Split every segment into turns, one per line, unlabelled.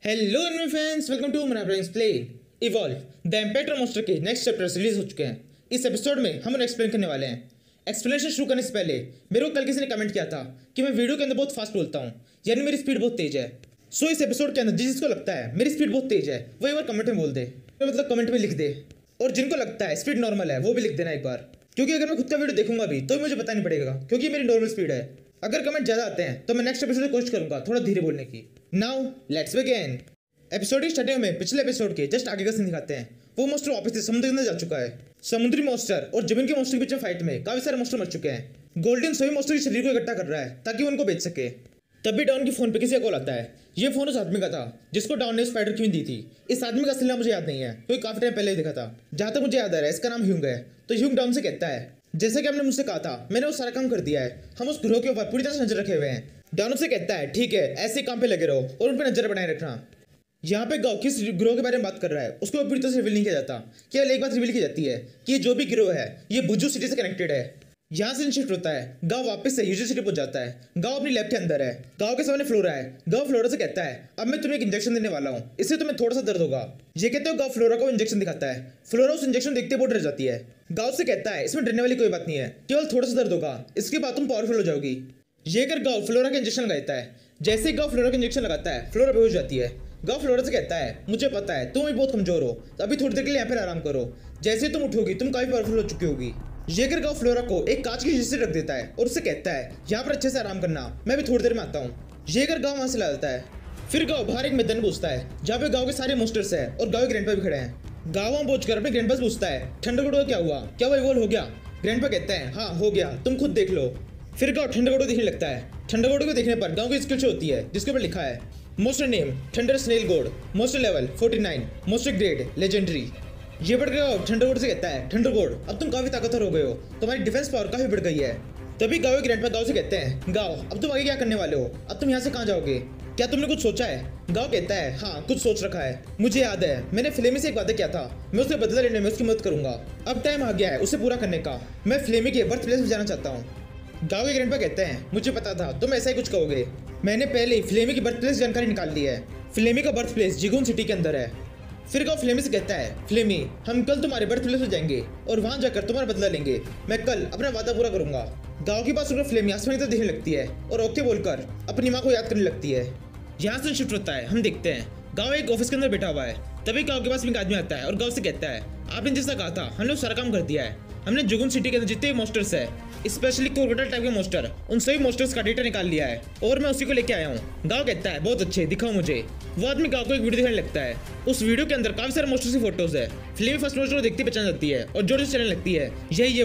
Hello anime fans, welcome to Mana brains play evolve the impactor monster के next chapter release हो चुके हैं। इस एपिसोड में हम उन्हें एक्सप्लेन करने वाले हैं। एक्सप्लेनेशन शुरू करने से पहले मेरे को कल किसी ने कमेंट किया था कि मैं वीडियो के अंदर बहुत फास्ट बोलता हूँ, यानी मेरी स्पीड बहुत तेज है। सो इस एपिसोड के अंदर जिसको लगता है मेरी स्पीड बहुत तेज है वो एक बार कमेंट में बोल दे, मतलब कमेंट में लिख दे। और जिनको लगता है स्पीड नॉर्मल है वो भी लिख देना एक बार, क्योंकि अगर मैं खुद का वीडियो देखूंगा भी तो मुझे पता नहीं पड़ेगा, क्योंकि मेरी नॉर्मल स्पीड है। अगर कमेंट ज्यादा आते हैं तो मैं नेक्स्ट एपिसोड में कोशिश करूंगा थोड़ा धीरे बोलने की। Now let's begin. एपिसोड की स्टार्टिंग में पिछले एपिसोड के जस्ट आगे का सीन दिखाते हैं। वो मोस्टर वापस से समुद्र के अंदर जा चुका है। समुद्री मोस्टर और जमीन के मोस्टर के बीच में फाइट में काफी सारे मोस्टर मर चुके हैं। गोल्डन सभी मोस्टर के शरीर को इकट्ठा कर रहा है ताकि वो उनको बेच सके। तभी डाउन की फोन पे किसी का कॉल आता है। ये फोन उस आदमी का था जिसको डाउन ने स्पाइडर क्यों दी थी। इस आदमी का असली नाम मुझे याद नहीं है, क्योंकि काफी टाइम पहले ही देखा था। जहां तक मुझे याद आ रहा है इसका नाम ह्यूंग है। तो ह्यूंग डाउन से कहता है, जैसे कि आपने मुझसे कहा था मैंने वो सारा काम कर दिया है, हम उस ग्रोह के ऊपर पूरी तरह से नजर रखे हुए हैं। डाउन से कहता है, ठीक है ऐसे काम पे लगे रहो और उन पर नजर बनाए रखना। यहाँ पे गाँव किस ग्रोह के बारे में बात कर रहा है उसको पूरी तरह से रिवील नहीं किया जाता। केवल एक बात रिवील की जाती है कि ये जो भी ग्रोह है ये बुजू सिटी से कनेक्टेड है। यहाँ से शिफ्ट होता है, गाँव वापस से यूजू सिटी पहुंच जाता है। गाँव अपनी लैब के अंदर है। गाँव के सामने फ्लोरा है। गाँव फ्लोरा से कहता है, अब मैं तुम्हें एक इंजेक्शन देने वाला हूँ, इससे तुम्हें थोड़ा सा दर्द होगा। ये कहते हो गाँव फ्लोरा को इंजेक्शन दिखाता है। फ्लोरा उस इंजेक्शन देखते बहुत डर जाती है। गाँव से कहता है, इसमें डरने वाली कोई बात नहीं है, केवल थोड़ा सा दर्द होगा, इसके बाद तुम पावरफुल हो जाओगी। ये कर गाँव फ्लोरा का इंजेक्शन लगाता है। जैसे ही गाँव फ्लोरा का इंजेक्शन लगाता है फ्लोरा बेहोश जाती है। गाँव फ्लोरा से कहता है, मुझे पता है तुम भी बहुत कमजोर हो, तो अभी थोड़ी देर के लिए यहाँ पर आराम करो, जैसे तुम उठोगी तुम काफी पावरफुल हो चुकी होगी। ये कर गाँव फ्लोरा को एक कांच की शीशी से रख देता है और उससे कहता है, यहाँ पर अच्छे से आराम करना, मैं भी थोड़ी देर में आता हूँ। ये कर गाँव वहां से ला जाता है। फिर गाँव बाहर एक मैदान पूछता है जहाँ पे गाँव के सारे मोस्टर्स है और गाँव के ग्रैंडपा भी खड़े हैं। गाँव वहां पहुंचकर अपने ग्रैंडपा से पूछता है, ठंडरगढ़ का क्या हुआ, क्या वो इवॉल्व हो गया। ग्रैंडपा कहता है, हाँ हो गया, तुम खुद देख लो। फिर गाँव ठंडरगढ़ देखने लगता है। ठंडरगढ़ को देखने पर गाँव की स्किल होती है जिसके ऊपर लिखा है, मोस्टर नेम थंडर स्नेल गोड, मोस्टर लेवल 49, मोस्टर ग्रेड लेजेंडरी। ये बढ़ गया। ठंडरगोड से कहता है, ठंडरगोड अब तुम काफी ताकतवर हो गए हो, तुम्हारी डिफेंस पावर काफी बढ़ गई है। तभी गाँव के ग्रैंडपा गाँव से कहते हैं, गाँव अब तुम आगे क्या करने वाले हो, अब तुम यहाँ से कहाँ जाओगे, क्या तुमने कुछ सोचा है। गाँव कहता है, हाँ कुछ सोच रखा है, मुझे याद है मैंने फ्लेमी से एक वादा किया था, मैं उससे बदला लेने में उसकी मदद करूंगा। अब टाइम आ गया है उसे पूरा करने का, मैं फ्लेमी के बर्थ प्लेस में जाना चाहता हूँ। गाँव के ग्रैंडपा कहते हैं, मुझे पता था तुम ऐसा ही कुछ कहोगे, मैंने पहले ही फ्लेमी की बर्थ प्लेस जानकारी निकाल ली है। फ्लेमी का बर्थ प्लेस जिगुन सिटी के अंदर है। फिर गाँव फ्लेमी से कहता है, फ्लेमी हम कल तुम्हारे बर्थ प्लेस में जाएंगे और वहां जाकर तुम्हारा बदला लेंगे, मैं कल अपना वादा पूरा करूंगा। गाँव की बात सुनकर फ्लेमी आसमान की तरफ देखने लगती है और ओके बोलकर अपनी माँ को याद करने लगती है। यहाँ से शिफ्ट होता है, हम देखते हैं गाँव एक ऑफिस के अंदर बैठा हुआ है। तभी गाँव के पास एक आदमी आता है और गाँव से कहता है, आपने जैसा कहा था हमने सारा काम कर दिया है, हमने जुगुन सिटी के अंदर जितने मोस्टर्स है स्पेशली क्रोकोडाइल टाइप के मोस्टर, उन सभी मोस्टर्स का डेटा निकाल लिया है और मैं उसी को लेके आया हूँ। गाँव कहता है, बहुत अच्छे, दिखाओ मुझे। वो आदमी गाँव को एक वीडियो दिखाने लगता है। उस वीडियो के अंदर काफी सारे मोस्टर्स की फोटोज है। फ्लेमी फर्स्ट मोस्टर को देखती पहचान जाती है और जोर से चलने लगती है, यही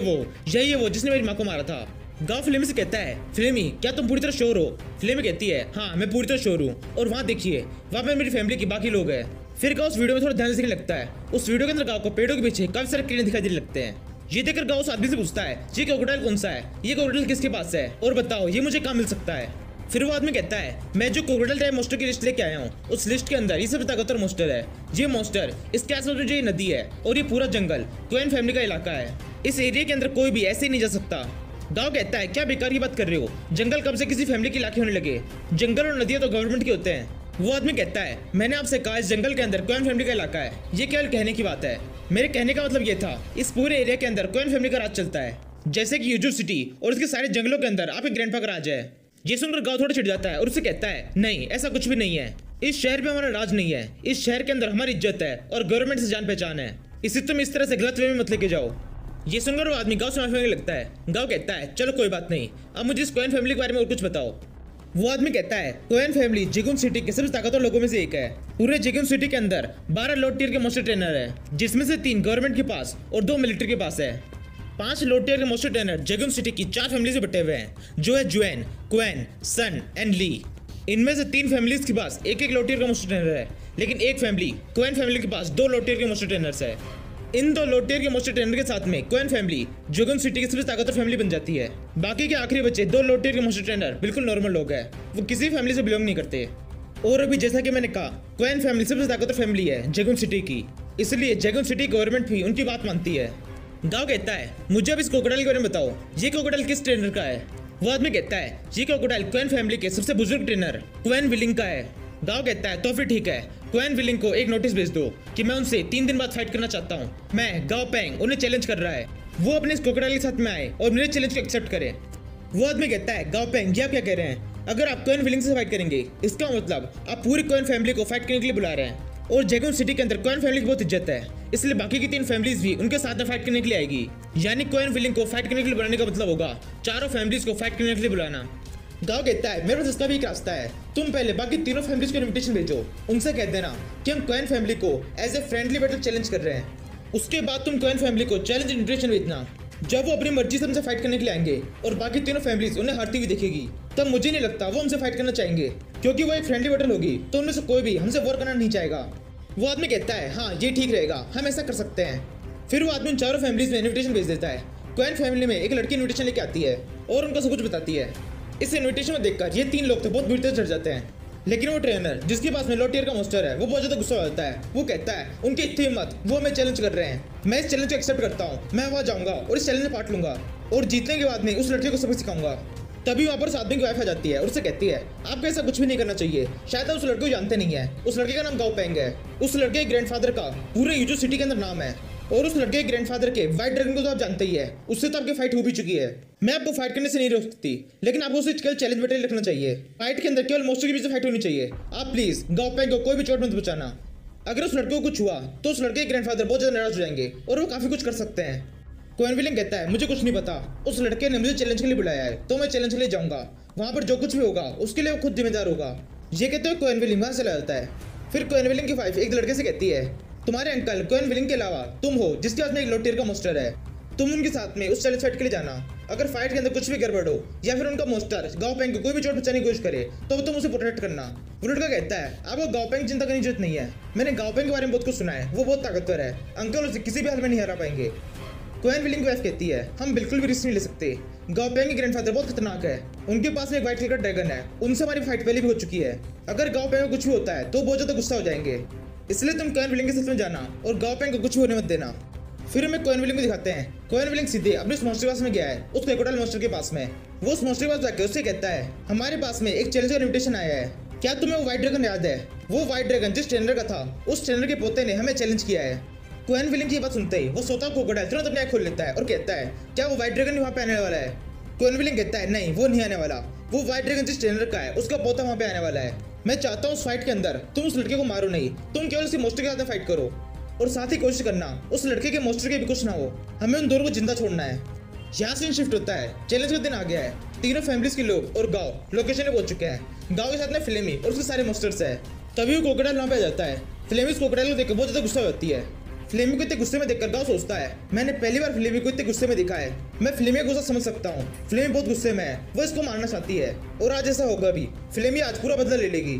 है वो जिसने मेरी माँ को मारा था। गाँव फ्लेमी से कहता है, फ्लेमी क्या तुम पूरी तरह श्योर हो। फ्लेमी कहती है, हाँ मैं पूरी तरह श्योर हूँ, और वहाँ देखिए वहाँ पे मेरी फैमिली की बाकी लोग हैं। फिर गाँव उस वीडियो में थोड़ा ध्यान से देखने लगता है। उस वीडियो के अंदर गाँव को पेड़ों के पीछे काफी सारे कीड़े दिखाई देने लगते हैं। ये देखकर गाँव उस आदमी से पूछता है, ये क्रोकोडाइल कौन सा है, ये क्रोकोडाइल किसके पास है, और बताओ ये मुझे कहाँ मिल सकता है। फिर वो आदमी कहता है, मैं जो क्रोकोडाइल टाइप मोस्टर की लिस्ट लेके आया हूँ उस लिस्ट के अंदर ये सबसे ताकतवर मोस्टर है। ये मोस्टर, इसके आसपास जो ये नदी है और ये पूरा जंगल क्वेन फैमिली का इलाका है, इस एरिया के अंदर कोई भी ऐसे ही नहीं जा सकता। गाँव कहता है, क्या बेकार की बात कर रहे हो, जंगल कब से किसी फैमिली के इलाके होने लगे, जंगल और नदियाँ तो गवर्नमेंट के होते हैं। वो आदमी कहता है, मैंने आपसे कहा इस जंगल के अंदर क्वेन फैमिली का इलाका है, ये केवल कहने की बात है, मेरे कहने का मतलब ये था इस पूरे एरिया के अंदर क्वेन फैमिली का राज चलता है, जैसे कि यूजू सिटी और उसके सारे जंगलों के अंदर आपके ग्रैंडपा का राज है। ये सुनकर गाँव थोड़ा चिढ़ जाता है और उससे कहता है, नहीं ऐसा कुछ भी नहीं है, इस शहर में हमारा राज नहीं है, इस शहर के अंदर हमारी इज्जत है और गवर्नमेंट से जान पहचान है, इसे तुम इस तरह से गलत वे में मत लेके जाओ। ये सुनकर वो आदमी गाँव से माफी लगता है। गाँव कहता है, चलो कोई बात नहीं, अब मुझे इस क्वेन फैमिली के बारे में और कुछ बताओ। वो आदमी कहता है, क्वेन फैमिली जिगुन सिटी के सबसे ताकतवर लोगों में से एक है। पूरे जिगुन सिटी के अंदर 12 लो टियर के मोस्टर ट्रेनर है, जिसमें से 3 गवर्नमेंट के पास और 2 मिलिट्री के पास है। 5 लो टियर के मोस्टर ट्रेनर जिगुन सिटी की 4 फैमिली से बटे हुए हैं, जो है जुएन, क्वेन, सन एंड ली। इनमें से 3 फैमिलीज के पास एक लो टियर का मोस्टर ट्रेनर है, लेकिन एक फैमिली क्वेन फैमिली के पास 2 लो टियर के मोस्टर ट्रेनर्स है। इन 2 लो टियर के मोस्टर ट्रेनर के साथ में क्वेन फैमिली जुगुन सिटी की सबसे ताकतवर फैमिली बन जाती है। बाकी के आखिरी बच्चे 2 लो टियर के मोस्टर ट्रेनर बिल्कुल नॉर्मल लोग हैं, वो किसी फैमिली से बिलोंग नहीं करते। और अभी जैसा कि मैंने कहा, क्वेन फैमिली सबसे ताकतवर फैमिली है जगुन सिटी की, इसलिए जगुन सिटी गवर्नमेंट भी उनकी बात मानती है। गाँव कहता है, मुझे अब इस क्रोकोडाइल के बारे में बताओ, ये क्रोकोडाइल किस ट्रेनर का है। वो आदमी कहता है, ये क्रोकोडाइल क्वेन फैमिली के सबसे बुजुर्ग ट्रेनर क्वेन विलिंग का है। गाओ कहता है तो फिर ठीक है, क्वेन विलिंग को एक नोटिस भेज दो कि मैं उनसे 3 दिन बाद फाइट करना चाहता हूँ। मैं गाओ पेंग उन्हें चैलेंज कर रहा है, वो अपने इस क्रोकोडाइल के साथ में आए और मेरे चैलेंज को एक्सेप्ट करें। वो आदमी कहता है गाओ पेंग ये आप क्या कह रहे हैं, अगर आप क्वेन विलिंग से फाइट करेंगे इसका मतलब आप पूरी क्वेन फैमिली को फाइट करने के लिए बुला रहे हैं, और जैगून सिटी के अंदर क्वेन फैमिली की बहुत इज्जत है, इसलिए बाकी की 3 फैमिलीज भी उनके साथ में फाइट करने के लिए आएगी। यानी क्वेन विलिंग को फाइट करने के लिए बुलाने का मतलब होगा चारों फैमिलीज को फाइट करने के लिए बुलाना। गाओ कहता है मेरे पास इसका भी एक रास्ता है, तुम पहले बाकी तीनों फैमिलीज को इनविटेशन भेजो, उनसे कह देना कि हम क्वेन फैमिली को as a friendly battle challenge कर रहे हैं। उसके बाद तुम क्वेन फैमिली को चैलेंज इनविटेशन भेजना। जब वो अपनी मर्जी से हमसे फाइट करने के लिए आएंगे और बाकी तीनों फैमिलीज उन्हें हारती हुई देखेगी, तब मुझे नहीं लगता वो हमसे फाइट करना चाहेंगे, क्योंकि वो एक फ्रेंडली बैटल होगी तो उनमें से कोई भी हमसे वॉर करना नहीं चाहेगा। वो आदमी कहता है हाँ ये ठीक रहेगा, हम ऐसा कर सकते हैं। फिर वो आदमी उन चारों फैमिलीज में इनविटेशन भेज देता है। क्वेन फैमिली में एक लड़की इनविटेशन लेके आती है और उनको सब कुछ बताती है। इस इनविटेशन में देखकर ये 3 लोग तो बहुत बुरी तरह चढ़ जाते हैं, लेकिन वो ट्रेनर जिसके पास में लो टियर का मोस्टर है वो बहुत ज्यादा गुस्सा हो जाता है। वो कहता है उनकी इतनी हिम्मत, वो हमें चैलेंज कर रहे हैं, मैं इस चैलेंज को एक्सेप्ट करता हूँ, मैं वहाँ जाऊंगा और इस चैलेंज में पार्ट लूंगा और जीतने के बाद में उस लड़के को सबक सिखाऊंगा। तभी वहाँ पर उस आदमी की वाइफ आ जाती है और उससे कहती है आपको ऐसा कुछ भी नहीं करना चाहिए, शायद आप उस लड़के को जानते नहीं है, उस लड़के का नाम गाओ पेंग है, उस लड़के के ग्रैंडफादर का पूरे यूजू सिटी के अंदर नाम है, और उस लड़के के ग्रैंडफादर के व्हाइट ड्रैगन को तो आप जानते ही है, उससे तो आपकी फाइट हो भी चुकी है। मैं आपको फाइट करने से नहीं रोक सकती, लेकिन आपको उसे केवल चैलेंज बैटल रखना चाहिए। फाइट के अंदर केवल मोस्टर के बीच फाइट होनी चाहिए। आप प्लीज गाओ पेंग को कोई भी चोट मत पहुंचाना। अगर उस लड़के को कुछ हुआ तो उस लड़के के ग्रैंडफादर बहुत ज्यादा नाराज हो जाएंगे और वो काफी कुछ कर सकते हैं। क्वेन विलिंग कहता है मुझे कुछ नहीं पता, उस लड़के ने मुझे चैलेंज के लिए बुलाया है तो मैं चैलेंज के लिए जाऊंगा, वहां पर जो कुछ भी होगा उसके लिए वो खुद जिम्मेदार होगा। ये कहते हुए क्वेन विलिंग वहां चला जाता है। फिर क्वेन विलिंग की वाइफ एक लड़के से कहती है तुम्हारे अंकल क्वेन विलिंग के अलावा तुम हो जिसके पास में एक लो टियर का मोस्टर है, तुम उनके साथ में उस चैलेंज फाइट के लिए जाना। अगर फाइट के अंदर कुछ भी गड़बड़ हो या फिर उनका मोस्टर गाओ पेंग को कोई भी चोट बचाने की कोशिश करे तो तुम उसे प्रोटेक्ट करना। वो लड़का कहता है आपको गाओ पेंग चिंता करने की जरूरत नहीं है, मैंने गाओ पेंग के बारे में बहुत कुछ सुना है, वो बहुत ताकतवर है, अंकल उसे किसी भी हाल में नहीं हरा पाएंगे। क्वेन विलिंग की वाइफ कहती है हम बिल्कुल भी रिस्क नहीं ले सकते, गाओ पेंग के ग्रैंडफादर बहुत खतरनाक है, उनके पास में एक व्हाइट कलर का ड्रैगन है, उनसे हमारी फाइट पहले भी हो चुकी है, अगर गाओ पेंग को कुछ भी होता है तो बहुत ज्यादा गुस्सा हो जाएंगे, इसलिए तुम क्वेन विलिंग के साथ में जाना और गाओ पेंग को कुछ भी होने मत देना। फिर हमें क्वेन विलिंग को दिखाते हैं। क्वेन विलिंग सीधे अपने उस मॉन्स्टर के पास में गया है, उस क्रोकोडाइल मॉन्स्टर के पास में। वो उस मॉन्स्टर के पास जाकर उससे कहता है हमारे पास में एक चैलेंज का इनविटेशन आया है, क्या तुम्हें वो व्हाइट ड्रैगन याद है? वो व्हाइट ड्रैगन जिस ट्रेनर का था, उस ट्रेनर के पोते ने हमें चैलेंज किया है। क्वेन विलिंग की बात सुनते ही वो सोता क्रोकोडाइल तुरंत अपनी आँख खोल लेता है और कहता है क्या वो व्हाइट ड्रैगन वहाँ पे आने वाला है? क्वेन विलिंग कहता है नहीं वो नहीं आने वाला, वो व्हाइट ड्रैगन जिस ट्रेनर का है उसका पोता वहाँ पे आने वाला है। मैं चाहता हूँ उस फाइट के अंदर तुम उस लड़के को मारो नहीं, तुम केवल उसी मोस्टर के साथ फाइट करो और साथ ही कोशिश करना उस लड़के के मोस्टर के भी कुछ ना हो, हमें उन दोनों को जिंदा छोड़ना है। यहाँ से शिफ्ट होता है, चैलेंज का दिन आ गया है, तीनों फैमिलीज के लोग और गाँव लोकेशन पे पहुंच चुके हैं। गाँव के साथ में फ्लेमी और उसके सारे मोस्टर्स है। तभी वो क्रोकोडाइल वहाँ पे आ जाता है। फ्लेमी उस क्रोकोडाइल को देखकर बहुत ज्यादा गुस्सा होती है। फ्लेमी को इतने गुस्से में देखकर गाँव सोचता है मैंने पहली बार फ्लेमी को इतने गुस्से में देखा है, मैं फ्लेमी का गुस्सा समझ सकता हूँ, फ्लेमी बहुत गुस्से में है, वो इसको मारना चाहती है और आज ऐसा होगा भी, फ्लेमी आज पूरा बदला ले लेगी।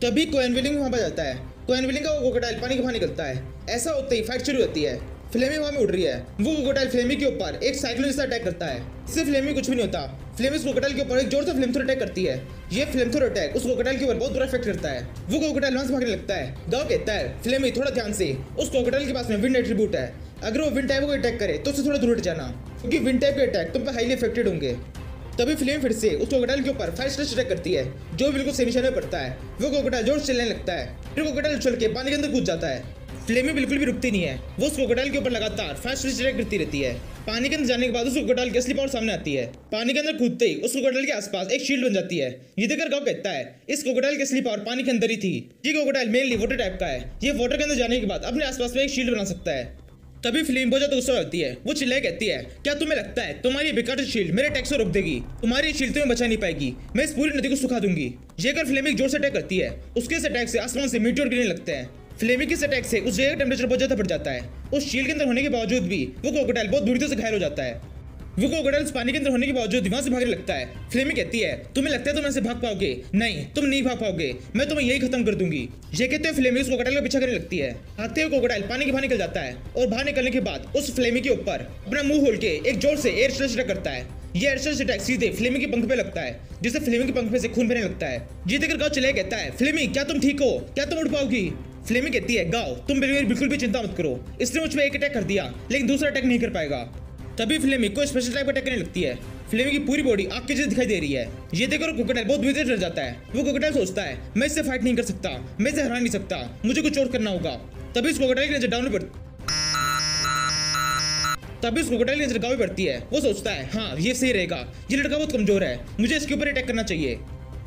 तभी क्वेन विलिंग वहाँ पर जाता है। क्वेन विलिंग का वो क्रोकोडाइल पानी के बाहर निकलता है। ऐसा होते ही फाइट शुरू होती है। फ्लेमी वहाँ में उड़ रही है, वो क्रोकोडाइल फ्लेमी के ऊपर एक साइक्लोन जैसा अटैक करता है। इससे फ्लेमी कुछ भी नहीं होता। फ्लेमी उस क्रोकोडाइल के ऊपर एक जोर से फ्लेमथ्रोर अटैक करती है। ये फ्लेमथ्रोर अटैक उस क्रोकोडाइल के ऊपर बहुत बुरा इफेक्ट करता है। वो क्रोकोडाइल वहाँ से भागने लगता है। गाँव कहता है फ्लेमी थोड़ा ध्यान से, उस क्रोकोडाइल के पास में विंड एट्रीब्यूट है, अगर वो विंड टाइप को अटैक करे तो उससे थोड़ा दूर हट जाना, क्योंकि विंड टाइप के अटैक तुम पे हाईली इफेक्टेड होंगे। तभी फ्लेम फिर से उस क्रोकोडाइल के ऊपर 5 स्लैश अटैक करती है, जो बिल्कुल सही निशाने में पड़ता है। वो क्रोकोडाइल जोर से चलने लगता है, फिर क्रोकोडाइल उछल के पानी के अंदर कूद जाता है। फ्लेमी बिल्कुल भी रुकती नहीं है, वो उस क्रोकोडाइल के ऊपर लगातार 5 स्लैश अटैक करती रहती है। पानी के अंदर जाने के बाद उस क्रोकोडाइल की असली पावर सामने आती है। पानी के अंदर कूदते ही उस क्रोकोडाइल के आसपास एक शील्ड बन जाती है। ये देखकर गाँव कहता है इस क्रोकोडाइल की असली पावर पानी के अंदर ही थी। ये क्रोकोडाइल मेनली वाटर टाइप का है, ये वाटर के अंदर जाने के बाद अपने आसपास में एक शील्ड बना सकता है। तभी फ्लेम बहुत ज्यादा गुस्सा होती है, वो चिल्लाए कहती है क्या तुम्हें लगता है तुम्हारी बेकार शील्ड मेरे अटैक से रोक देगी? तुम्हारी शील्ड तुम्हें बचा नहीं पाएगी, मैं इस पूरी नदी को सुखा दूंगी। ये कर फ्लेमी जोर से अटैक करती है, उसके इस अटैक से आसमान से मीटेओर गिरने लगते हैं। फ्लेमी के इस अटैक से उस जगह का टेम्परेचर बहुत ज्यादा बढ़ जाता है। उस शील्ड के अंदर होने के बावजूद भी वो क्रोकोडाइल बहुत बुरी तरह से घायल हो जाता है। वो क्रोकोडाइल पानी के अंदर होने के बावजूद वहां से भागने लगता है। फ्लेमी कहती है तुम्हें लगता है तुम ऐसे भाग पाओगे? नहीं, तुम नहीं भाग पाओगे, मैं तुम्हें यही खत्म कर दूंगी। ये कहते हुए फ्लेमी उस क्रोकोडाइल का पीछा करने लगती है। भागते हुए क्रोकोडाइल पानी के बाहर निकल जाता है और बाहर निकलने के बाद उस फ्लेमी के ऊपर अपना मुंह खोल के एक जोर से एयर स्लैश अटैक करता है। ये एयर स्लैश अटैक सीधे फ्लेमी के पंख पे लगता है, जिससे फ्लेमी के पंख पे से खून बहने लगता है। ये देखकर गाँव चले कहता है फ्लेमी क्या तुम ठीक हो? क्या तुम उड़ पाओगी? फ्लेमी कहती है गाँव तुम बिल्कुल भी चिंता मत करो, इसने मुझ पर एक अटैक कर दिया लेकिन दूसरा अटैक नहीं कर पाएगा। तभी फ्लेमी को स्पेशल टाइप अटैक करने लगती है। फ्लेमी की पूरी बॉडी आग की जैसे दिखाई दे रही है। ये देखकर क्रोकोडाइल बहुत बुरी तरह डर जाता है। वो क्रोकोडाइल सोचता है मैं इससे फाइट नहीं कर सकता, मैं इसे हरा नहीं सकता, मुझे कुछ और करना होगा। तभी इस क्रोकोडाइल की नजर डाउन में गाँव में पड़ती है। वो सोचता है हाँ ये सही रहेगा, ये लड़का बहुत कमजोर है, मुझे इसके ऊपर अटैक करना चाहिए।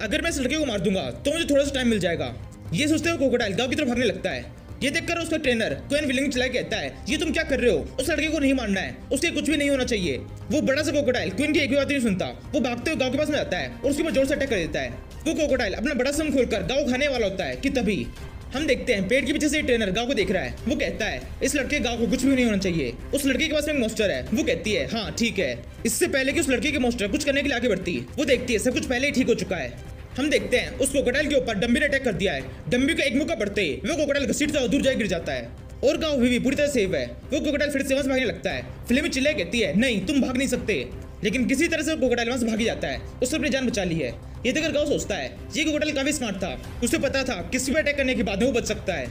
अगर मैं इस लड़के को मार दूंगा तो मुझे थोड़ा सा टाइम मिल जाएगा। ये सोचते हुए क्रोकोडाइल गाँव की तरफ भागने लगता है। ये देखकर उसका ट्रेनर क्वीन विलिंग चिल्ला के कहता है ये तुम क्या कर रहे हो, उस लड़के को नहीं मारना है, उसके कुछ भी नहीं होना चाहिए। वो बड़ा सा क्रोकोडाइल क्वीन की एक भी बात नहीं सुनता। वो भागते हुए गाँव के पास में जाता है और उसके ऊपर जोर से अटैक कर देता है। वो क्रोकोडाइल अपना बड़ा सम खोलकर गाँव खाने वाला होता है कि तभी हम देखते हैं पेड़ के पीछे से ट्रेनर गाँव को देख रहा है। वो कहता है इस लड़के गाँव को कुछ भी नहीं होना चाहिए, उस लड़के के पास में एक मॉन्स्टर है। वो कहती है हाँ ठीक है। इससे पहले कि उस लड़के के मॉन्स्टर कुछ करने के लिए आगे बढ़ती वो देखती है सब कुछ पहले ही ठीक हो चुका है। हम देखते हैं उस क्रोकोडाइल के ऊपर डम्बी ने अटैक कर दिया है। डम्बी का एक मुक्का पड़ते ही वो क्रोकोडाइल घसीटता हुआ दूर जाकर गिर जाता है और गाँव भी पूरी तरह सेव है। वो क्रोकोडाइल फिर से वहां से भागने लगता है। फ्लेमी चिल्लाए कहती है नहीं तुम भाग नहीं सकते, लेकिन किसी तरह से क्रोकोडाइल वहां से भाग जाता है। उसने अपनी जान बचा ली है। ये देखकर गाँव सोचता है ये क्रोकोडाइल काफी स्मार्ट था, उसे पता था किसी भी अटैक करने के बाद वो बच सकता है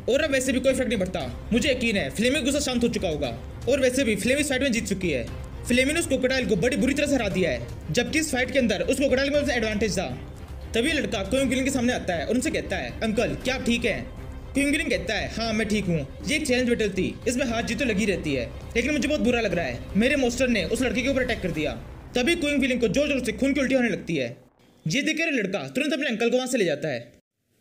और अब वैसे भी कोई फर्क नहीं पड़ता। मुझे यकीन है फ्लेमी गुस्सा शांत हो चुका होगा और वैसे भी फ्लेमी इस फाइट में जीत चुकी है। फ्लेमी ने उस क्रोकोडाइल को बड़ी बुरी तरह से हरा दिया है, जबकि इस फाइट के अंदर उस क्रोकोडाइल में एडवांटेज था। तभी लड़का क्वीन विलिंग के सामने आता है और उनसे कहता है अंकल क्या आप ठीक हैं? क्वीन विलिंग कहता है हाँ मैं ठीक हूँ, ये एक चैलेंज बैटल थी, इसमें हार जीत तो लगी रहती है, लेकिन मुझे बहुत बुरा लग रहा है, मेरे मॉन्स्टर ने उस लड़के के ऊपर अटैक कर दिया। तभी क्वीन विलिंग को जोर जोर से खून की उल्टी होने लगती है। ये देखकर लड़का तुरंत अपने अंकल को वहां से ले जाता है।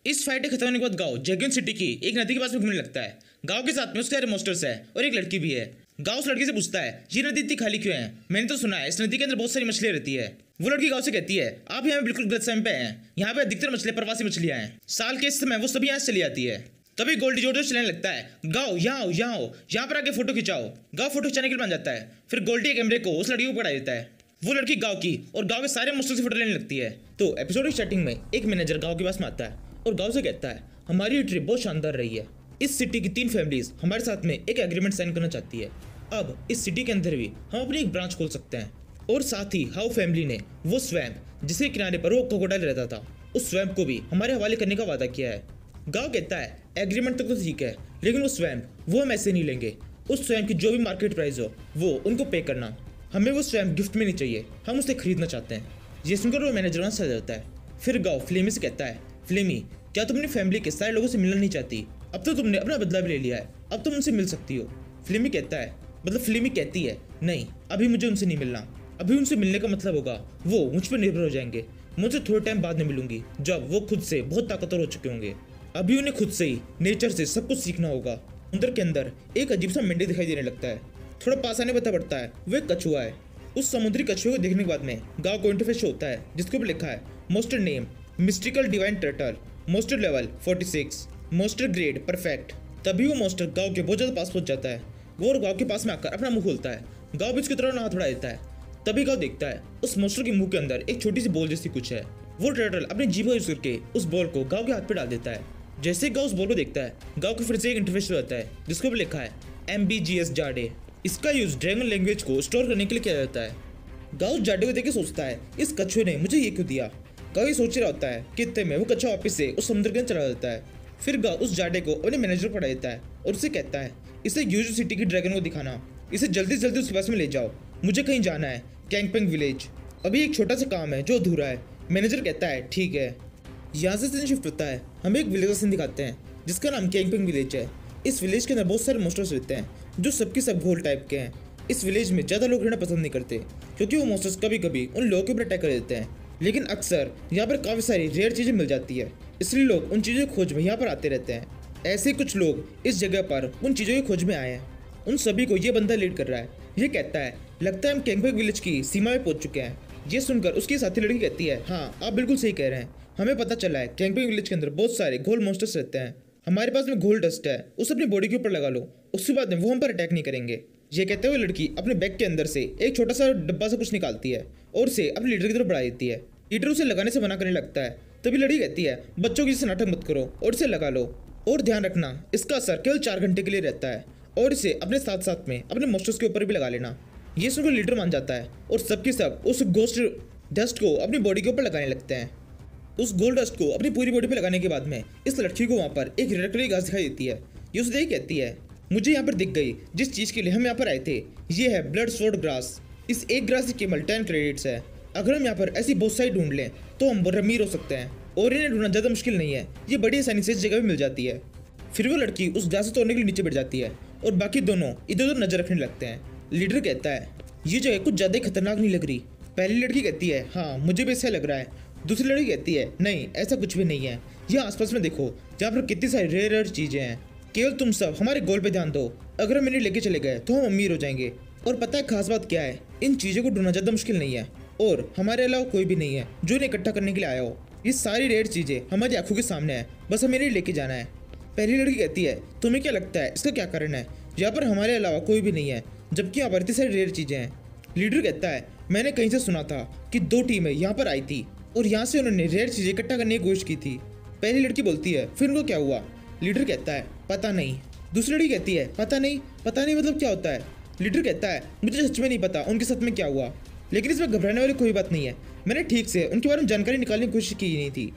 इस फाइट खत्म होने के बाद गाँव जैगुन सिटी की एक नदी के पास में घूमने लगता है। गाँव के साथ में उसके सारे मॉन्स्टर्स है और एक लड़की भी है। गाँव उस लड़की से पूछता है ये नदी इतनी खाली क्यों है? मैंने तो सुना है इस नदी के अंदर बहुत सारी मछलियां रहती है। वो लड़की गाँव से कहती है आप यहाँ बिल्कुल गलत समय पे हैं, यहाँ पे अधिकतर मछलियां प्रवासी मछलियां हैं, साल के इस समय वो सभी यहाँ से चली जाती है। तभी गोल्डी जोर जोर चलाने लगता है गाँव यहाँ पर आके फोटो खिंचाओ। गाँव फोटो खिंचाने के लिए बन जाता है। फिर गोल्डी कैमरे को उस लड़की को पकड़ा देता है। वो लड़की गाँव की और गाँव के सारे मॉन्स्टर से फोटो लेने लगती है। तो एपिसोड की स्टार्टिंग में एक मैनेजर गाँव के पास में आता है और गाँव से कहता है हमारी ये ट्रिप बहुत शानदार रही है, इस सिटी की 3 फैमिलीज हमारे साथ में एक एग्रीमेंट साइन करना चाहती है। अब इस सिटी के अंदर भी हम अपनी एक ब्रांच खोल सकते हैं। और साथ ही हाउ फैमिली ने वो स्वैम्प जिसके किनारे पर वो क्रोकोडाइल रहता था, उस स्वैम्प को भी हमारे हवाले करने का वादा किया है। गाँव कहता है एग्रीमेंट तक तो ठीक है, लेकिन वो स्वैम्प वो हम ऐसे नहीं लेंगे, उस स्वैम्प की जो भी मार्केट प्राइस हो वो उनको पे करना, हमें वो स्वैम्प गिफ्ट में नहीं चाहिए, हम उसे खरीदना चाहते हैं। ये सुनकर वो मैनेजर वहाँ से जाता है। फिर गाँव फ्लेमी से कहता है फ्लेमी क्या तुम अपनी फैमिली के सारे लोगों से मिलना नहीं चाहती? अब तो तुमने अपना बदला भी ले लिया है, अब तुम उनसे मिल सकती हो। फ्लेमी कहता है फ्लेमी कहती है नहीं अभी मुझे उनसे नहीं मिलना, अभी उनसे मिलने का मतलब होगा वो मुझ पर निर्भर हो जाएंगे, मुझे थोड़े टाइम बाद में मिलूंगी जब वो खुद से बहुत ताकतवर हो चुके होंगे। अभी उन्हें खुद से ही नेचर से सब कुछ सीखना होगा। समुद्र के अंदर एक अजीब सा मेंढक दिखाई देने लगता है। थोड़ा पास आने पता पड़ता है वो एक कछुआ है। उस समुद्री कछुए को देखने के बाद में गाँव को इंटरफेस शो होता है जिसके ऊपर लिखा है monster name mystical divine turtle, monster level 46, monster grade perfect. तभी वो मॉन्स्टर गाँव के बहुत ज्यादा पास पहुंच जाता है। वो और गाँव के पास में आकर अपना मुंह खोलता है। गाँव बीच की तरफ हाथ बढ़ा देता है। तभी गाँव देखता है उस मॉन्स्टर के मुंह के अंदर एक छोटी सी बॉल जैसी कुछ है। वो टर्टल अपनी जीभ का यूज करके उस बॉल को गाँव के हाथ पे डाल देता है। जैसे गाँव उस बॉल को देखता है गाँव को फिर से एक इंटरफेस हो जाता है जिसके ऊपर लिखा है MBGS जाडे। इसका यूज ड्रैगन लैंग्वेज को स्टोर करने के लिए किया जाता है। गाँव जाडे को देख के सोचता है इस कछुए ने मुझे ये क्यों दिया। गाँव ये सोच रहा होता है कि इतने में वो कछुआ वापस से उस समुद्र के अंदर चला जाता है। फिर गाँव उस जाडे को अपने मैनेजर को पढ़ा देता है और उसे कहता है इसे यूजू सिटी की ड्रैगन को दिखाना, इसे जल्दी से जल्दी उसके पास में ले जाओ, मुझे कहीं जाना है कैंगपेंग विलेज, अभी एक छोटा सा काम है जो अधूरा है। मैनेजर कहता है ठीक है। यहाँ से सीन शिफ्ट होता है, हमें एक विलेज का सीन दिखाते हैं जिसका नाम कैंगपेंग विलेज है। इस विलेज के अंदर बहुत सारे मॉन्स्टर्स रहते हैं जो सबके सब घोल टाइप के हैं। इस विलेज में ज़्यादा लोग रहना पसंद नहीं करते क्योंकि वो मॉन्स्टर्स कभी कभी उन लोगों के ऊपर अटैक कर देते हैं, लेकिन अक्सर यहाँ पर काफ़ी सारी रेयर चीज़ें मिल जाती है, इसलिए लोग उन चीज़ों की खोज में यहाँ पर आते रहते हैं। ऐसे कुछ लोग इस जगह पर उन चीज़ों की खोज में आए हैं। उन सभी को ये बंदा लीड कर रहा है। ये कहता है लगता है हम कैंगपेंग विलेज की सीमा में पहुंच चुके हैं। ये सुनकर उसकी साथी लड़की कहती है हाँ आप बिल्कुल सही कह रहे हैं, हमें पता चला है कैंगपेंग विलेज के अंदर बहुत सारे घोल मॉन्स्टर्स रहते हैं, हमारे पास में घोल डस्ट है, उसे अपनी बॉडी के ऊपर लगा लो, उसके बाद में वो हम पर अटैक नहीं करेंगे। ये कहते हुए लड़की अपने बैग के अंदर से एक छोटा सा डब्बा सा कुछ निकालती है और उसे अपने लीडर की तरफ बढ़ा देती है। लीडर उसे लगाने से मना करने लगता है। तभी लड़की कहती है बच्चों की जैसे नाटक मत करो और इसे लगा लो, और ध्यान रखना इसका असर केवल 4 घंटे के लिए रहता है, और इसे अपने साथ साथ में अपने मॉन्स्टर्स के ऊपर भी लगा लेना। ये सुनकर लीडर मान जाता है और सबके सब उस गोस्ट डस्ट को अपनी बॉडी के ऊपर लगाने लगते हैं। उस गोल्ड डस्ट को अपनी पूरी बॉडी पे लगाने के बाद में इस लड़की को वहाँ पर एक रेड कलर की घास दिखाई देती है। ये उसे देख कहती है मुझे यहाँ पर दिख गई जिस चीज़ के लिए हम यहाँ पर आए थे। ये है ब्लड स्वॉर्ड ग्रास। इस एक ग्रास की केवल 10 क्रेडिट्स है। अगर हम यहाँ पर ऐसी बहुत सारी ढूंढ लें तो हम अमीर हो सकते हैं और इन्हें ढूंढना ज़्यादा मुश्किल नहीं है। ये बड़ी आसानी से इस जगह पे मिल जाती है। फिर वो लड़की उस ग्रास को तोड़ने के लिए नीचे बैठ जाती है और बाकी दोनों इधर उधर नजर रखने लगते हैं। लीडर कहता है ये जगह कुछ ज़्यादा ही खतरनाक नहीं लग रही। पहली लड़की कहती है हाँ मुझे भी ऐसा लग रहा है। दूसरी लड़की कहती है नहीं ऐसा कुछ भी नहीं है। यहाँ आसपास में देखो जहाँ पर कितनी सारी रेयर चीज़ें हैं। केवल तुम सब हमारे गोल पे ध्यान दो। अगर हम इन्हें लेके चले गए तो हम अमीर हो जाएंगे। और पता है खास बात क्या है, इन चीज़ों को ढूंढना ज़्यादा मुश्किल नहीं है और हमारे अलावा कोई भी नहीं है जो इन्हें इकट्ठा करने के लिए आया हो। ये सारी रेयर चीज़ें हमारी आंखों के सामने है, बस हमें इन्हें लेके जाना है। पहली लड़की कहती है तुम्हें क्या लगता है इसका क्या कारण है? यहाँ पर हमारे अलावा कोई भी नहीं है जबकि यहाँ पर इतनी सारी रेयर चीज़ें हैं। लीडर कहता है मैंने कहीं से सुना था कि 2 टीमें यहाँ पर आई थी और यहाँ से उन्होंने रेयर चीज़ें इकट्ठा करने की कोशिश की थी। पहली लड़की बोलती है फिर उनको क्या हुआ? लीडर कहता है पता नहीं। दूसरी लड़की कहती है पता नहीं मतलब क्या होता है? लीडर कहता है मुझे सच में नहीं पता उनके साथ में क्या हुआ, लेकिन इसमें घबराने वाली कोई बात नहीं है। मैंने ठीक से उनके बारे में जानकारी निकालने की कोशिश की नहीं थी।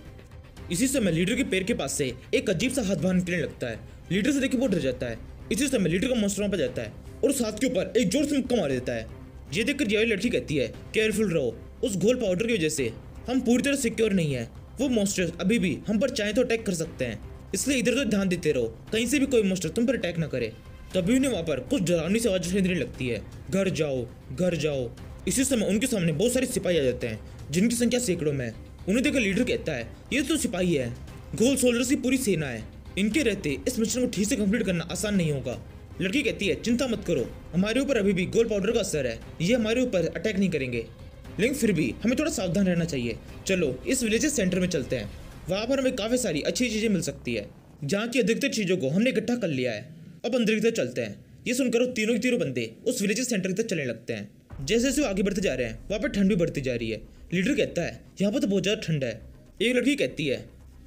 इसी समय लीडर के पैर के पास से एक अजीब सा हाथ बाहर निकलने लगता है। लीडर से देख वो डर जाता है। इसी समय लीडर का मॉन्स्टर वहाँ पर जाता है और उस हाथ के ऊपर एक जोर से मुक्का मार देता है। ये देखकर ये लड़की कहती है केयरफुल रहो, उस घोल पाउडर की वजह से हम पूरी तरह सिक्योर नहीं है। वो मॉन्स्टर अभी भी हम पर चाहे तो अटैक कर सकते हैं, इसलिए इधर उधर ध्यान देते रहो कहीं से भी कोई मॉन्स्टर तुम पर अटैक ना करे। तभी उन्हें वहाँ पर कुछ डरावनी सी आवाज सुनाई देने लगती है, घर जाओ घर जाओ। इसी समय उनके सामने बहुत सारे सिपाही आ जाते हैं जिनकी संख्या सैकड़ों में। उन्हें देखकर लीडर कहता है ये तो सिपाही है, गोल सोल्जर्स की पूरी सेना है। इनके रहते इस मिशन को ठीक से कंप्लीट करना आसान नहीं होगा। लड़की कहती है चिंता मत करो, हमारे ऊपर अभी भी गोल पाउडर का असर है, ये हमारे ऊपर अटैक नहीं करेंगे, लेकिन फिर भी हमें थोड़ा सावधान रहना चाहिए। चलो इस विलेज सेंटर में चलते हैं, वहाँ पर हमें काफ़ी सारी अच्छी चीज़ें मिल सकती है। जहाँ की अधिकतर चीज़ों को हमने इकट्ठा कर लिया है। अब अंदर की तरफ चलते हैं। ये सुनकर वो तीनों के तीनों बंदे उस विलेज सेंटर की तरफ चलने लगते हैं। जैसे जैसे वो आगे बढ़ते जा रहे हैं वहाँ पर ठंड भी बढ़ती जा रही है। लीडर कहता है यहाँ पर तो बहुत ज़्यादा ठंड है। एक लड़की कहती है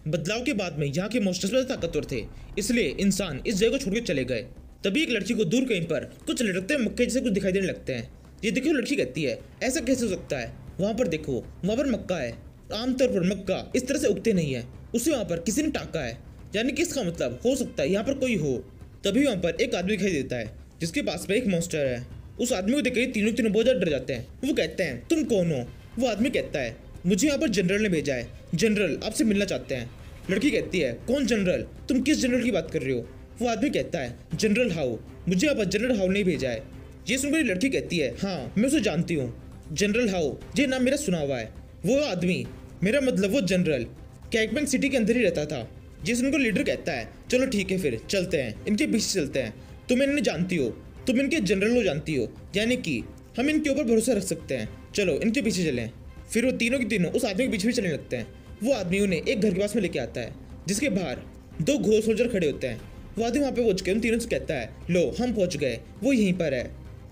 बदलाव के बाद में यहाँ के मॉन्स्टर्स ज़्यादा ताकतवर थे, इसलिए इंसान इस जगह को छोड़ के चले गए। तभी एक लड़की को दूर कहीं पर कुछ लटकते मक्के जैसे कुछ दिखाई देने लगते हैं। ये देखो लड़की कहती है ऐसा कैसे हो सकता है? वहाँ पर देखो, वहाँ पर मक्का है। आमतौर पर मक्का इस तरह से उगते नहीं है, उसे वहाँ पर किसी ने टाका है, यानी कि इसका मतलब हो सकता है यहाँ पर कोई हो। तभी वहाँ पर एक आदमी दिखाई देता है जिसके पास में एक मॉन्स्टर है। उस आदमी को देखकर तीनों तीनों बहुत ज़्यादा डर जाते हैं। वो कहते हैं तुम कौन हो? वो आदमी कहता है मुझे यहाँ पर जनरल ने भेजा है, जनरल आपसे मिलना चाहते हैं। लड़की कहती है कौन जनरल? तुम किस जनरल की बात कर रहे हो? वो आदमी कहता है जनरल हाउ, मुझे यहाँ पर जनरल हाउ ने भेजा है। ये सुनकर लड़की कहती है हाँ मैं उसे जानती हूँ, जनरल हाउ, ये नाम मेरा सुना हुआ है। वो आदमी, मेरा मतलब वो जनरल कैकबैंग सिटी के अंदर ही रहता था। ये सुनकर लीडर कहता है चलो ठीक है फिर चलते हैं, इनके पीछे चलते हैं। तुम इन्हें जानती हो, तुम इनके जनरल को जानती हो, यानी कि हम इनके ऊपर भरोसा रख सकते हैं। चलो इनके पीछे चलें। फिर वो तीनों के तीनों उस आदमी के पीछे भी चलने लगते हैं। वो आदमी उन्हें एक घर के पास में लेके आता है जिसके बाहर 2 घोड़ सोल्जर खड़े होते हैं। वो आदमी वहाँ पे पहुँच के उन तीनों से कहता है लो हम पहुँच गए, वो यहीं पर है।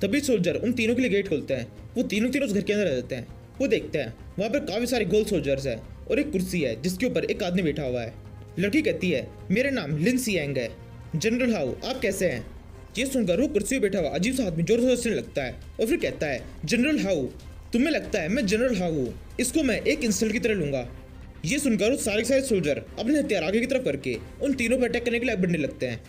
तभी सोल्जर उन तीनों के लिए गेट खोलते हैं। वो तीनों उस घर के अंदर आ जाते हैं। वो देखते हैं वहाँ पर काफ़ी सारे गोल सोल्जर्स है और एक कुर्सी है जिसके ऊपर एक आदमी बैठा हुआ है। लड़की कहती है मेरा नाम लिन सियांग है। जनरल हाउ आप कैसे हैं? ये सुनकर वो कुर्सी पर बैठा हुआ अजीब सा आदमी जोर से हंसने लगता है और फिर कहता है जनरल हाउ, तुम्हें लगता है मैं जनरल हाउ हूँ, इसको मैं एक इंसल्ट की तरह लूंगा। ये सुनकर वो सारे सोल्जर अपने हथियार आगे की तरफ करके उन तीनों पर अटैक करने के लिए बढ़ने लगते हैं।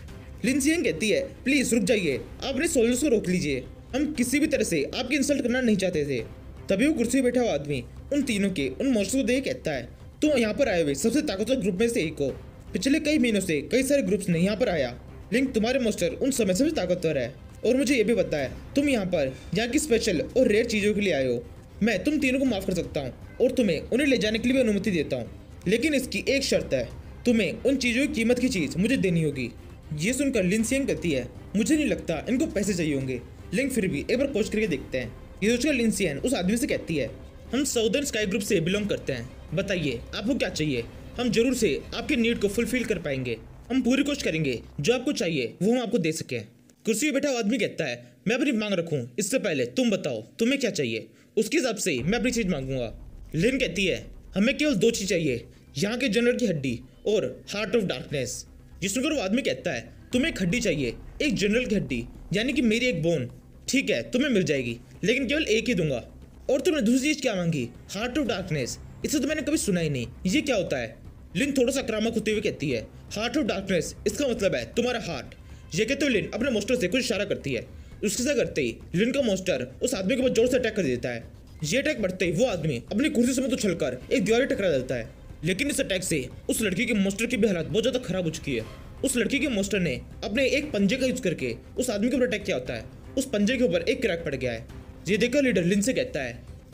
लिन सियांग कहती है प्लीज रुक जाइए, आप अपने सोल्जर्स को रोक लीजिए, हम किसी भी तरह से आपकी इंसल्ट करना नहीं चाहते थे। तभी वो कुर्सी पर बैठा हुआ आदमी उन तीनों के उन मॉन्स्टर्स को देख कहता है तुम यहाँ पर आए हुए सबसे ताकतवर ग्रुप में से एक हो। पिछले कई महीनों से कई सारे ग्रुप्स ने यहाँ पर आया, लेकिन तुम्हारे मॉन्स्टर उन समय सबसे ताकतवर है। और मुझे ये भी पता है तुम यहाँ पर यहाँ की स्पेशल और रेयर चीज़ों के लिए आए हो। मैं तुम तीनों को माफ़ कर सकता हूँ और तुम्हें उन्हें ले जाने के लिए भी अनुमति देता हूँ, लेकिन इसकी एक शर्त है, तुम्हें उन चीज़ों की कीमत की चीज़ मुझे देनी होगी। ये सुनकर लिन सियांग कहती है मुझे नहीं लगता इनको पैसे चाहिए होंगे, लेकिन फिर भी एक बार कोशिश करके देखते हैं। ये सोचकर लिन सियांग उस आदमी से कहती है हम साउदर्न स्काई ग्रुप से बिलोंग करते हैं, बताइए आपको क्या चाहिए? हम जरूर से आपके नीड को फुलफिल कर पाएंगे, हम पूरी कोशिश करेंगे जो आपको चाहिए वो हम आपको दे सकें। कुर्सी पर बैठा आदमी कहता है मैं अपनी मांग रखूं इससे पहले तुम बताओ तुम्हें क्या चाहिए, उसके हिसाब से मैं अपनी चीज़ मांगूंगा। लिन कहती है हमें केवल 2 चीज़ चाहिए, यहाँ के जनरल की हड्डी और हार्ट ऑफ डार्कनेस। जिस सुनकर वो आदमी कहता है तुम्हें एक हड्डी चाहिए, एक जनरल की हड्डी, यानी कि मेरी एक बोन, ठीक है तुम्हें मिल जाएगी, लेकिन केवल एक ही दूंगा। और तुमने दूसरी चीज़ क्या मांगी? हार्ट ऑफ डार्कनेस, इसे तो मैंने कभी सुना ही नहीं, ये क्या होता है? लिन थोड़ा सा आक्रामक होते हुए कहती है हार्ट ऑफ डार्कनेस, इसका मतलब है तुम्हारा हार्ट, ये कहते हुए लिन अपने मोस्टर से कुछ इशारा करती है। उसके साथ करते ही लिन का मोस्टर उस आदमी के ऊपर जोर से अटैक कर देता है। ये अटैक बढ़ते ही वो आदमी अपनी कुर्सी समेत उछलकर एक दीवार में टकरा जाता है। लेकिन इस अटैक से उस लड़की के मोस्टर की भी हालत बहुत ज्यादा खराब हो चुकी है। उस लड़की के मोस्टर ने अपने एक पंजे का यूज करके उस आदमी के ऊपर अटैक किया होता है। उस पंजे के ऊपर एक क्रैक पड़ गया है। ये देखकर लीडर लिन से कहता है,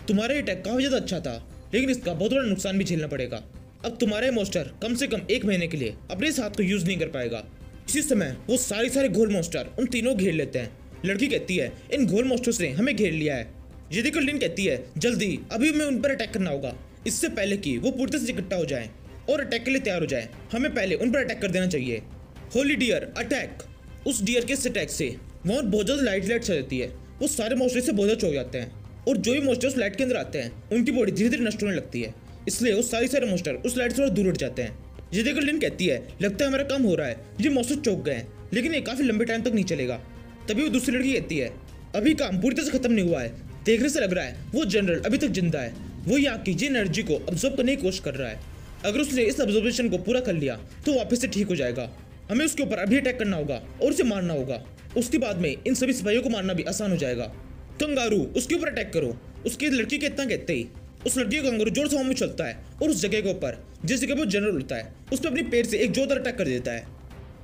तुम्हारा अटैक काफी ज्यादा अच्छा था, लेकिन इसका बहुत बड़ा नुकसान भी झेलना पड़ेगा। अब तुम्हारा मोस्टर कम से कम 1 महीने के लिए अपने इस हाथ को यूज नहीं कर पाएगा। इसी समय वो सारे घोल मोस्टर उन तीनों घेर लेते हैं। लड़की कहती है, इन घोल मोस्टर्स ने हमें घेर लिया है। ये देखकर लिन कहती है, जल्दी अभी हमें उन पर अटैक करना होगा। इससे पहले कि वो पूरी तरह से इकट्ठा हो जाए और अटैक के लिए तैयार हो जाए, हमें पहले उन पर अटैक कर देना चाहिए। Holy deer attack. उस डियर के इस अटैक से वहाँ बहुत ज्यादा लाइट छा जाती है। वो सारे मोस्टर से बहुत ज्यादा चौक जाते हैं और जो भी मोस्टर उस लाइट के अंदर आते हैं उनकी बॉडी धीरे धीरे नष्ट होने लगती है। इसलिए वो सारे मोस्टर उस लाइट से थोड़ा दूर उठ जाते हैं। ये देखकर लिन कहती है, लगता है हमारा काम हो रहा है, ये मोस्टर चौक गए हैं, लेकिन ये काफी लंबे टाइम तक नहीं चलेगा। तभी वो दूसरी लड़की कहती है, अभी काम पूरी तरह से खत्म नहीं हुआ है, देखने से लग रहा है वो जनरल अभी तक जिंदा है। वो यहाँ की जी एनर्जी को अब्जॉर्ब करने की कोशिश कर रहा है। अगर उसने इस ऑब्जर्वेशन को पूरा कर लिया तो वापस से ठीक हो जाएगा। हमें उसके ऊपर अभी अटैक करना होगा और उसे मारना होगा। उसके बाद में इन सभी सिपाहियों को मारना भी आसान हो जाएगा। कंगारू, उसके ऊपर अटैक करो। उसकी लड़की के इतना कहते ही उस लड़की का कंगारू जोर से हवा में चलता है और उस जगह के ऊपर जिस जगह पर जनरल होता है उस पर अपनी पेड़ से एक जोरदार अटैक कर देता है।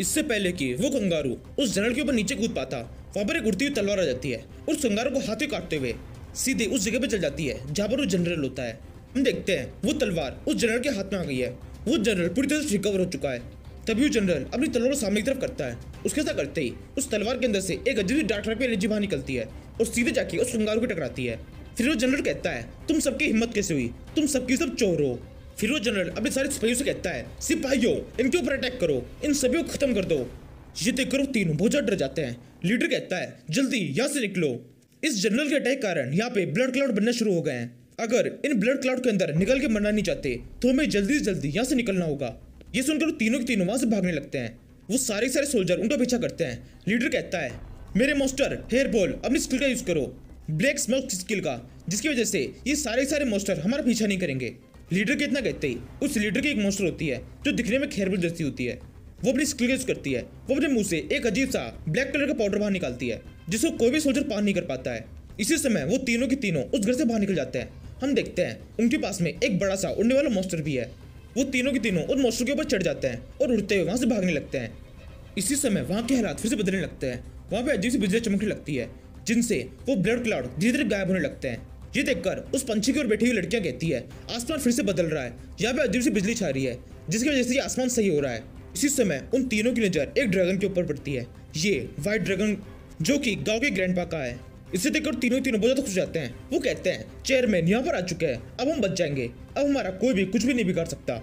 इससे पहले कि वो कंगारू उस जनरल के ऊपर नीचे कूद पाता, वहां पर एक उड़ती हुई तलवार आ जाती है और उस कंगारू को हाथ में काटते हुए सीधे उस जगह पे चल जाती है जहाँ पर वो जनरल होता है। हम देखते हैं वो तलवार उस जनरल के हाथ में आ गई है। वो जनरल पूरी तरह से रिकवर हो चुका है। तभी वो जनरल अपनी तलवार को सामने की तरफ करता है। उसके साथ करते ही उस तलवार के अंदर से एक अजीब डार्क टाइप की एनर्जी बाहर निकलती है और सीधे जाके उस कंगारू को टकराती है। फिर वो जनरल कहता है, तुम सबकी हिम्मत कैसे हुई, तुम सबकी सब चोर हो। फिर वो जनरल अपने सारे सिपाहियों से कहता है, सिपाहियों इनके ऊपर अटैक करो, इन सभी को खत्म कर दो। ये देखकर तीनों बहुत ज्यादा डर जाते हैं। लीडर कहता है, जल्दी यहाँ से निकलो। इस जनरल के अटैक कारण यहाँ पे ब्लड क्लाउड बनना शुरू हो गए हैं। अगर इन ब्लड क्लाउड के अंदर निकल के मरना नहीं चाहते तो हमें जल्दी से जल्दी यहाँ से निकलना होगा। ये सुनकर तीनों के तीनों वहां से भागने लगते हैं। वो सारे सोल्जर उनका पीछा करते हैं। लीडर कहता है, मेरे मोस्टर हेयर बॉल अपनी स्किल का यूज करो, ब्लैक स्मोक स्किल का, जिसकी वजह से ये सारे मोस्टर हमारा पीछा नहीं करेंगे। लीडर के इतना कहते ही उस लीडर की एक मोस्टर होती है जो दिखने में खैरबुल जैसी होती है। वो अपनी स्किल का यूज करती है। वो अपने मुंह से एक अजीब सा ब्लैक कलर का पाउडर बाहर निकालती है जिसको कोई भी सोल्जर पार नहीं कर पाता है। इसी समय वो तीनों के तीनों उस घर से बाहर निकल जाते हैं। हम देखते हैं उनके पास में एक बड़ा सा उड़ने वाला मोस्टर भी है। वो तीनों के तीनों उन मोस्टर के ऊपर चढ़ जाते हैं और उड़ते हुए वहां से भागने लगते हैं। इसी समय वहां के हालात फिर से बदलने लगते हैं। वहां पे अजीब सी बिजली चमकने लगती है जिनसे वो ब्लड क्लाउड धीरे धीरे गायब होने लगते हैं। ये देखकर उस पंछी की ओर बैठी हुई लड़कियां कहती है, आसमान फिर से बदल रहा है, यहाँ पे अजीब सी बिजली छा रही है जिसकी वजह से ये आसमान सही हो रहा है। इसी समय उन तीनों की नजर एक ड्रैगन के ऊपर पड़ती है। ये व्हाइट ड्रैगन जो कि गांव के ग्रैंडपा का है। इसे देखकर तीनों बहुत ज्यादा खुश जाते हैं। वो कहते हैं, चेयरमैन यहाँ पर आ चुके हैं, अब हम बच जाएंगे, अब हमारा कोई भी कुछ भी नहीं बिगाड़ सकता।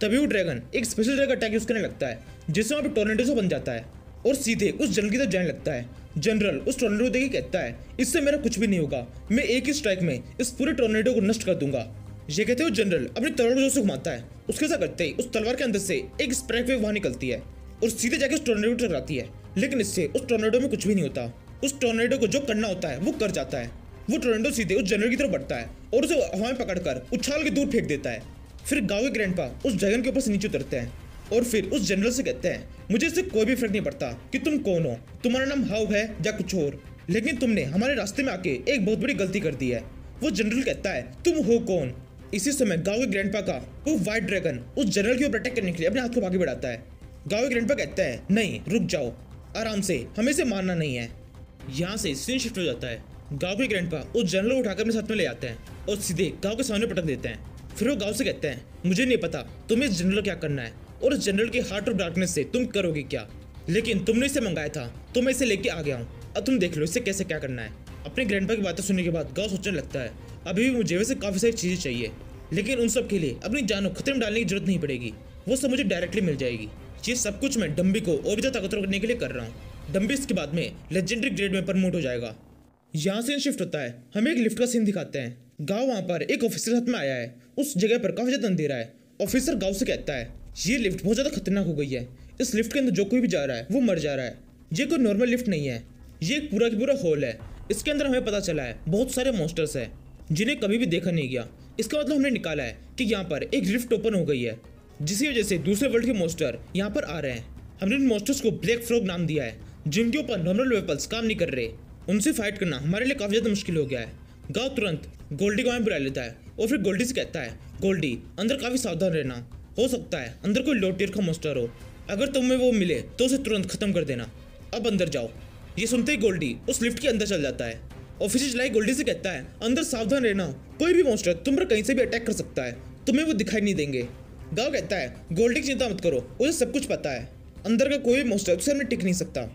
तभी वो ड्रैगन एक स्पेशल ड्रैगन अटैक यूज करने लगता है जिससे वहाँ पे टोर्नेडो से बन जाता है और सीधे उस जनरल की तरफ जाने लगता है। जनरल उस टोर्नेडो देख के कहता है, इससे मेरा कुछ भी नहीं होगा, मैं एक ही स्ट्राइक में इस पूरे टोर्नेडो को नष्ट कर दूंगा। ये कहते हुए जनरल अपनी तलवार को जोर से घुमाता है। उसके साथ करते ही उस तलवार के अंदर से एक स्पार्क वेव बाहर निकलती है और सीधे जाके उस टोर्नेडो को टकराती है। लेकिन इससे उस टोर्नेडो में कुछ भी नहीं होता। उस टोर्नेडो को जो करना होता है वो कर जाता है। वो टोर्नेडो सीधे उस जनरल की तरफ बढ़ता है और उसे हवा में पकड़कर उछाल के दूर फेंक देता है। फिर गांव के ग्रैंडपा उस ड्रैगन के ऊपर से नीचे उतरते हैं और फिर उस जनरल से कहते हैं, मुझे इससे कोई भी फर्क नहीं पड़ता कि तुम कौन हो, तुम्हारा नाम हाउ है या कुछ और, लेकिन तुमने हमारे रास्ते में आके एक बहुत बड़ी गलती कर दी है। वो जनरल कहता है, तुम हो कौन? इसी समय गांव के ग्रैंडपा का वो व्हाइट ड्रैगन उस जनरल के ऊपर अटैक करने के लिए अपने हाथ को आगे बढ़ाता है। गांव के ग्रैंडपा कहता है, नहीं रुक जाओ, आराम से, हमें इसे मारना नहीं है। यहाँ से सीन शिफ्ट हो जाता है। गांव के ग्रैंडपा उस जनरल को उठाकर अपने साथ में ले आते हैं और सीधे गांव के सामने पटक देते हैं। फिर वो गांव से कहते हैं, मुझे नहीं पता तुम्हें इस जनरल को क्या करना है और इस जनरल के हार्ट ऑफ डार्कनेस से तुम करोगे क्या, लेकिन तुमने इसे मंगाया था तो मैं इसे लेके आ गया हूँ। अब तुम देख लो इससे कैसे क्या करना है। अपने ग्रैंडपा की बातें सुनने के बाद गांव सोचने लगता है, अभी भी मुझे वैसे काफी सारी चीजें चाहिए, लेकिन उन सब के लिए अपनी जान को खतरे में डालने की जरूरत नहीं पड़ेगी, वो सब मुझे डायरेक्टली मिल जाएगी। ये सब कुछ मैं डम्बी को और भी ज्यादा ताकतवर करने के लिए कर रहा हूँ। डम्बी इसके बाद में लेजेंडरी ग्रेड में प्रमोट हो जाएगा। यहाँ से शिफ्ट होता है, हमें एक लिफ्ट का सीन दिखाते हैं। गांव वहाँ पर एक ऑफिसर साथ में आया है। उस जगह पर काफी ज्यादा अंधेरा है। ऑफिसर गांव से कहता है, ये लिफ्ट बहुत ज्यादा खतरनाक हो गई है, इस लिफ्ट के अंदर जो कोई भी जा रहा है वो मर जा रहा है। ये कोई नॉर्मल लिफ्ट नहीं है, ये एक पूरा की पूरा हॉल है। इसके अंदर हमें पता चला है बहुत सारे मॉन्स्टर्स है जिन्हें कभी भी देखा नहीं गया। इसका मतलब हमने निकाला है कि यहाँ पर एक लिफ्ट ओपन हो गई है जिसकी वजह से दूसरे वर्ल्ड के मॉन्स्टर यहाँ पर आ रहे हैं। हमने इन मॉन्स्टर्स को ब्लैक फ्रॉग नाम दिया है जिनके ऊपर नॉर्मल वेपन्स काम नहीं कर रहे, उनसे फाइट करना हमारे लिए काफी ज्यादा मुश्किल हो गया है। गांव तुरंत गोल्डी को वहां बुला लेता है और फिर गोल्डी से कहता है, गोल्डी अंदर काफी सावधान रहना, हो सकता है अंदर कोई लो टियर का मॉन्स्टर हो, अगर तुम्हें वो मिले तो उसे तुरंत खत्म कर देना, अब अंदर जाओ। ये सुनते ही गोल्डी उस लिफ्ट के अंदर चल जाता है। ऑफिसर चलाई गोल्डी से कहता है, अंदर सावधान रहना, कोई भी मॉन्स्टर तुम पर कहीं से भी अटैक कर सकता है, तुम्हें वो दिखाई नहीं देंगे। गांव कहता है, गोल्डी की चिंता मत करो, उसे सब कुछ पता है, अंदर का कोई भी मॉन्स्टर उसे हमें टिक नहीं सकता।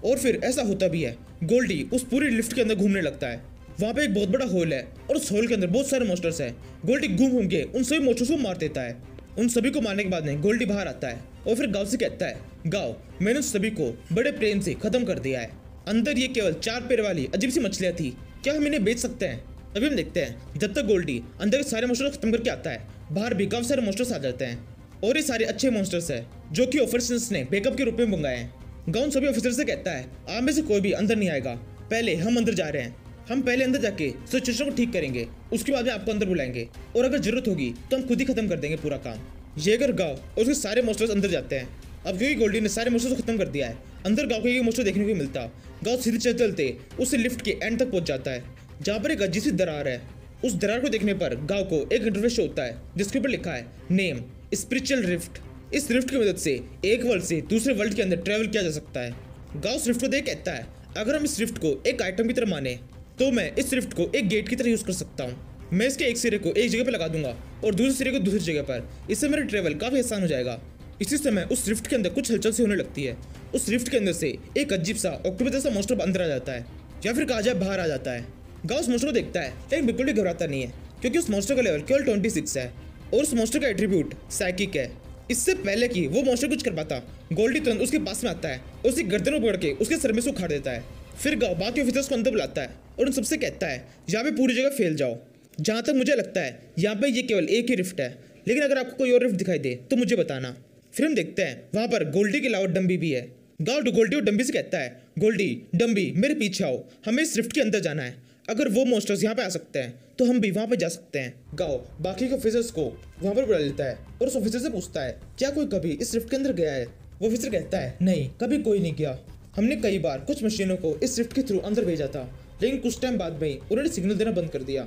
और फिर ऐसा होता भी है, गोल्डी उस पूरी लिफ्ट के अंदर घूमने लगता है। वहाँ पे एक बहुत बड़ा होल है और उस होल के अंदर बहुत सारे मॉन्स्टर्स हैं। गोल्डी घूम घूम के उन सभी मॉन्स्टर्स को मार देता है। उन सभी को मारने के बाद में गोल्डी बाहर आता है और फिर गांव से कहता है, गांव मैंने उन सभी को बड़े प्रेम से खत्म कर दिया है, अंदर ये केवल 4 पैर वाली अजीब सी मछलियाँ थी, क्या हम इन्हें बेच सकते हैं? अभी हम देखते हैं जब तक गोल्डी अंदर के सारे मॉन्स्टर्स खत्म करके आता है, बाहर भी काफी सारे मॉन्स्टर्स आ जाते हैं और ये सारे अच्छे मॉन्स्टर्स हैं जो कि ऑफिसर्स ने बैकअप के रूप में मंगाए हैं। गाउन सभी ऑफिसर से कहता है, आप में से कोई भी अंदर नहीं आएगा, पहले हम अंदर जा रहे हैं, हम पहले अंदर जाके सिचुएशन को ठीक करेंगे, उसके बाद में आपको अंदर बुलाएंगे और अगर जरूरत होगी तो हम खुद ही खत्म कर देंगे पूरा काम। ये अगर गाँव और उसके सारे मॉन्स्टर्स अंदर जाते हैं। अब क्योंकि गोल्डी ने सारे मॉन्स्टर्स को खत्म कर दिया है, अंदर गाँव को ये मॉन्स्टर देखने को मिलता। गाँव सीधे चलते चलते उस लिफ्ट के एंड तक पहुंच जाता है जहाँ पर एक अजीब सी दरार है। उस दरार को देखने पर गाँव को एक इंटरफेस शो होता है जिसके ऊपर लिखा है नेम स्पिरिचुअल रिफ्ट। इस रिफ्ट की मदद से एक वर्ल्ड से दूसरे वर्ल्ड के अंदर ट्रेवल किया जा सकता है। गाँव इस रिफ्ट को देख कहता है, अगर हम इस रिफ्ट को एक आइटम की तरह माने तो मैं इस रिफ्ट को एक गेट की तरह यूज कर सकता हूँ। मैं इसके एक सिरे को एक जगह पर लगा दूंगा और दूसरे सिरे को दूसरी जगह पर, इससे मेरा ट्रेवल काफी आसान हो जाएगा। इसी समय उस रिफ्ट के अंदर कुछ हलचल सी होने लगती है। उस रिफ्ट के अंदर से एक अजीब सा ऑक्टोपस जैसा मॉन्स्टर अंदर आ जाता है या फिर कहा जाए बाहर आ जाता है। गाँव उस मॉन्स्टर को देखता है लेकिन बिल्कुल भी घबराता नहीं है क्योंकि उस मॉन्स्टर का लेवल केवल 26 है और उस मॉन्स्टर का एट्रीब्यूट साइकिक है। इससे पहले कि वो मॉन्स्टर कुछ कर पाता, गोल्डी तुरंत उसके पास में आता है और उसकी गर्दन को पकड़ के उसके सर में से उखाड़ देता है। फिर गाँव बाकी ऑफिसर्स को अंदर बुलाता है और उन सबसे कहता है, यहाँ पे पूरी जगह फैल जाओ। जहाँ तक मुझे लगता है यहाँ पे ये केवल एक ही रिफ्ट है, लेकिन अगर आपको कोई और रिफ्ट दिखाई दे तो मुझे बताना। फिर हम देखते हैं वहाँ पर गोल्डी के अलावा डम्बी भी है। गाँव गोल्डी और डम्बी से कहता है, गोल्डी डम्बी मेरे पीछे आओ, हमें इस रिफ्ट के अंदर जाना है, अगर वो मॉन्स्टर्स यहाँ पे आ सकते हैं तो हम भी वहाँ पे जा सकते हैं। गाँव बाकी के ऑफिसर्स को वहाँ पर बुला लेता है और उस ऑफिसर से पूछता है, क्या कोई कभी इस रिफ्ट के अंदर गया है? वो ऑफिसर कहता है, नहीं कभी कोई नहीं गया, हमने कई बार कुछ मशीनों को इस रिफ्ट के थ्रू अंदर भेजा था, लेकिन कुछ टाइम बाद में उन्होंने सिग्नल देना बंद कर दिया।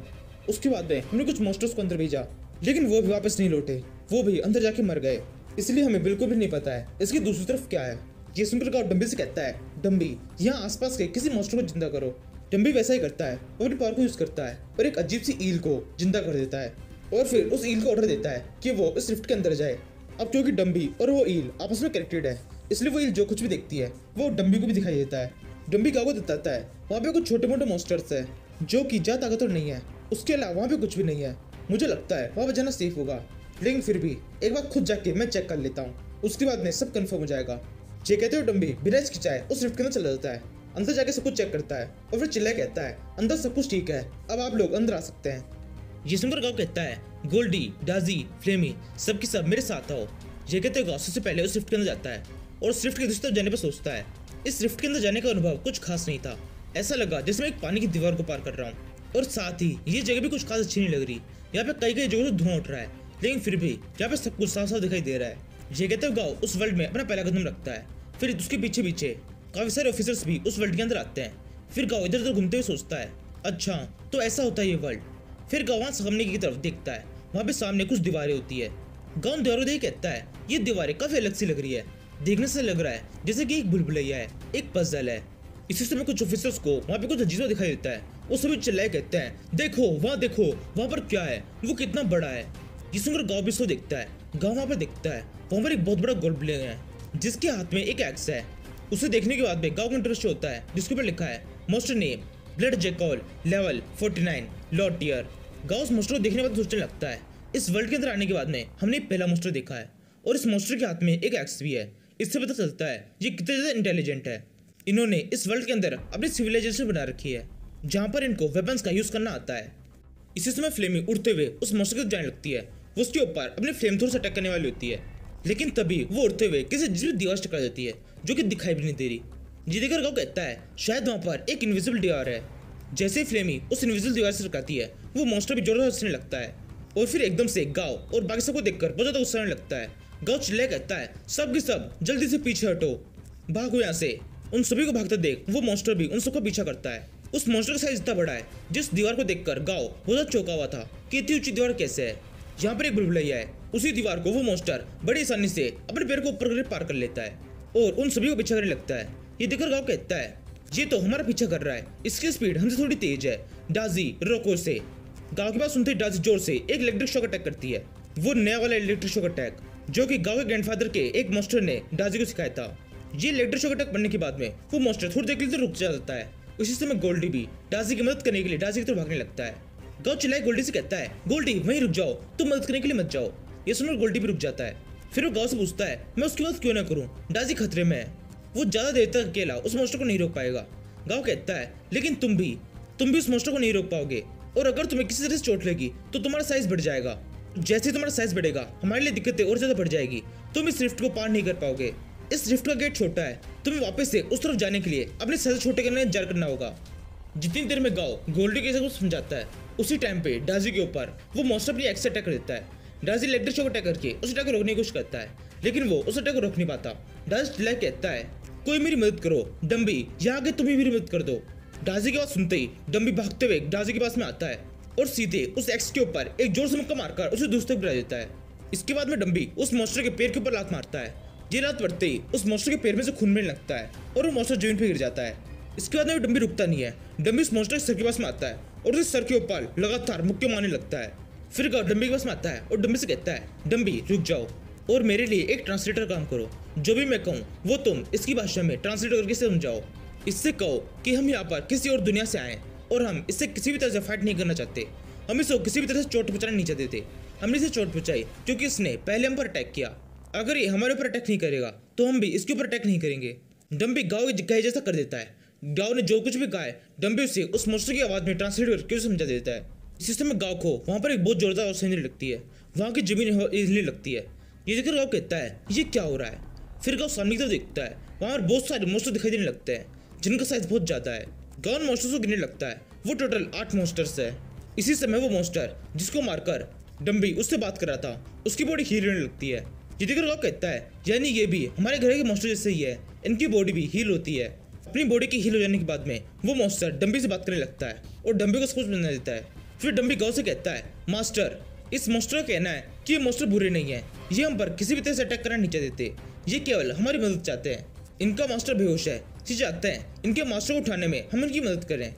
उसके बाद में हमने कुछ मॉन्स्टर्स को अंदर भेजा, लेकिन वो भी वापस नहीं लौटे, वो भी अंदर जाके मर गए, इसलिए हमें बिल्कुल भी नहीं पता है इसकी दूसरी तरफ क्या है। ये सुनकर गाँव डम्बी से कहता है, डम्बी यहाँ आसपास के किसी मॉन्स्टर को जिंदा करो। डम्बी वैसा ही करता है और अपनी पावर को यूज करता है और एक अजीब सी ईल को जिंदा कर देता है और फिर उस ईल को ऑर्डर देता है कि वो इस रिफ्ट के अंदर जाए। अब क्योंकि डम्बी और वो ईल आपस में कनेक्टेड है, इसलिए वो ईल जो कुछ भी देखती है वो डम्बी को भी दिखाई देता है। डम्बी गाँव को बताता है वहाँ पे कुछ छोटे मोटे मॉन्स्टर्स है जो कि ज्यादा ताकतवर नहीं है, उसके अलावा वहाँ पे कुछ भी नहीं है, मुझे लगता है वहाँ पे जाना सेफ होगा, लेकिन फिर भी एक बार खुद जाके मैं चेक कर लेता हूँ, उसके बाद में सब कंफर्म हो जाएगा। ये कहते हुए डम्बी बिना हिचकिचाए उस रिफ्ट के अंदर चला जाता है, अंदर जाके सब कुछ चेक करता है और फिर चिल्ला कहता है, अंदर सब कुछ ठीक है, अब आप लोग अंदर आ सकते हैं। ये सुनकर गाँव कहता है, गोल्डी डाजी फ्लेमी सबके सब मेरे साथ आओ। ये कहते हुए गाँव सबसे पहले उस रिफ्ट के अंदर जाता है और उस रिफ्ट के दूसरी तरफ जाने पर सोचता है, इस रिफ्ट के अंदर जाने का अनुभव कुछ खास नहीं था, ऐसा लगा जैसे मैं एक पानी की दीवार को पार कर रहा हूँ और साथ ही ये जगह भी कुछ खास अच्छी नहीं लग रही, यहाँ पे कई जगहों से धुआं उठ रहा है, लेकिन फिर भी यहाँ पे सब कुछ साफ साफ दिखाई दे रहा है। ये कहते हुए गाँव उस वर्ल्ड में अपना पहला कदम रखता है, फिर उसके पीछे पीछे काफी सारे ऑफिसर्स भी उस वर्ल्ड के अंदर आते हैं। फिर गाँव इधर उधर घूमते हुए सोचता है, अच्छा तो ऐसा होता है ये वर्ल्ड। फिर गाँव वहाँ सामने की तरफ देखता है, वहाँ पे सामने कुछ दीवारें होती है। गाँव दीवारों देख कहता है, ये दीवारें काफी अलग सी लग रही है, देखने से लग रहा है जैसे कि एक भूलभुलैया है, एक पजल है। इसी समय कुछ ऑफिसर्स को वहाँ पे कुछ अजीब दिखाई देता है, वो सभी चिल्लाए कहते हैं, देखो वहाँ पर क्या है, वो कितना बड़ा है। ये सुनकर गाँव भी इसको देखता है, गाँव वहाँ पर देखता है, वहाँ पर एक बहुत बड़ा गोल्डब्लेन है जिसके हाथ में एक एक्स है। उसे देखने के बाद में गाँव का इंटरेस्ट होता है जिसके ऊपर लिखा है monster name blood jackal level 49 lord tier. गाँव उस मॉन्स्टर को देखने के बाद सोचने लगता है, इस वर्ल्ड के अंदर आने के बाद में हमने पहला मॉन्स्टर देखा है और इस मॉन्स्टर के हाथ में एक एक्स भी है। इससे पता चलता है ये कितना ज़्यादा इंटेलिजेंट है। इन्होंने इस वर्ल्ड के अंदर अपनी सिविलाइजेशन बना रखी है जहाँ पर इनको वेपन्स का यूज करना आता है। इसी समय फ्लेमी उड़ते हुए उस मॉन्स्टर की तरफ जाने लगती है, वो उसके ऊपर अपने फ्लेम थ्रोर से अटैक करने वाली होती है, लेकिन तभी वो उड़ते हुए किसी अजीब दीवार से टकरा जाती है जो कि दिखाई भी नहीं दे रही। ये देखकर गाँव कहता है, शायद वहाँ पर एक इनविजिबल दीवार है। जैसे ही फ्लेमी उस इनविजिबल दीवार से टकराती है, वो मॉन्स्टर भी जोर से हंसने लगता है और फिर एकदम से गाँव और बाकी सबको देखकर बहुत ज्यादा गुस्सा आने लगता है। गाँव चिल्लाए कहता है, सब के सब जल्दी से पीछे हटो, भागो यहाँ से। उन सभी को भागते देख वो मॉन्स्टर भी उन सबका पीछा करता है। उस मॉन्स्टर का साइज इतना बड़ा है जिस दीवार को देखकर गाओ बहुत चौंका हुआ था कि इतनी ऊंची दीवार कैसे है। यहाँ पर एक बुलबुलैया है, उसी दीवार को वो मॉन्स्टर बड़ी आसानी से अपने पैर को ऊपर करके पार कर लेता है और उन सभी को पीछा करने लगता है। ये देखकर गाओ कहता है ये तो हमारा पीछा कर रहा है, इसकी स्पीड हमसे थोड़ी तेज है। डाजी रोको से। गाओ की बात सुनते ही डाजी जोर से एक इलेक्ट्रिक शॉक अटैक करती है, वो नया वाला इलेक्ट्रिक शॉक अटैक जो कि गाओ के ग्रैंडफादर के एक मॉन्स्टर ने डाजी को सिखाया था। ये इलेक्ट्रिक शॉक अटैक पड़ने के बाद में वो मॉन्स्टर थोड़ी देर के लिए तो रुक जाता है। उसी समय गोल्डी भी डाजी की मदद करने के लिए डाजी की तरफ भागने लगता है। गाओ चिल्लाए गोल्डी से कहता है गोल्डी वहीं रुक जाओ, तुम मदद करने के लिए मत जाओ। ये सुनकर गोल्डी भी रुक जाता है। फिर वो गाओ से पूछता है मैं उसकी मदद क्यों ना करूं, डाजी खतरे में है, वो ज्यादा देर तक अकेला उस मॉन्स्टर को नहीं रोक पाएगा। गाओ कहता है लेकिन तुम भी उस मॉन्स्टर को नहीं रोक पाओगे और अगर तुम्हें किसी तरह से चोट लगी तो तुम्हारा साइज बढ़ जाएगा। जैसे तुम्हारा साइज बढ़ेगा हमारे लिए दिक्कतें और ज्यादा बढ़ जाएगी, तुम इस रिफ्ट को पार नहीं कर पाओगे। इस रिफ्ट का गेट छोटा है, तुम्हें वापस से उस तरफ जाने के लिए अपने साइज छोटे करने इंतजार करना होगा। जितनी देर में गाओ गोल्डी के कुछ समझाता है उसी टाइम पे डाजी के ऊपर वो मॉन्स्टर अपनी एक्स अटैक कर देता है। डाजी इलेक्ट्रिक शॉक अटैक करके उस अटैक को रोकने की कोशिश करता है लेकिन वो उस अटैक को रोक नहीं पाता। डाजी चिल्ला कहता है कोई मेरी मदद करो, डम्बी यहाँ आके तुम ही मेरी मदद कर दो। डाजी की बात सुनते ही डम्बी भागते हुए डाजी के पास में आता है और सीधे उस एक्स के ऊपर एक जोर से मुक्का मारकर उसे दूसरे तक गिरा देता है। इसके बाद में डम्बी उस मॉन्स्टर के पैर के ऊपर लात मारता है। ये लात पड़ते ही उस मॉन्स्टर के पैर में से खून मिलने लगता है और वो मॉन्स्टर जमीन पे गिर जाता है। इसके बाद में डम्बी रुकता नहीं है, डम्बी उस मॉन्स्टर के सर के पास में आता है और उसे सर के ऊपर लगातार मुक्के मारने लगता है। फिर गाओ डम्बी के पास में आता है और डम्बी से कहता है डम्बी रुक जाओ और मेरे लिए एक ट्रांसलेटर काम करो, जो भी मैं कहूँ वो तुम इसकी भाषा में ट्रांसलेट करके समझाओ। इससे कहो कि हम यहाँ पर किसी और दुनिया से आए और हम इससे किसी भी तरह से फाइट नहीं करना चाहते, हम इसको किसी भी तरह से चोट पहुँचाना नहीं चाहते थे। हमने इसे चोट पहुँचाई क्योंकि इसने पहले हम पर अटैक किया, अगर ये हमारे ऊपर अटैक नहीं करेगा तो हम भी इसके ऊपर अटैक नहीं करेंगे। डम्बी गाओ के कहे जैसा कर देता है। गाओ ने जो कुछ भी कहा है डम्बी उसे उस मॉन्स्टर की आवाज़ में ट्रांसलेट करके उसे समझा देता है। इसी समय गाओ को वहाँ पर एक बहुत जोरदार आवाज़ सुनने लगती है, वहाँ की जमीन हिलने लगती है। ये देखकर गाओ कहता है ये क्या हो रहा है। फिर गाओ सामने की तरफ देखता है, वहाँ पर बहुत सारे मॉन्स्टर दिखाई देने लगते हैं जिनका साइज बहुत ज़्यादा है। गाओ मॉन्स्टर्स को गिनने लगता है, वो टोटल 8 मॉन्स्टर्स है। इसी समय वो मॉन्स्टर जिसको मारकर डम्बी उससे बात कर रहा था उसकी बॉडी हील होने लगती है। ये देखकर गाओ कहता है यानी ये भी हमारे घर के मॉन्स्टर जैसे ही है, इनकी बॉडी भी हील होती है। अपनी बॉडी की हील हो जाने के बाद में वो मॉन्स्टर डम्बी से बात करने लगता है और डम्बी को सब कुछ बना देता है। फिर डम्बी गाओ से कहता है मास्टर इस मॉन्स्टर का कहना है कि ये मॉन्स्टर बुरे नहीं है, ये हम पर किसी भी तरह से अटैक करना नहीं चाहते, ये केवल हमारी मदद चाहते हैं। इनका मास्टर बेहोश है, ये चाहते हैं इनके मास्टर को उठाने में हम इनकी मदद करें।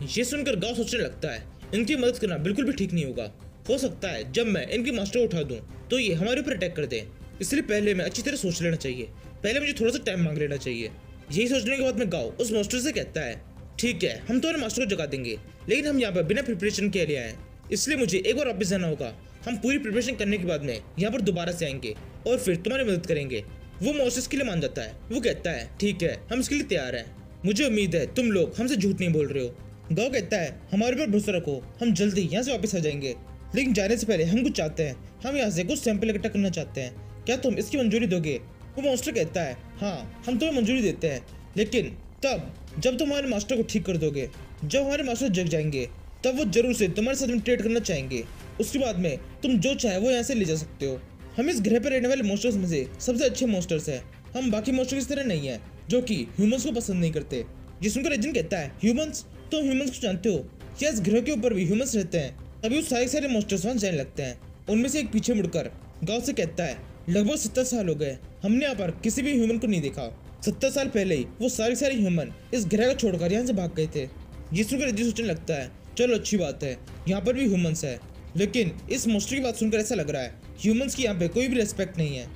ये सुनकर गाओ सोचने लगता है इनकी मदद करना बिल्कुल भी ठीक नहीं होगा, हो सकता है जब मैं इनके मास्टर को उठा दूं तो ये हमारे ऊपर अटैक कर दें, इसलिए पहले मैं अच्छी तरह सोच लेना चाहिए, पहले मुझे थोड़ा सा टाइम मांग लेना चाहिए। यही सोचने के बाद में गाओ उस मास्टर से कहता है ठीक है हम तुम्हारे मास्टर को जगा देंगे, लेकिन हम यहाँ पर बिना प्रिपरेशन के लिए आए, इसलिए मुझे एक बार वापस जाना होगा। हम पूरी प्रिपरेशन करने के बाद में यहाँ पर दोबारा से आएंगे और फिर तुम्हारी मदद करेंगे। वो मॉन्स्टर के लिए मान जाता है, वो कहता है ठीक है हम इसके लिए तैयार हैं, मुझे उम्मीद है तुम लोग हमसे झूठ नहीं बोल रहे हो। गाओ कहता है हमारे पर भरोसा रखो, हम जल्दी यहाँ से वापस आ जाएंगे, लेकिन जाने से पहले हम कुछ चाहते हैं, हम यहाँ से कुछ सैंपल इकट्ठा करना चाहते हैं, क्या तुम इसकी मंजूरी दोगे। वो मॉन्स्टर कहता है हाँ हम तुम्हें मंजूरी देते हैं, लेकिन तब जब तुम हमारे मास्टर को ठीक कर दोगे, जब हमारे मास्टर जग जाएंगे तब वो जरूर से तुम्हारे साथ में ट्रेड करना चाहेंगे, उसके बाद में तुम जो चाहे वो यहाँ से ले जा सकते हो। हम इस ग्रह पर रहने वाले मॉन्स्टर्स में से सबसे अच्छे मॉन्स्टर्स हैं, हम बाकी मॉन्स्टर्स की तरह नहीं है जो कि ह्यूमंस को पसंद नहीं करते। ये सुनकर एजेंट कहता है ह्यूमंस, तो ह्यूमंस को जानते हो क्या इस ग्रह के ऊपर भी ह्यूमंस रहते हैं। अभी वो सारे मॉन्स्टर्स वहाँ जाने लगते हैं। उनमें से एक पीछे मुड़कर गाँव से कहता है लगभग 70 साल हो गए हमने यहाँ पर किसी भी ह्यूमन को नहीं देखा, 70 साल पहले ही वो सारे ह्यूमन इस ग्रह को छोड़कर यहाँ से भाग गए थे। ये सुनकर एजेंट सोचने लगता है चलो अच्छी बात है यहाँ पर भी ह्यूमंस है, लेकिन इस मॉन्स्टर की बात सुनकर ऐसा लग रहा है ह्यूमंस की यहाँ पे कोई भी रेस्पेक्ट नहीं है,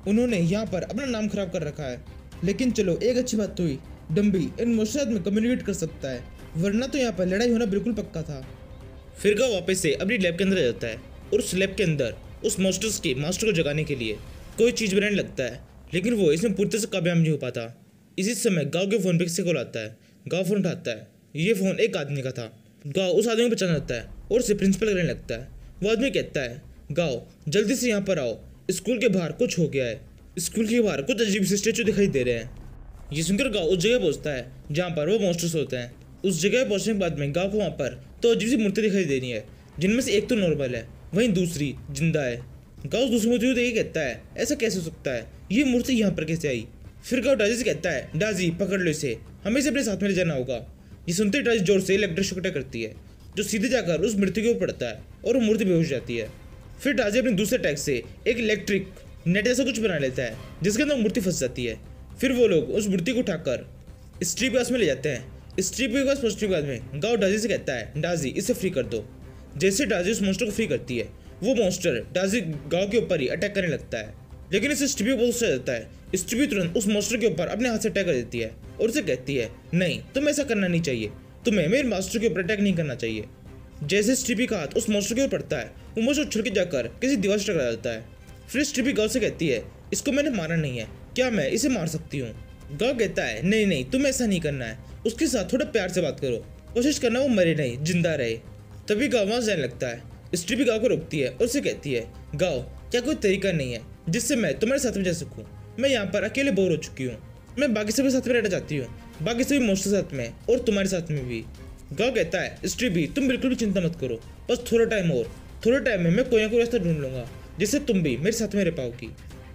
उन्होंने यहाँ पर अपना नाम खराब कर रखा है। लेकिन चलो एक अच्छी बात तो हुई, डम्बी इन मॉन्स्टर्स में कम्युनिकेट कर सकता है, वरना तो यहाँ पर लड़ाई होना बिल्कुल पक्का था। फिर गाँव वापस से अपनी लैब के अंदर आ जाता है और उस लैब के अंदर उस मॉन्स्टर्स के मास्टर को जगाने के लिए कोई चीज़ बनाने लगता है, लेकिन वो इसमें पूरी तरह से कामयाब नहीं हो पाता। इसी समय गाँव के फ़ोन पे किसी कॉल आता है, गाँव फ़ोन उठाता है, ये फ़ोन एक आदमी का था। गाँव उस आदमी को पहचान जाता है और उसे प्रिंसिपल करने लगता है। वो आदमी कहता है गाँव जल्दी से यहाँ पर आओ, स्कूल के बाहर कुछ हो गया है, स्कूल के बाहर कुछ अजीब से स्टैचू दिखाई दे रहे हैं। ये सुनकर गाँव उस जगह पहुँचता है जहाँ पर वो मॉन्स्टर्स होते हैं। उस जगह पहुँचने के बाद में गाँव को वहाँ पर तो अजीब सी मूर्ति दिखाई दे रही है, जिनमें से एक तो नॉर्मल है वहीं दूसरी जिंदा है। गाँव दूसरी मूर्ति को देख कहता है ऐसा कैसे हो सकता है, ये मूर्ति यहाँ पर कैसे आई। फिर गाँव डाजी से कहता है, डाजी पकड़ लो इसे, हमें इसे अपने साथ में ले जाना होगा। ये सुनते ही डाजी जोर से इलेक्ट्रिक शॉक अटैक करती है जो सीधे जाकर उस मूर्ति के ऊपर पड़ता है और वो मूर्ति बेहोश जाती है। फिर डाजी अपने दूसरे अटैक से एक इलेक्ट्रिक नेट जैसा कुछ बना लेता है जिसके अंदर मूर्ति फंस जाती है। फिर वो लोग उस मूर्ति को उठाकर स्ट्रीप पास में ले जाते हैं। स्ट्रीप के पास पहुंचने के बाद में गाँव डाजी से कहता है, डाजी इसे फ्री कर दो। जैसे डाजी उस मॉन्स्टर को फ्री करती है, वो मॉन्स्टर डाजी गाँव के ऊपर ही अटैक करने लगता है, लेकिन इसे स्ट्रीपी बहुत गुस्सा जाता है। स्ट्रीपी तुरंत उस मॉन्स्टर के ऊपर अपने हाथ से अटैक कर देती है और उसे कहती है, नहीं तुम्हें ऐसा करना नहीं चाहिए, तुम्हें मेरे मास्टर के ऊपर अटैक नहीं करना चाहिए। जैसे स्ट्रीपी का हाथ उस मॉन्स्टर के ऊपर पड़ता है, वो मॉन्स्टर उछल के जाकर किसी दीवार से टकरा जाता है। फिर स्ट्रीपी गाँव से कहती है, इसको मैंने मारा नहीं है, क्या मैं इसे मार सकती हूँ? गाँव कहता है, नहीं नहीं तुम्हें ऐसा नहीं करना है, उसके साथ थोड़ा प्यार से बात करो, कोशिश करना वो मरे नहीं जिंदा रहे। तभी गाँव वहाँ जाने लगता है। स्ट्रीपी गाँव को रोकती है और उसे कहती है, गाँव क्या कोई तरीका नहीं है जिससे मैं तुम्हारे साथ में जा सकूं? मैं यहाँ पर अकेले बोर हो चुकी हूँ, मैं बाकी सभी साथ में रहना चाहती हूँ, बाकी सभी मॉन्स्टर साथ में और तुम्हारे साथ में भी। गाँव कहता है, स्ट्रीपी तुम बिल्कुल भी चिंता मत करो, बस थोड़ा टाइम और, थोड़ा टाइम में मैं कोई ना कोई रास्ता ढूंढ लूंगा जिससे तुम भी मेरे साथ में रह पाओगी।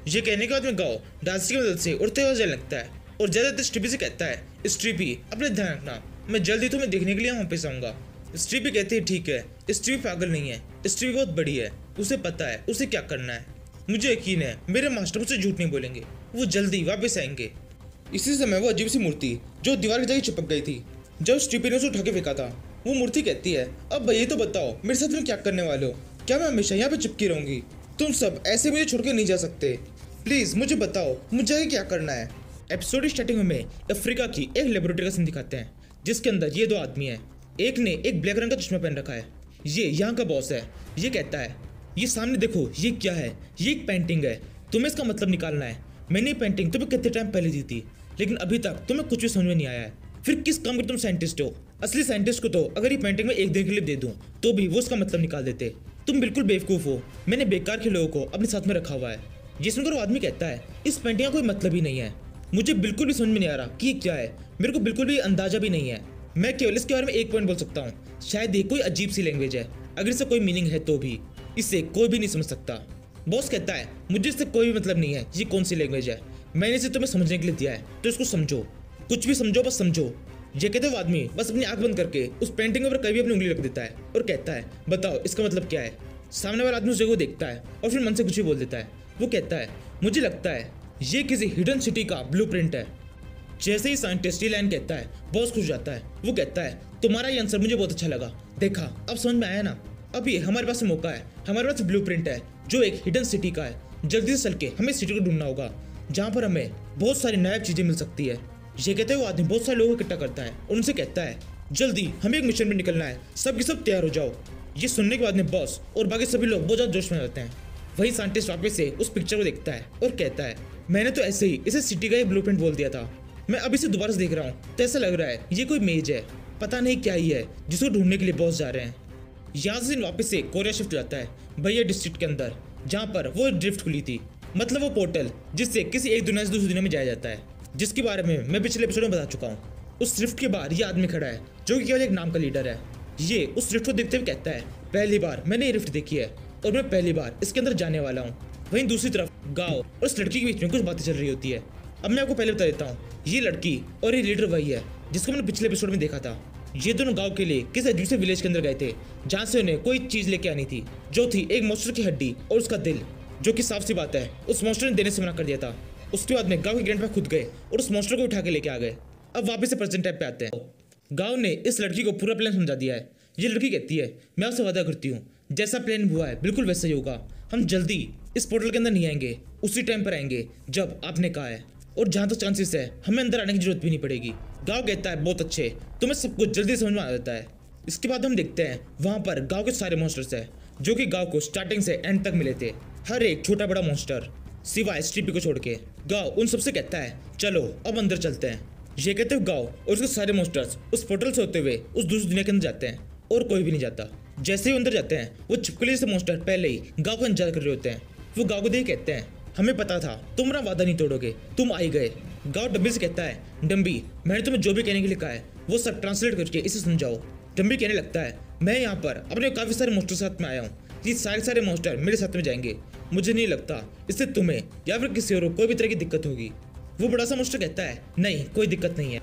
ये कहने के बाद में गाँव डांस की मदद से उड़ते हुए जाने लगता है और ज्यादातर स्ट्रीपी से कहता है, स्ट्रीपी अपने ध्यान रखना, मैं जल्दी तुम्हें देखने के लिए वापस आऊंगा। स्ट्रीपी कहती है, ठीक है। स्ट्रीपी पागल नहीं है, स्ट्रीपी बहुत बड़ी है, उसे पता है उसे क्या करना है। मुझे यकीन है मेरे मास्टर मुझसे झूठ नहीं बोलेंगे, वो जल्दी वापस आएंगे। इसी समय वो अजीब सी मूर्ति जो दीवार की जगह चिपक गई थी, जब स्ट्रीपी ने उसे उठा के फेंका था, वो मूर्ति कहती है, अब ये तो बताओ मेरे साथ में क्या करने वाले हो? क्या मैं हमेशा यहाँ पे चिपकी रहूंगी? तुम सब ऐसे मुझे छोड़ के नहीं जा सकते, प्लीज मुझे बताओ मुझे आगे क्या करना है। एपिसोड स्टार्टिंग में अफ्रीका की एक लेबोरेटरी का सीन दिखाते हैं जिसके अंदर ये दो आदमी हैं। एक ने एक ब्लैक रंग का चश्मा पहन रखा है, ये यहाँ का बॉस है। ये कहता है, ये सामने देखो ये क्या है? ये एक पेंटिंग है, तुम्हें इसका मतलब निकालना है। मैंने ये पेंटिंग तुम्हें कितने टाइम पहले दी थी, लेकिन अभी तक तुम्हें कुछ भी समझ में नहीं आया है। फिर किस काम के तुम साइंटिस्ट हो? असली साइंटिस्ट को तो अगर ये पेंटिंग में एक दिन के लिए दे दूं तो भी वो उसका मतलब निकाल देते। तुम बिल्कुल बेवकूफ हो, मैंने बेकार के लोगों को अपने साथ में रखा हुआ है। ये सुनकर वो आदमी कहता है, इस पेंटिंग का कोई मतलब ही नहीं है, मुझे बिल्कुल भी समझ में नहीं आ रहा कि ये क्या है, मेरे को बिल्कुल भी अंदाजा भी नहीं है। मैं केवल इसके बारे में एक पॉइंट बोल सकता हूँ, शायद ये कोई अजीब सी लैंग्वेज है, अगर इससे कोई मीनिंग है तो भी इसे कोई भी नहीं समझ सकता। बॉस कहता है, मुझे इससे कोई भी मतलब नहीं है ये कौन सी लैंग्वेज है, मैंने इसे तुम्हें समझने के लिए दिया है तो इसको समझो, कुछ भी समझो बस समझो। ये कहते हुए आदमी बस अपनी आंख बंद करके उस पेंटिंग के ऊपर कभी अपनी उंगली रख देता है और कहता है, बताओ इसका मतलब क्या है? सामने वाला आदमी उस जगह को देखता है और फिर मन से कुछ भी बोल देता है। वो कहता है, मुझे लगता है ये किसी हिडन सिटी का ब्लूप्रिंट है। जैसे ही साइंटिस्ट ये लाइन कहता है, बॉस खुश जाता है। वो कहता है, तुम्हारा ये आंसर मुझे बहुत अच्छा लगा, देखा अब समझ में आया ना? अब ये हमारे पास मौका है, हमारे पास ब्लूप्रिंट है जो एक हिडन सिटी का है। जल्दी से चल के हमें सिटी को ढूंढना होगा जहाँ पर हमें बहुत सारी नायाब चीजें मिल सकती है। ये कहते हुए आदमी बहुत सारे लोगों को इकट्ठा करता है और उनसे कहता है, जल्दी हमें एक मिशन में निकलना है, सब के सब तैयार हो जाओ। ये सुनने के बाद में बॉस और बाकी सभी लोग बहुत ज्यादा जोश में रहते हैं। वही साइंटिस्ट वापस से उस पिक्चर को देखता है और कहता है, मैंने तो ऐसे ही इसे सिटी का एक ब्लूप्रिंट बोल दिया था, मैं अभी से दोबारा से देख रहा हूँ तो ऐसा लग रहा है ये कोई मेज है, पता नहीं क्या ही है जिसको ढूंढने के लिए बॉस जा रहे हैं। यहाँ से वापस से कोरिया शिफ्ट हो जाता है भैया डिस्ट्रिक्ट के अंदर, जहाँ पर वो ड्रिफ्ट खुली थी, मतलब वो पोर्टल जिससे किसी एक दुनिया से दूसरी दुनिया में जाया जाता है, जिसके बारे में मैं पिछले एपिसोड में बता चुका हूँ। उस ड्रिफ्ट के बाहर ये आदमी खड़ा है जो कि केवल एक नाम का लीडर है। ये उस ड्रिफ्ट को देखते हुए कहता है, पहली बार मैंने ये ड्रिफ्ट देखी है और मैं पहली बार इसके अंदर जाने वाला हूँ। वहीं दूसरी तरफ गाँव और उस लड़की के बीच में कुछ बातें चल रही होती है। अब मैं आपको पहले बता देता हूँ, ये लड़की और ये लीडर वही है जिसको मैंने पिछले एपिसोड में देखा था। ये दोनों गांव के लिए किसी अजीब से विलेज के अंदर गए थे जहाँ से उन्हें कोई चीज लेके आनी थी, जो थी एक मॉन्स्टर की हड्डी और उसका दिल, जो कि साफ सी बात है उस मॉन्स्टर ने देने से मना कर दिया था। उसके बाद में गांव के ग्रैंडपा खुद गए और उस मॉन्स्टर को उठा के लेके आ गए। अब वापस से प्रेजेंट टाइम पे आते हैं। गाँव ने इस लड़की को पूरा प्लान समझा दिया है। ये लड़की कहती है, मैं आपसे वादा करती हूँ जैसा प्लान हुआ है बिल्कुल वैसा ही होगा, हम जल्दी इस पोर्टल के अंदर नहीं आएंगे, उसी टाइम पर आएंगे जब आपने कहा है, और जहाँ तक चांसेस है हमें अंदर आने की जरूरत भी नहीं पड़ेगी। गाँव कहता है, बहुत अच्छे, तुम्हें सब कुछ जल्दी समझ में आ जाता है। इसके बाद हम देखते हैं वहाँ पर गाँव के सारे मॉन्स्टर्स हैं जो कि गाँव को स्टार्टिंग से एंड तक मिले थे, हर एक छोटा बड़ा मॉन्स्टर सिवाय स्ट्रीपी को छोड़ के। गाँव उन सबसे कहता है, चलो अब अंदर चलते हैं। ये कहते हुए गाँव और उसके सारे मॉन्स्टर्स उस पोर्टल से होते हुए उस दूसरी दुनिया के अंदर जाते हैं और कोई भी नहीं जाता। जैसे ही अंदर जाते हैं वो छिपकली जैसे मॉन्स्टर पहले ही गाँव का इंतजार कर रहे होते हैं। वो गाँव को देख कहते हैं, हमें पता था तुम अपना वादा नहीं तोड़ोगे, तुम आई गए। गाँव डम्बी से कहता है, डम्बी मैंने तुम्हें जो भी कहने के लिए कहा है वो सब ट्रांसलेट करके इसे समझाओ। डम्बी कहने लगता है, मैं यहाँ पर अपने काफ़ी सारे मॉन्स्टर साथ में आया हूँ, ये सारे मॉन्स्टर मेरे साथ में जाएंगे, मुझे नहीं लगता इससे तुम्हें या फिर किसी और को कोई भी तरह की दिक्कत होगी। वो बड़ा सा मोस्टर कहता है नहीं कोई दिक्कत नहीं है।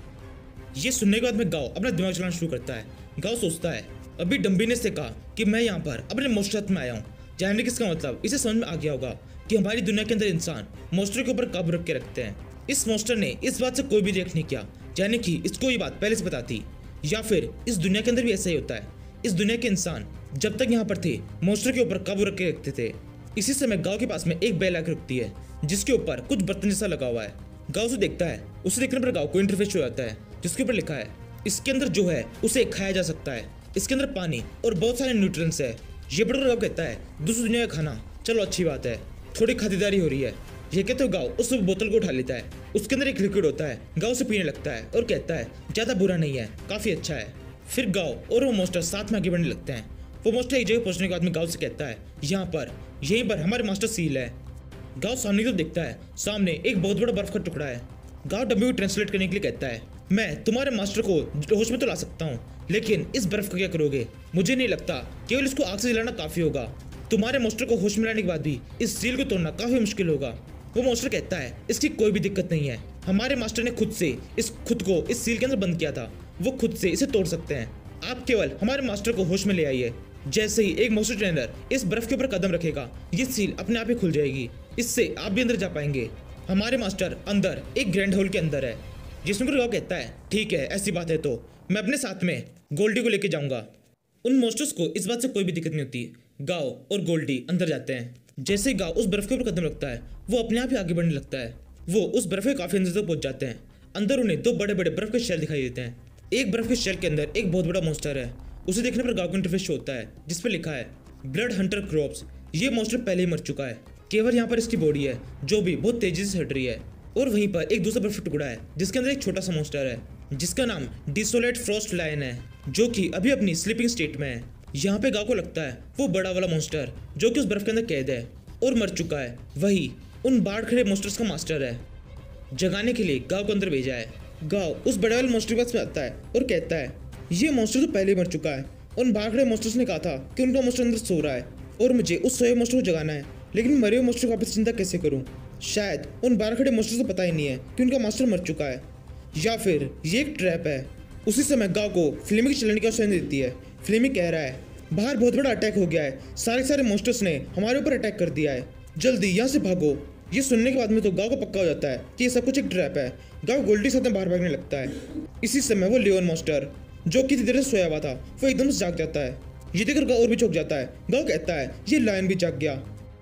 ये सुनने के बाद में गाओ अपना दिमाग चलाना शुरू करता है। गाओ सोचता है अभी डम्बी ने से कहा कि मैं यहाँ पर अपने मोस्टर में आया हूँ, जानने किसका मतलब इसे समझ में आ गया होगा कि हमारी दुनिया के अंदर इंसान मोस्टर के ऊपर काबू रख के रखते हैं। इस मोस्टर ने इस बात से कोई भी रिएक्ट नहीं किया, यानी कि इसको ये बात पहले से बताती, या फिर इस दुनिया के अंदर भी ऐसा ही होता है। इस दुनिया के इंसान जब तक यहाँ पर थे मोस्टर के ऊपर काबू रख के रखते थे। इसी समय गांव के पास में एक बेल आकर रुकती है जिसके ऊपर कुछ बर्तन जैसा लगा हुआ है। गांव उसे देखता है, उसे देखने पर गांव को इंटरफेस हो जाता है जिसके ऊपर लिखा है इसके अंदर जो है उसे खाया जा सकता है, इसके अंदर पानी और बहुत सारे न्यूट्रिएंट्स है। ये पढ़कर गांव कहता है दूसरी दुनिया का खाना, चलो अच्छी बात है, थोड़ी खातिरदारी हो रही है। ये कहते हुए गांव उस बोतल को उठा लेता है, उसके अंदर एक लिक्विड होता है। गांव उसे पीने लगता है और कहता है ज्यादा बुरा नहीं है, काफी अच्छा है। फिर गांव और वो मोस्टर साथ में आगे बढ़ने लगते हैं। वो मोस्टर एक जगह पहुंचने के बाद में गांव से कहता है यहाँ पर यहीं पर हमारे मास्टर सील है। गांव सामने की तरफ देखता है, सामने एक बहुत बड़ा बर्फ का टुकड़ा है। गांव डब्बी को ट्रांसलेट करने के लिए कहता है मैं तुम्हारे मास्टर को होश में तो ला सकता हूँ, लेकिन इस बर्फ का क्या करोगे? मुझे नहीं लगता, केवल इसको आग से जलाना काफी होगा। तुम्हारे मास्टर को होश में लाने के बाद भी इस सील को तोड़ना काफी मुश्किल होगा। वो मास्टर कहता है इसकी कोई भी दिक्कत नहीं है, हमारे मास्टर ने खुद को इस सील के अंदर बंद किया था, वो खुद से इसे तोड़ सकते हैं। आप केवल हमारे मास्टर को होश में ले आइए। जैसे ही एक मास्टर ट्रेनर इस बर्फ के ऊपर कदम रखेगा ये सील अपने आप ही खुल जाएगी, इससे आप भी अंदर जा पाएंगे। हमारे मास्टर अंदर एक ग्रैंड होल के अंदर है। जिसमें गांव कहता है ठीक है, ऐसी बात है तो मैं अपने साथ में गोल्डी को लेके जाऊंगा। उन मॉन्स्टर्स को इस बात से कोई भी दिक्कत नहीं होती। गांव और गोल्डी अंदर जाते हैं। जैसे ही गांव उस बर्फ के ऊपर कदम रखता है वो अपने आप ही आगे बढ़ने लगता है। वो उस बर्फ के काफी अंदर तक पहुंच जाते हैं। अंदर उन्हें दो बड़े बड़े बर्फ के शेल दिखाई देते हैं। एक बर्फ के शेल के अंदर एक बहुत बड़ा मॉन्स्टर है। उसे देखने पर गांव को इंटरफेस शो होता है जिसपे लिखा है ब्लड हंटर क्रॉप्स। ये मॉन्स्टर पहले ही मर चुका है, केवल यहाँ पर इसकी बॉडी है जो भी बहुत तेजी से हट रही है। और वहीं पर एक दूसरा बर्फ का टुकड़ा है जिसके अंदर एक छोटा सा मॉन्स्टर है जिसका नाम डिसोलेट फ्रॉस्ट लायन है, जो कि अभी अपनी स्लीपिंग स्टेट में है। यहाँ पे गांव को लगता है वो बड़ा वाला मॉन्स्टर जो कि उस बर्फ के अंदर कैद है और मर चुका है, वही उन बाढ़ खड़े मॉन्स्टर्स का मास्टर है। जगाने के लिए गांव को अंदर भेजा है। गांव उस बड़े वाले मॉन्स्टर के पास में आता है और कहता है ये मॉन्स्टर तो पहले ही मर चुका है। उन बाढ़ खड़े मॉन्स्टर्स ने कहा था कि उनका मॉन्स्टर अंदर सो रहा है और मुझे उस सोए मॉन्स्टर को जगाना है, लेकिन मरे हुए मॉन्स्टर को वापस जिंदा कैसे करूं? शायद उन बाहर खड़े मॉन्स्टर को पता ही नहीं है कि उनका मास्टर मर चुका है, या फिर ये एक ट्रैप है। उसी समय गांव को फ्लेमी की चलने की सूचना देती है। फ्लेमी कह रहा है बाहर बहुत बड़ा अटैक हो गया है, सारे मॉन्स्टर्स ने हमारे ऊपर अटैक कर दिया है, जल्दी यहाँ से भागो। ये सुनने के बाद में तो गांव को पक्का हो जाता है कि ये सब कुछ एक ट्रैप है। गांव गोल्डी के साथ बाहर भागने लगता है। इसी समय वो लियोन मॉन्स्टर जो कि देर से सोया हुआ था वो एकदम से जाग जाता है। ये देखकर गांव और भी चौंक जाता है। गांव कहता है ये लायन भी जाग गया।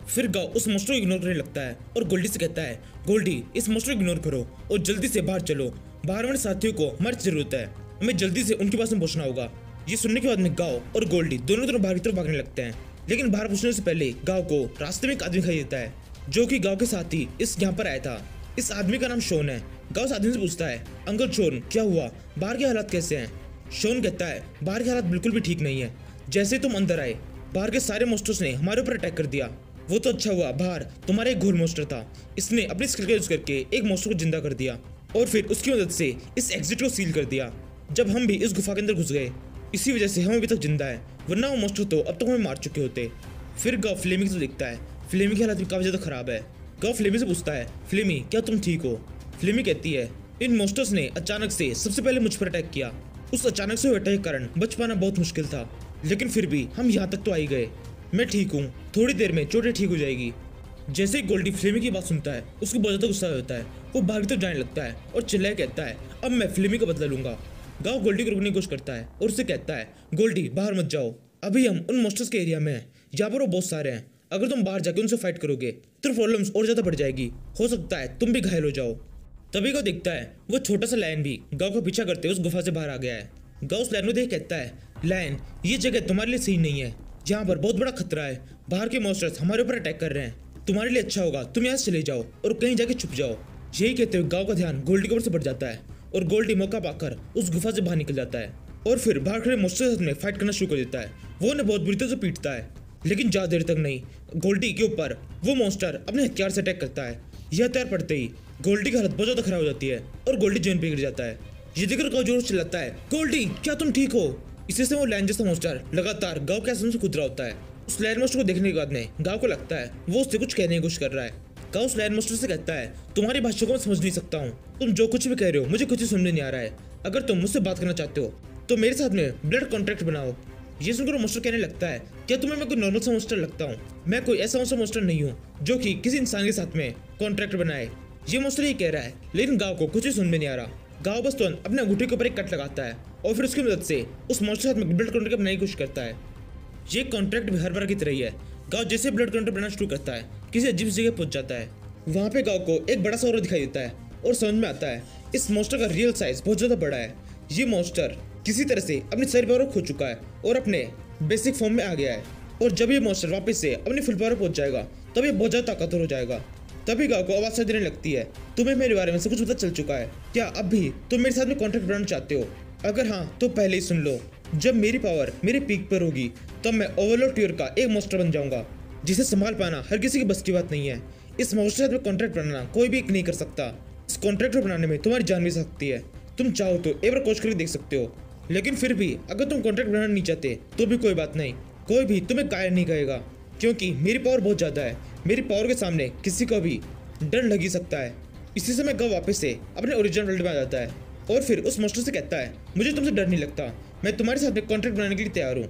फिर गांव उस मॉन्स्टर को इग्नोर करने लगता है और गोल्डी से कहता है गोल्डी इस मॉन्स्टर को इग्नोर करो और जल्दी से बाहर चलो, बाहर हमारे साथियों को हमारी जरूरत है, हमें जल्दी से उनके पास में पहुंचना होगा। ये सुनने के बाद में गांव और गोल्डी दोनों बाहर की तरफ भागने लगते हैं, लेकिन बाहर पहुंचने से पहले गांव को रास्ते में एक आदमी दिखाई देता है जो कि गांव के साथ ही इस यहाँ पर आया था। इस आदमी का नाम शोन है। गांव उस आदमी से पूछता है अंकल शोन क्या हुआ, बाहर के हालात कैसे हैं? शोन कहता है बाहर के हालात बिल्कुल भी ठीक नहीं है, जैसे तुम अंदर आए बाहर के सारे मॉन्स्टर्स ने हमारे ऊपर अटैक कर दिया। वो तो अच्छा हुआ बाहर तुम्हारा एक घोर मॉन्स्टर था, इसने अपनी स्किल का यूज करके एक मॉन्स्टर को जिंदा कर दिया और फिर उसकी मदद से इस एग्जिट को सील कर दिया। जब हम भी इस गुफा के अंदर घुस गए इसी वजह से हम अभी तक जिंदा है, वरना वो मॉन्स्टर तो अब तक हमें मार चुके होते। फिर गांव फ्लेमी को देखता है। फ्लेमी की हालत भी काफी ज्यादा खराब है। गांव फ्लेमी से पूछता है फ्लेमी क्या तुम ठीक हो? फ्लेमी कहती है इन मॉन्स्टर्स ने अचानक से सबसे पहले मुझ पर अटैक किया, उस अचानक से हुए अटैक के कारण बच पाना बहुत मुश्किल था, लेकिन फिर भी हम यहाँ तक तो आ ही गए। मैं ठीक हूँ, थोड़ी देर में चोटें ठीक हो जाएगी। जैसे ही गोल्डी फ्लेमी की बात सुनता है उसको बहुत ज्यादा गुस्सा होता है। वो बाहर की तरफ जाने लगता है और चिल्लाए कहता है अब मैं फ्लेमी का बदला लूंगा। गांव गोल्डी को रोकने की कोशिश करता है और उससे कहता है गोल्डी बाहर मत जाओ, अभी हम उन मॉन्स्टर्स के एरिया में हैं, यहाँ पर वो बहुत सारे हैं, अगर तुम बाहर जाके उनसे फाइट करोगे तो प्रॉब्लम्स और ज्यादा बढ़ जाएगी, हो सकता है तुम भी घायल हो जाओ। तभी को देखता है वो छोटा सा लायन भी गांव का पीछा करते उस गुफा से बाहर आ गया है। गांव उस लायन को देख कहता है लायन ये जगह तुम्हारे लिए सही नहीं है, यहाँ पर बहुत बड़ा खतरा है, बाहर के मॉन्स्टर्स हमारे ऊपर अटैक कर रहे हैं, तुम्हारे लिए अच्छा होगा तुम यहाँ से चले जाओ और कहीं जाके छुप जाओ। यही कहते हुए गांव का ध्यान गोल्डी के ऊपर से बढ़ जाता है और गोल्डी मौका पाकर उस गुफा से बाहर निकल जाता है और फिर बाहर खड़े मॉन्स्टर के साथ में फाइट करना शुरू कर देता है। वो उन्हें बहुत बुरी तरह से पीटता है, लेकिन ज्यादा देर तक नहीं। गोल्डी के ऊपर वो मॉन्स्टर अपने हथियार से अटैक करता है। यह हथियार पड़ते ही गोल्डी की हालत बहुत ज्यादा खराब हो जाती है और गोल्डी जमीन पे गिर जाता है। ये देखकर गांव जोर से चिल्लाता है गोल्डी क्या तुम ठीक हो? इसी से वो लायन जैसा मॉन्स्टर लगातार गांव के आसमान से कूद रहा होता है। उस लायन मॉन्स्टर को देखने के बाद में गांव को लगता है वो उससे कुछ कहने की कोशिश कर रहा है। गाओ उस लायन मोस्टर से कहता है, तुम्हारी भाषा को मैं समझ नहीं सकता हूँ, तुम जो कुछ भी कह रहे हो मुझे कुछ समझ नहीं आ रहा है। अगर तुम मुझसे बात करना चाहते हो तो मेरे साथ में ब्लड कॉन्ट्रैक्ट बनाओ। ये सुनकर मोस्टर कहने लगता है, क्या तुम्हें मैं कोई नॉर्मल सा मोस्टर लगता हूँ? मैं कोई ऐसा मोस्टर नहीं हूँ जो कि किसी इंसान के साथ में कॉन्ट्रैक्ट बनाए। ये मोस्टर ही कह रहा है, लेकिन गाँव को कुछ भी सुन में नहीं आ रहा। गाँव बस तुरंत अपने अंगूठे के ऊपर एक कट लगाता है और फिर उसकी मदद से उस मोस्टर के साथ में ब्लड कॉन्ट्रैक्ट बनाने की कोशिश करता है। ये कॉन्ट्रैक्ट भी हर बार की तरह ही है। गाँव जैसे ब्लड कॉन्ट्रैक्ट बनाना शुरू करता है किसी अजीब जगह पहुंच जाता है। वहाँ पे गाँव को एक बड़ा सा औरत दिखाई देता है और समझ में आता है इस मोस्टर का रियल साइज बहुत ज्यादा बड़ा है। ये मोस्टर किसी तरह से अपनी सारी पावर खो चुका है और अपने बेसिक फॉर्म में आ गया है। और जब ये मोस्टर वापस से अपनी फुल पावर पहुंच जाएगा तब ये बहुत ज्यादा ताकतवर हो जाएगा। तभी गाँव को आवाज देने लगती है, तुम्हें मेरे बारे में सब कुछ पता चल चुका है, क्या अब भी तुम मेरे साथ में कॉन्ट्रैक्ट बनाना चाहते हो? अगर हाँ तो पहले ही सुन लो, जब मेरी पावर मेरे पीक पर होगी तब मैं ओवरलॉर्ड टियर का एक मोस्टर बन जाऊंगा जिसे संभाल पाना हर किसी की बस की बात नहीं है। इस मोस्टर के साथ में कॉन्ट्रैक्ट बनाना कोई भी नहीं कर सकता। इस कॉन्ट्रैक्ट को बनाने में तुम्हारी जान भी सकती है। तुम चाहो तो एक बार कोशिश करके देख सकते हो, लेकिन फिर भी अगर तुम कॉन्ट्रैक्ट बनाना नहीं चाहते तो भी कोई बात नहीं, कोई भी तुम्हें कायर नहीं कहेगा, क्योंकि मेरी पावर बहुत ज़्यादा है। मेरी पावर के सामने किसी को भी डर लग ही सकता है। इसी समय गाँव वापस से अपने ओरिजिनल वर्ल्ड में आ जाता है और फिर उस मोस्टर से कहता है, मुझे तुमसे डर नहीं लगता, मैं तुम्हारे साथ में कॉन्ट्रैक्ट बनाने के लिए तैयार हूँ।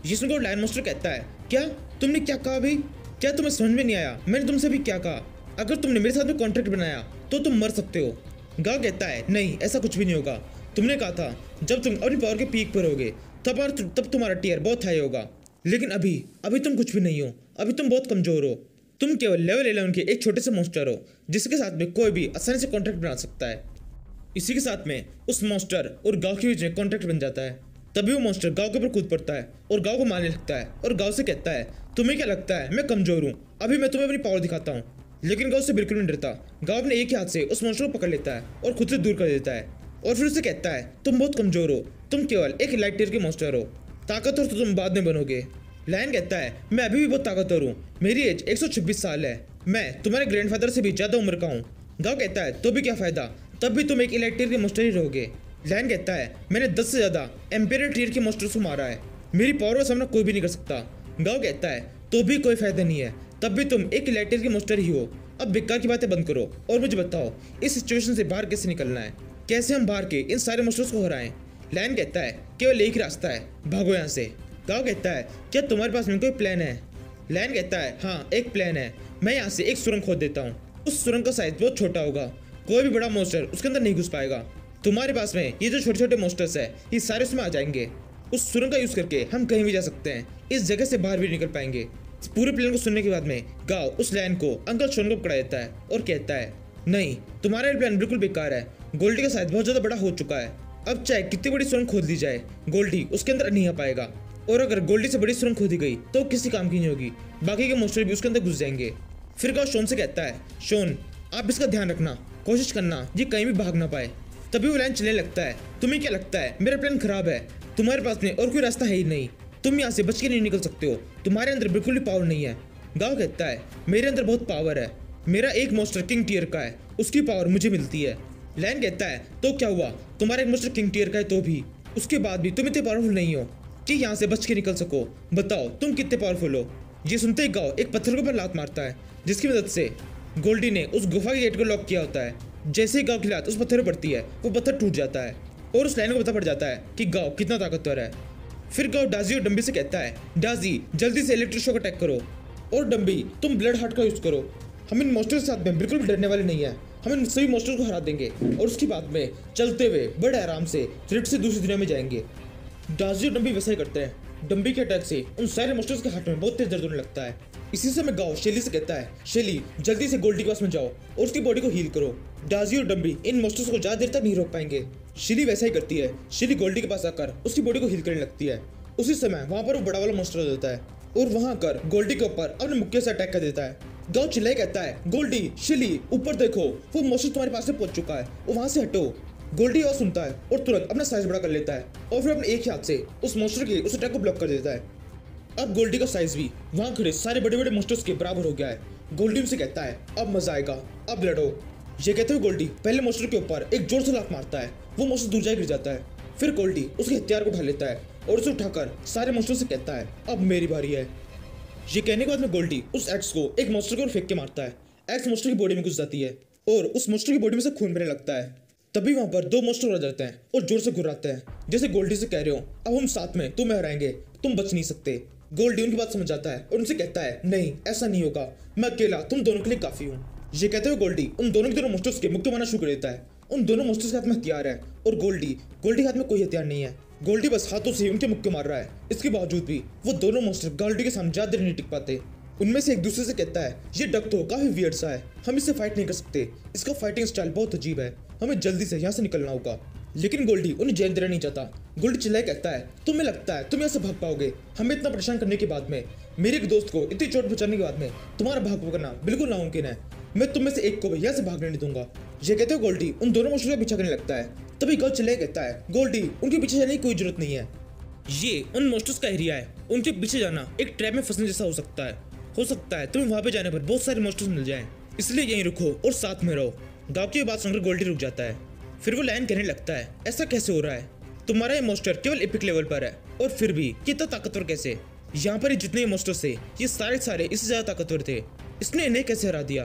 ये सुनकर लायन मोस्टर कहता है, क्या तुमने क्या कहा भाई? क्या तुम्हें समझ में नहीं आया मैंने तुमसे भी क्या कहा? अगर तुमने मेरे साथ में कॉन्ट्रैक्ट बनाया तो तुम मर सकते हो। गाँव कहता है, नहीं ऐसा कुछ भी नहीं होगा, तुमने कहा था जब तुम अपनी पावर के पीक पर होगे तब तुम्हारा टीयर बहुत हाई होगा, लेकिन अभी तुम कुछ भी नहीं हो, अभी तुम बहुत कमजोर हो। तुम केवल लेवल 11 के एक छोटे से मोस्टर हो जिसके साथ में कोई भी आसानी से कॉन्ट्रैक्ट बना सकता है। इसी के साथ में उस मोस्टर और गाँव के बीच में कॉन्ट्रैक्ट बन जाता है। तभी वो मोस्टर गाँव के ऊपर कूद पड़ता है और गाँव को मारने लगता है और गाँव से कहता है, तुम्हें क्या लगता है मैं कमजोर हूँ? अभी मैं तुम्हें अपनी पावर दिखाता हूँ। लेकिन गाँव से बिल्कुल नहीं डरता। गाँव अपने एक ही हाथ से उस मोस्टर को पकड़ लेता है और खुद से दूर कर देता है और फिर उसे कहता है, तुम बहुत कमजोर हो, तुम केवल एक लाइट टियर के मोस्टर हो, ताकतवर तो तुम बाद में बनोगे। लायन कहता है, मैं अभी भी बहुत ताकतवर हूँ, मेरी एज 126 साल है, मैं तुम्हारे ग्रैंडफादर से भी ज्यादा उम्र का हूँ। गाँव कहता है, तो भी क्या फायदा, तब भी तुम एक इलाइट टियर के मोस्टर ही रहोगे। लायन कहता है, मैंने 10 से ज्यादा एम्पेयर टियर के मोस्टर्स को मारा है, मेरी पावर का सामना कोई भी नहीं कर सकता। गाँव कहता है, तो भी कोई फायदा नहीं है, तब भी तुम एक इलाइट टियर के मोस्टर ही हो। अब बेकार की बातें बंद करो और मुझे बताओ इस सिचुएशन से बाहर कैसे निकलना है, कैसे हम बाहर के इन सारे मोस्टर्स को हराएं। लायन कहता है, केवल एक ही रास्ता है, भागो यहाँ से। गाँव कहता है, क्या तुम्हारे पास में कोई प्लान है? लायन कहता है, हाँ एक प्लान है, मैं यहाँ से एक सुरंग खोद देता हूँ, उस सुरंग का साइज बहुत छोटा होगा, कोई भी बड़ा मोस्टर उसके अंदर नहीं घुस पाएगा। तुम्हारे पास में ये जो छोटे छोटे मोस्टर्स है ये सारे उसमें आ जाएंगे। उस सुरंग का यूज करके हम कहीं भी जा सकते हैं, इस जगह से बाहर भी निकल पाएंगे। इस पूरे प्लान को सुनने के बाद में गाँव उस लायन को अंकल शोन को पकड़ा देता है और कहता है, नहीं तुम्हारा प्लान बिल्कुल बेकार है, गोल्डी का साइज बहुत ज्यादा बड़ा हो चुका है, अब चाहे कितनी बड़ी सुरंग खोद ली जाए गोल्डी उसके अंदर नहीं आ पाएगा, और अगर गोल्डी से बड़ी सुरंग खोदी गई तो किसी काम की नहीं होगी, बाकी के मोस्टर भी उसके अंदर घुस जाएंगे। फिर गाँव शोन से कहता है, शोन आप इसका ध्यान रखना, कोशिश करना ये कहीं भी भाग ना पाए। तभी वो लाइन चलने लगता है, तुम्हें क्या लगता है मेरा प्लान खराब है? तुम्हारे पास में और कोई रास्ता है ही नहीं, तुम यहाँ से बच के नहीं निकल सकते हो, तुम्हारे अंदर बिल्कुल भी पावर नहीं है। गाँव कहता है, मेरे अंदर बहुत पावर है, मेरा एक मोस्टर किंग टियर का है, उसकी पावर मुझे मिलती है। लायन कहता है, तो क्या हुआ, तुम्हारा एक मोस्टर किंग टियर का है तो भी, उसके बाद भी तुम इतने पावरफुल नहीं हो कि यहाँ से बच के निकल सको, बताओ तुम कितने पावरफुल हो। ये सुनते ही गाँव एक पत्थर के ऊपर लात मारता है जिसकी मदद से गोल्डी ने उस गुफा के गेट को लॉक किया होता है। जैसे ही गाँव की लात उस पत्थर पर पड़ती है वो पत्थर टूट जाता है और उस लाइन को पता पड़ जाता है कि गाँव कितना ताकतवर है। फिर गाँव डाजी और डम्बी से कहता है, डाजी जल्दी से इलेक्ट्रिक शॉक अटैक करो, और डम्बी तुम ब्लड हार्ट का यूज करो, हम इन मोस्टर्स के साथ में बिल्कुल भी डरने वाले नहीं है, हम इन सभी मोस्टर्स को हरा देंगे और उसके बाद में चलते हुए बड़े आराम से थ्रेड से दूसरी दुनिया में जाएंगे। डाजी और डम्बी वैसा ही करते हैं। डम्बी के अटैक से उन सारे मोस्टर्स के हाथ में बहुत तेज दर्द होने लगता है। इसी समय गाँव शेली से कहता है, शेली जल्दी से गोल्डी के पास में जाओ और उसकी बॉडी को हील करो, डाजी और डम्बी इन मोस्टर्स को ज्यादा देर तक नहीं रोक पाएंगे। शेली वैसा ही करती है, शेली गोल्डी के पास आकर उसकी बॉडी को हील करने लगती है। उसी समय वहाँ पर वो बड़ा वाला मोस्टर हो जाता है और वहाँ आकर गोल्डी के ऊपर अपने मुक्के से अटैक कर देता है। गाँव चिल्लाए कहता है, गोल्डी शेली ऊपर देखो, वो मोस्टर तुम्हारे पास में पहुंच चुका है, वो वहाँ से हटो। गोल्डी और सुनता है और तुरंत अपना साइज बड़ा कर लेता है और फिर अपने एक ही हाथ से उस मोस्टर के उस अटैक को ब्लॉक कर देता है। अब गोल्डी का साइज भी वहाँ खड़े सारे बड़े बड़े मोस्टर्स के बराबर हो गया है। गोल्डी उनसे कहता है, अब मजा आएगा, अब लड़ो। ये कहते हुए गोल्डी पहले मोस्टर के ऊपर एक जोर से लात मारता है, वो मोस्टर दूर जाए गिर जाता है। फिर गोल्डी उसके हथियार को उठा लेता है और उसे उठाकर सारे मोस्टर से कहता है, अब मेरी बारी है। ये कहने के बाद में गोल्डी उस एक्स को एक मोस्टर की ओर फेंक के मारता है। एक्स मोस्टर की बॉडी में घुस जाती है और उस मोस्टर की बॉडी में से खून बहने लगता है। तभी वहां पर दो मोस्टर आ जाते हैं और जोर से घुर्राते हैं, जैसे गोल्डी से कह रहे हो अब हम साथ में तुम्हें हराएंगे, तुम बच नहीं सकते। गोल्डी उनकी बात समझ जाता है और उनसे कहता है नहीं ऐसा नहीं होगा, मैं अकेला तुम दोनों के लिए काफी हूँ। ये कहते हुए गोल्डी उन दोनों के दोनों मोस्टर्स के मुक्के मारना शुरू कर देता है। उन दोनों मोस्टर्स के हाथ में हथियार है और गोल्डी के हाथ में कोई हथियार नहीं है। गोल्डी बस हाथों से ही उनके मुक्के मार रहा है। इसके बावजूद भी वो दोनों मोस्टर गोल्डी के सामने ज्यादा देर नहीं टिक पाते। उनमें से एक दूसरे से कहता है ये डक तो काफी वियर्ड सा है, हम इससे फाइट नहीं कर सकते, इसका फाइटिंग स्टाइल बहुत अजीब है, हमें जल्दी से यहाँ से निकलना होगा। लेकिन गोल्डी उन्हें जेल देना नहीं चाहता। गोल्डी चिल्लाए कहता है तुम्हें लगता है तुम यहाँ से भाग पाओगे, हमें इतना परेशान करने के बाद में, मेरे एक दोस्त को इतनी चोट पहुंचाने के बाद में तुम्हारा भाग करना बिल्कुल नामुमकिन है, मैं तुम में से एक को भी यहाँ से भागने नहीं दूंगा। ये कहते हुए गोल्डी उन दोनों मोस्टर का पीछा करने लगता है। तभी गाँव चिल्लाए कहता है गोल्डी उनके पीछे जाने की कोई जरूरत नहीं है, ये उन मोस्टर्स का एरिया है, उनके पीछे जाना एक ट्रैप में फंसने जैसा हो सकता है तुम्हें वहां पे जाने पर बहुत सारे मोस्टर्स मिल जाएं, इसलिए यहीं रुको और साथ में रहो। गाँव की बात सुनकर गोल्डी रुक जाता है। फिर वो लायन कहने लगता है ऐसा कैसे हो रहा है, तुम्हारा ये मोस्टर केवल एपिक लेवल पर है और फिर भी ये इतना ताकतवर कैसे, यहाँ पर जितने मोस्टर्स थे ये सारे इससे ज्यादा ताकतवर थे, इसने इन्हें कैसे हरा दिया।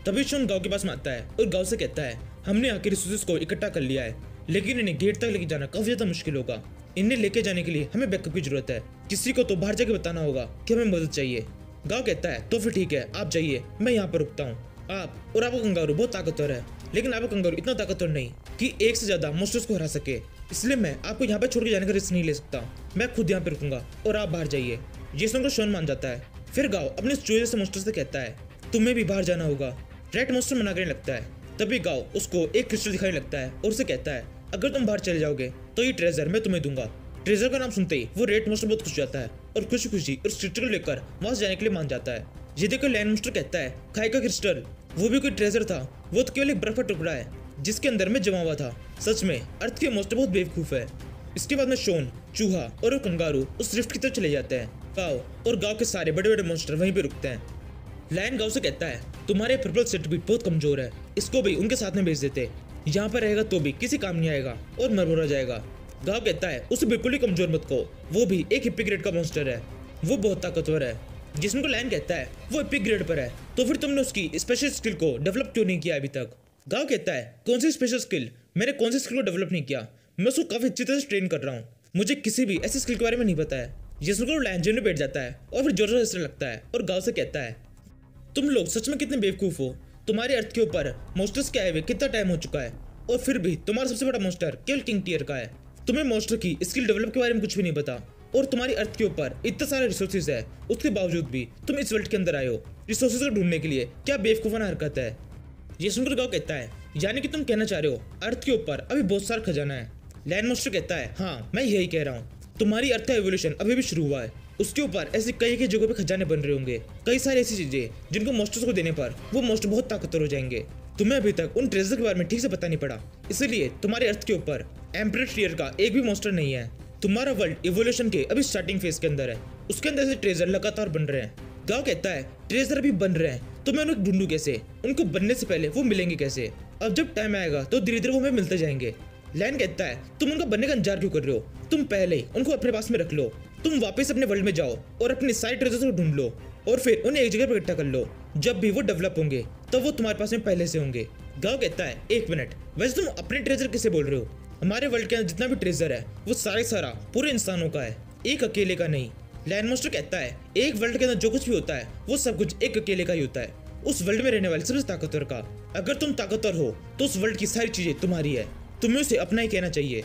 तभी शोन गाँव के पास में आता है और गाँव से कहता है हमने आखिर रिसोर्सेज को इकट्ठा कर लिया है, लेकिन इन्हें गेट तक लेके जाना काफी ज्यादा मुश्किल होगा, इन्हें लेके जाने के लिए हमें बैकअप की जरूरत है, किसी को तो बाहर जाके बताना होगा कि हमें मदद चाहिए। गाँव कहता है तो फिर ठीक है आप जाइए, मैं यहाँ पर रुकता हूँ। आप और आपका कंगारू बहुत ताकतवर है, लेकिन आपका कंगारू इतना ताकतवर नहीं कि एक से ज्यादा मोस्टर्स को हरा सके, इसलिए मैं आपको यहाँ पे छोड़ के जाने का रिस्क नहीं ले सकता, मैं खुद यहाँ पे रुकूंगा और आप बाहर जाइए। ये सुनकर शोन मान जाता है। फिर गाँव अपने चूहे जैसे मोस्टर से कहता है तुम्हें भी बाहर जाना होगा। रेड मोस्टर मना करने लगता है। तभी गाँव उसको एक क्रिस्टल दिखाने लगता है और उसे कहता है अगर तुम बाहर चले जाओगे तो ये ट्रेजर मैं तुम्हें दूंगा। ट्रेजर का नाम सुनते ही वो रेड मोस्टर बहुत खुश हो जाता है और खुशी खुशी उस क्रिस्टल को लेकर वहां से जाने के लिए मान जाता है। ये देखकर लैंड मोस्टर कहता है खाई का क्रिस्टल, वो भी कोई ट्रेजर था, वो तो केवल एक बर्फ का टुकड़ा है जिसके अंदर में जमा हुआ था। सच में अर्थ के मोस्टर बहुत बेवकूफ है। इसके बाद में शोन, चूहा और वो कंगारू उस रिफ्ट की तरफ चले जाते हैं। गाँव और गाँव के सारे बड़े बड़े मोस्टर वहीं पे रुकते हैं। लायन गाँव से कहता है तुम्हारे पर्पल सेट भी बहुत कमजोर है, इसको भी उनके साथ में भेज देते, यहाँ पर रहेगा तो भी किसी काम नहीं आएगा और मरमुरा जाएगा। गाँव कहता है उसे बिल्कुल ही कमजोर मत को, वो भी एक हिप्पी ग्रेड का मॉन्स्टर है, वो बहुत ताकतवर है। जिसमें को लायन कहता है वो एपिक ग्रेड पर है, तो फिर तुमने उसकी स्पेशल स्किल को डेवलप क्यों नहीं किया अभी तक। गाँव कहता है कौन सी स्पेशल स्किल, मैंने कौन सी स्किल को डेवलप नहीं किया, मैं उसको काफी अच्छी तरह से ट्रेन कर रहा हूँ, मुझे किसी भी ऐसी स्किल के बारे में नहीं पता है। जिसमें को लायन जेल में बैठ जाता है और फिर जोर से हंसने लगता है और गाँव से कहता है तुम लोग सच में कितने बेवकूफ हो, तुम्हारे अर्थ के ऊपर मोस्टर्स के आए हुए कितना टाइम हो चुका है और फिर भी तुम्हारा सबसे बड़ा मोस्टर केवल किंग टियर का है, तुम्हें मोस्टर की स्किल डेवलप के बारे में कुछ भी नहीं पता और तुम्हारी अर्थ के ऊपर इतना सारे रिसोर्सेज है, उसके बावजूद भी तुम इस वर्ल्ड के अंदर आए हो रिसोर्सेज को ढूंढने के लिए, क्या बेवकूफाना हरकत है। ये सुनकर गाँव कहता है यानी कि तुम कहना चाह रहे हो अर्थ के ऊपर अभी बहुत सारा खजाना है। लैंड मोस्टर कहता है हाँ मैं यही कह रहा हूँ, तुम्हारी अर्थ का एवोल्यूशन अभी भी शुरू हुआ है, उसके ऊपर ऐसी कई जगहों पे खजाने बन रहे होंगे, कई सारी ऐसी चीजें जिनको मोस्टर्स को देने पर वो मोस्टर बहुत ताकतवर हो जाएंगे। तुम्हें अभी तक उन ट्रेजर के बारे में ठीक से पता नहीं पड़ा, इसलिए तुम्हारे अर्थ के ऊपर एम्परर टियर का एक भी मोस्टर नहीं है। तुम्हारा वर्ल्ड इवोल्यूशन के अभी स्टार्टिंग फेज के अंदर है, उसके अंदर से ट्रेजर लगातार बन रहे हैं। गाँव कहता है ट्रेजर अभी बन रहे हैं तो मैं उन्हें ढूंढूं कैसे, उनको बनने से पहले वो मिलेंगे कैसे, अब जब टाइम आएगा तो धीरे धीरे वो हमें मिलते जाएंगे। लैन कहता है तुम उनका बनने का इंतजार क्यों कर रहे हो, तुम पहले ही उनको अपने पास में रख लो, तुम वापस अपने वर्ल्ड में जाओ और अपने सारे ट्रेजर्स को ढूंढ लो और फिर उन्हें एक जगह पर इकट्ठा कर लो, जब भी वो डेवलप होंगे तब वो तुम्हारे पास में पहले से होंगे। गाँव कहता है एक मिनट, वैसे तुम अपने ट्रेजर किसे बोल रहे हो, हमारे वर्ल्ड के अंदर जितना भी ट्रेजर है वो सारा पूरे इंसानों का है, एक अकेले का नहीं। लैंड मोस्टर कहता है एक वर्ल्ड के अंदर जो कुछ भी होता है वो सब कुछ एक अकेले का ही होता है, उस वर्ल्ड में रहने वाले सबसे ताकतवर का। अगर तुम ताकतवर हो तो उस वर्ल्ड की सारी चीजें तुम्हारी है, तुम्हें उसे अपना ही कहना चाहिए।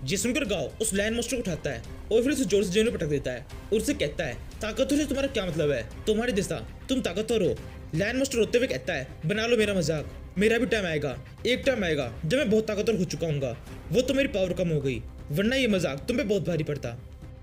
ये सुनकर गाँव उस लैंड मोस्टर को उठाता है और फिर उसे जोर से जेल में पटक देता है और उससे कहता है ताकतवर से तुम्हारा क्या मतलब है, तुम्हारे जैसा तुम ताकतवर हो। लैंड मोस्टर रोते हुए कहता है बना लो मेरा मजाक, मेरा भी टाइम आएगा, एक टाइम आएगा जब मैं बहुत ताकतवर हो चुका हूँ, वो तो मेरी पावर कम हो गई, वरना ये मजाक तुम पे बहुत भारी पड़ता।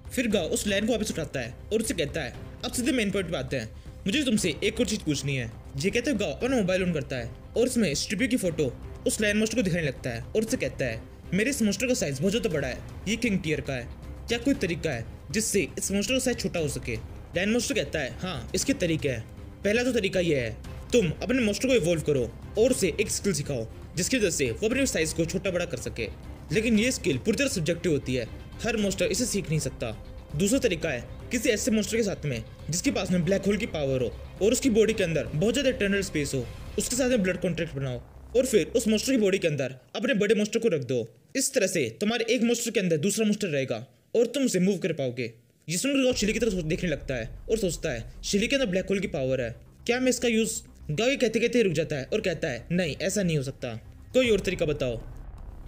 फिर गाँव उस लैंड को वापस उठाता है और उससे कहता है अब सीधे मेन पॉइंट पे आते हैं, मुझे तुमसे एक और चीज पूछनी है। ये कहते हुए गाँव अपना मोबाइल ऑन करता है और उसमें स्ट्रिपी की फोटो उस लैंड मोस्टर को दिखाने लगता है और उससे कहता है मेरे इस मोस्टर का साइज बहुत ज्यादा बड़ा है, ये किंग टियर का है, क्या कोई तरीका है जिससे इस मोस्टर का साइज छोटा हो सके। लैंड मोस्टर कहता है हाँ इसके तरीके हैं, पहला तो तरीका यह है तुम अपने मोस्टर को इवॉल्व करो और उसे एक स्किल सिखाओ जिसकी वजह से वो अपने साइज को छोटा बड़ा कर सके, लेकिन ये स्किल पूरी तरह सब्जेक्टिव होती है, हर मोस्टर इसे सीख नहीं सकता। दूसरा तरीका है किसी ऐसे मॉन्स्टर के साथ में जिसके पास में ब्लैक होल की पावर हो और उसकी बॉडी के अंदर बहुत ज्यादा इटर्नल स्पेस हो, उसके साथ में ब्लड कॉन्ट्रैक्ट बनाओ और फिर उस मॉन्स्टर की बॉडी के अंदर अपने बड़े मॉन्स्टर को रख दो। इस तरह से तुम्हारे एक मॉन्स्टर के अंदर दूसरा मॉन्स्टर रहेगा और तुम उसे मूव कर पाओगे। जिसमें गाओ शिली की तरफ देखने लगता है और सोचता है शिली के अंदर ब्लैक होल की पावर है, क्या मैं इसका यूज। गाओ ये कहते कहते रुक जाता है और कहता है नहीं ऐसा नहीं हो सकता, कोई और तरीका बताओ।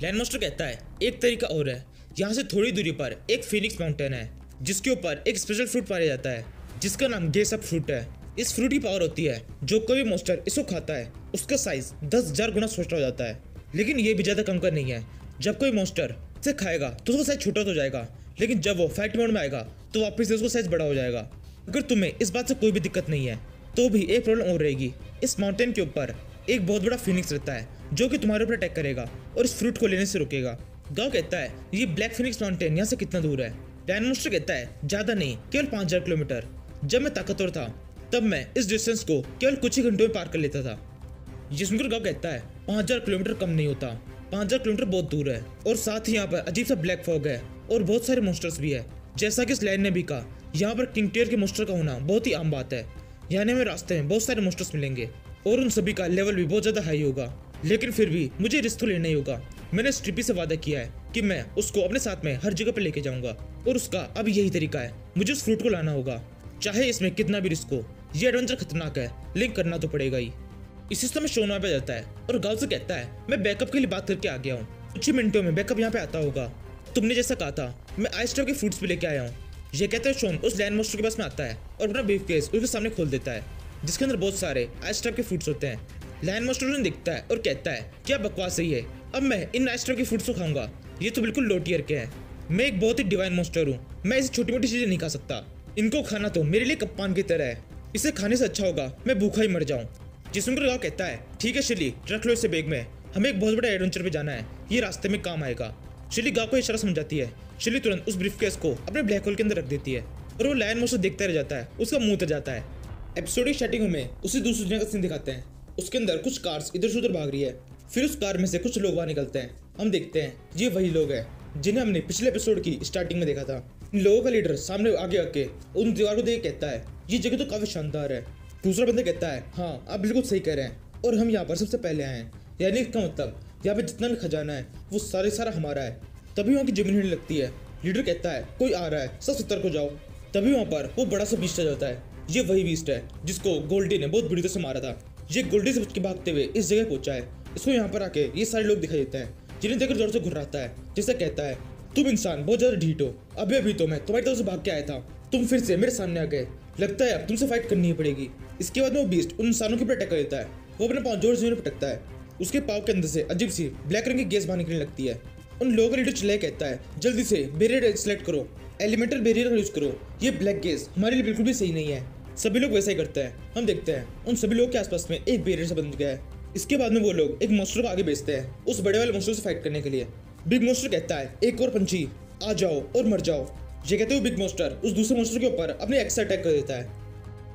लैंड मॉन्स्टर कहता है एक तरीका और है, यहाँ से थोड़ी दूरी पर एक फिनिक्स माउंटेन है जिसके ऊपर एक स्पेशल फ्रूट पाया जाता है जिसका नाम गेसअप फ्रूट है। इस फ्रूट की पावर होती है जो कोई भी मॉन्स्टर इसको खाता है उसका साइज 10,000 गुना छोटा हो जाता है। लेकिन ये भी ज्यादा कम का नहीं है, जब कोई मॉन्स्टर इसे खाएगा तो उसका साइज छोटा तो जाएगा, लेकिन जब वो फाइट मोड में आएगा तो वापस से उसका साइज बड़ा हो जाएगा। अगर तुम्हें इस बात से कोई भी दिक्कत नहीं है तो भी एक प्रॉब्लम और रहेगी। इस माउंटेन के ऊपर एक बहुत बड़ा फिनिक्स रहता है जो कि तुम्हारे ऊपर अटैक करेगा और इस फ्रूट को लेने से रोकेगा। गाओ कहता है ये ब्लैक फिनिक्स माउंटेन यहाँ से कितना दूर है। लैंड मॉन्स्टर कहता है ज्यादा नहीं, केवल 5,000 किलोमीटर। जब मैं ताकतवर था तब मैं इस डिस्टेंस को केवल कुछ ही घंटों में पार कर लेता था। जिसमें गाओ कहता है 5,000 किलोमीटर कम नहीं होता, 5,000 किलोमीटर बहुत दूर है और साथ ही यहाँ पर अजीब सा ब्लैक फॉग है और बहुत सारे मॉन्स्टर्स भी है। जैसा कि इस लाइन ने भी कहा, यहाँ पर किंग टियर के मॉन्स्टर का होना बहुत ही आम बात है। यानी हमें रास्ते में बहुत सारे मॉन्स्टर्स मिलेंगे और उन सभी का लेवल भी बहुत ज्यादा हाई होगा, लेकिन फिर भी मुझे रिस्क तो लेना ही होगा। मैंने स्ट्रिपी से वादा किया है कि मैं उसको अपने साथ में हर जगह पर लेके जाऊंगा और उसका अब यही तरीका है, मुझे उस फ्रूट को लाना होगा चाहे इसमें कितना भी रिस्क हो। ये एडवेंचर खतरनाक है लेकिन करना तो पड़ेगा ही। इसी समय शोन वहाँ पे जाता है और गाओ से कहता है मैं बैकअप के लिए बात करके आ गया हूँ, कुछ ही मिनटों में बैकअप यहाँ पे आता होगा। तुमने जैसा कहा था मैं आइस ट्रैप के फ्रूट्स भी लेके आया हूँ। ये कहते हैं शोन उस लैंड मॉन्स्टर के पास में आता है और अपना ब्रीफ केस उसके सामने खोल देता है जिसके अंदर बहुत सारे आइस ट्रैप के फ्रूट्स होते हैं। लैंड मॉन्स्टर उन्हें दिखता है और कहता है क्या बकवास सही है, अब मैं इन आइस ट्रैप के फ्रूट्स को खाऊंगा, ये तो बिल्कुल लो टियर के हैं। मैं एक बहुत ही डिवाइन मॉन्स्टर हूँ, मैं ऐसी छोटी मोटी चीजें नहीं खा सकता, इनको खाना तो मेरे लिए कप्तान की तरह है, इसे खाने से अच्छा होगा मैं भूखा ही मर जाऊं। जिसमें गाओ कहता है ठीक है शिली रख लो इसे बैग में, हमें एक बहुत बड़ा एडवेंचर पे जाना है, ये रास्ते में काम आएगा। शिली गाओ को इशारा समझ जाती है। शिली तुरंत उस ब्रीफकेस को अपने ब्लैक होल के अंदर रख देती है और वो लैंड मॉन्स्टर देखता रह जाता है, उसका मुंह उतर जाता है। एपिसोड की स्टार्टिंग में उसी दूसरी दुनिया का सीन दिखाते हैं, उसके अंदर कुछ कार्स इधर से उधर भाग रही है, फिर उस कार में से कुछ लोग बाहर निकलते हैं। हम देखते हैं ये वही लोग हैं जिन्हें हमने पिछले एपिसोड की स्टार्टिंग में देखा था। इन लोगों का लीडर सामने आगे आके उन दीवार को देख कहता है ये जगह तो काफी शानदार है। दूसरा बंदा कहता है हाँ आप बिल्कुल सही कह रहे हैं और हम यहाँ पर सबसे पहले आए हैं, यानी इसका मतलब यहाँ पे जितना भी खजाना है वो सारा हमारा है। तभी वहाँ की जमीन हिलने लगती है। लीडर कहता है कोई आ रहा है, सब सतर्क हो जाओ। तभी वहाँ पर वो बड़ा सा बीस्ट आ जाता है। ये वही बीस्ट है जिसको गोल्डी ने बहुत बुरी तरह से मारा था। ये गोल्डी से बच के भागते हुए इस जगह पहुंचा है। इसको यहाँ पर आके ये सारे लोग दिखाई देते हैं जिन्हें देखकर जोर से घुर्राता है, जैसे कहता है तुम इंसान बहुत ज्यादा ढीठ हो, अभी तो मैं तुम्हारी तरफ से भाग के आया था, तुम फिर से मेरे सामने आ गए, लगता है अब तुमसे फाइट करनी ही पड़ेगी। इसके बाद में वो बीस्ट उन इंसानों के ऊपर अटैक कर देता है। वो अपने पाँव जोर से पटकता है, उसके पाँव के अंदर से अजीब सी ब्लैक रंग की गैस बाहर निकलने लगती है। उन लोगों का लीडर चिल्लाए कहता है जल्दी से बैरियर सेलेक्ट करो, एलिमेंटल बैरियर का यूज करो, ये ब्लैक गैस हमारे लिए बिल्कुल भी सही नहीं है। सभी लोग वैसा ही करते हैं। हम देखते हैं उन सभी लोगों के आसपास में एक बैरियर से बंध गया है। इसके बाद में वो लोग एक मॉन्स्टर को आगे भेजते हैं उस बड़े वाले मॉन्स्टर से फाइट करने के लिए। बिग मॉन्स्टर कहता है एक और पंछी आ जाओ और मर जाओ। ये कहते हुए बिग मॉन्स्टर उस दूसरे मॉन्स्टर के ऊपर अपने एक्स अटैक कर देता है।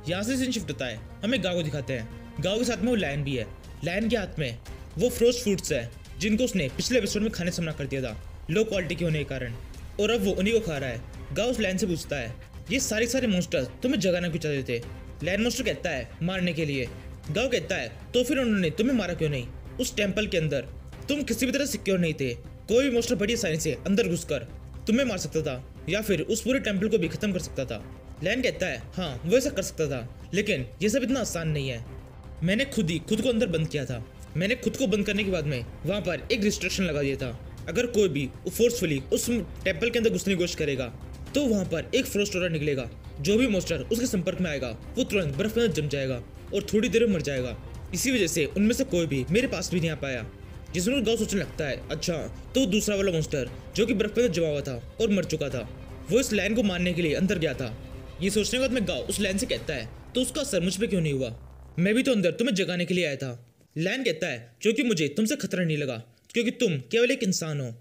यहाँ से सीन शिफ्ट होता है, हमें गाओ को दिखाते हैं। गाओ के साथ में वो लायन भी है। लायन के हाथ में वो फ्रोस्ट फ्रूट्स है जिनको उसने पिछले एपिसोड में खाने से मना कर दिया था लो क्वालिटी के होने के कारण, और अब वो उन्हीं को खा रहा है। गाओ उस लायन से पूछता है ये सारे मॉन्स्टर्स तुम्हें जगाना क्यों चाहते थे। लायन मॉन्स्टर कहता है मारने के लिए। गाओ कहता है तो फिर उन्होंने तुम्हें मारा क्यों नहीं। उस टेंपल के अंदर तुम किसी भी तरह सिक्योर नहीं थे, कोई भी मॉन्स्टर बड़ी आसानी से अंदर घुसकर तुम्हें मार सकता था या फिर उस पूरे टेंपल को भी खत्म कर सकता था। लायन कहता है हाँ वो ऐसा कर सकता था, लेकिन ये सब इतना आसान नहीं है। मैंने खुद को अंदर बंद किया था। मैंने खुद को बंद करने के बाद में वहाँ पर एक रिस्ट्रिक्शन लगा दिया था, अगर कोई भी फोर्सफुली उस टेंपल के अंदर घुसने की कोशिश करेगा तो वहाँ पर एक फ्रोस्ट ऑरा निकलेगा। जो भी मॉन्स्टर उसके संपर्क में आएगा वो तुरंत बर्फ में जम जाएगा और थोड़ी देर में मर जाएगा। इसी वजह से उनमें से कोई भी मेरे पास भी नहीं आ पाया। जिसमें गाओ सोचने लगता है अच्छा तो दूसरा वाला मॉन्स्टर जो कि बर्फ में जमा हुआ था और मर चुका था, वो इस लायन को मारने के लिए अंदर गया था। ये सोचने के बाद में गाओ उस लायन से कहता है तो उसका असर मुझ पर क्यों नहीं हुआ, मैं भी तो अंदर तुम्हें जगाने के लिए आया था। लायन कहता है क्योंकि मुझे तुमसे खतरा नहीं लगा, क्योंकि तुम केवल एक इंसान हो।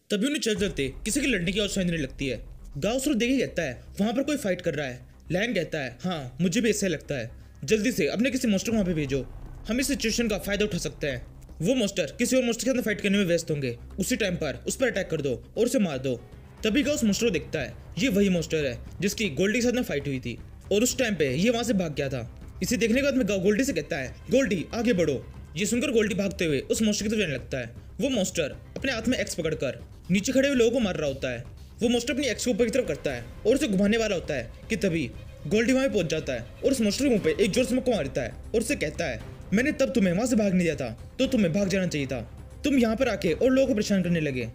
तभी उन्हें चलते किसी के लड़ने की आवाज सुनाई देने लगती है। गाओ उसको देख कहता है वहां पर कोई फाइट कर रहा है। लायन कहता है हाँ मुझे भी ऐसा लगता है, जल्दी से अपने किसी मॉन्स्टर को वहां पे भेजो, हम इस सिचुएशन का फायदा उठा सकते हैं। वो मॉन्स्टर किसी और मॉन्स्टर के साथ फाइट करने में व्यस्त होंगे, उसी टाइम पर उस पर अटैक कर दो और उसे मार दो। तभी गाओ उस मोस्टर को देखता है। ये वही मोस्टर है जिसकी गोल्डी के साथ में फाइट हुई थी और उस टाइम पे ये वहां से भाग गया था। इसे देखने के बाद में गाओ गोल्डी से कहता है, गोल्डी आगे बढ़ो। ये सुनकर गोल्डी भागते हुए उस मोस्टर की तरफ जाने लगता है। वो मोस्टर अपने हाथ में एक्स पकड़कर नीचे खड़े हुए लोगों को मार रहा होता है। वो मोस्टर अपनी एक्स को ऊपर की तरफ करता है और उसे घुमाने वाला होता है कि तभी गोल्डी वहां पहुंच जाता है और उस मोस्टर के मुंह पे एक जोर से मुक्का मारता है और उसे कहता है, मैंने तब तुम्हें वहां से भाग नहीं दिया था तो तुम्हें भाग जाना चाहिए था। तुम यहाँ पर आके और लोगों को परेशान करने लगे।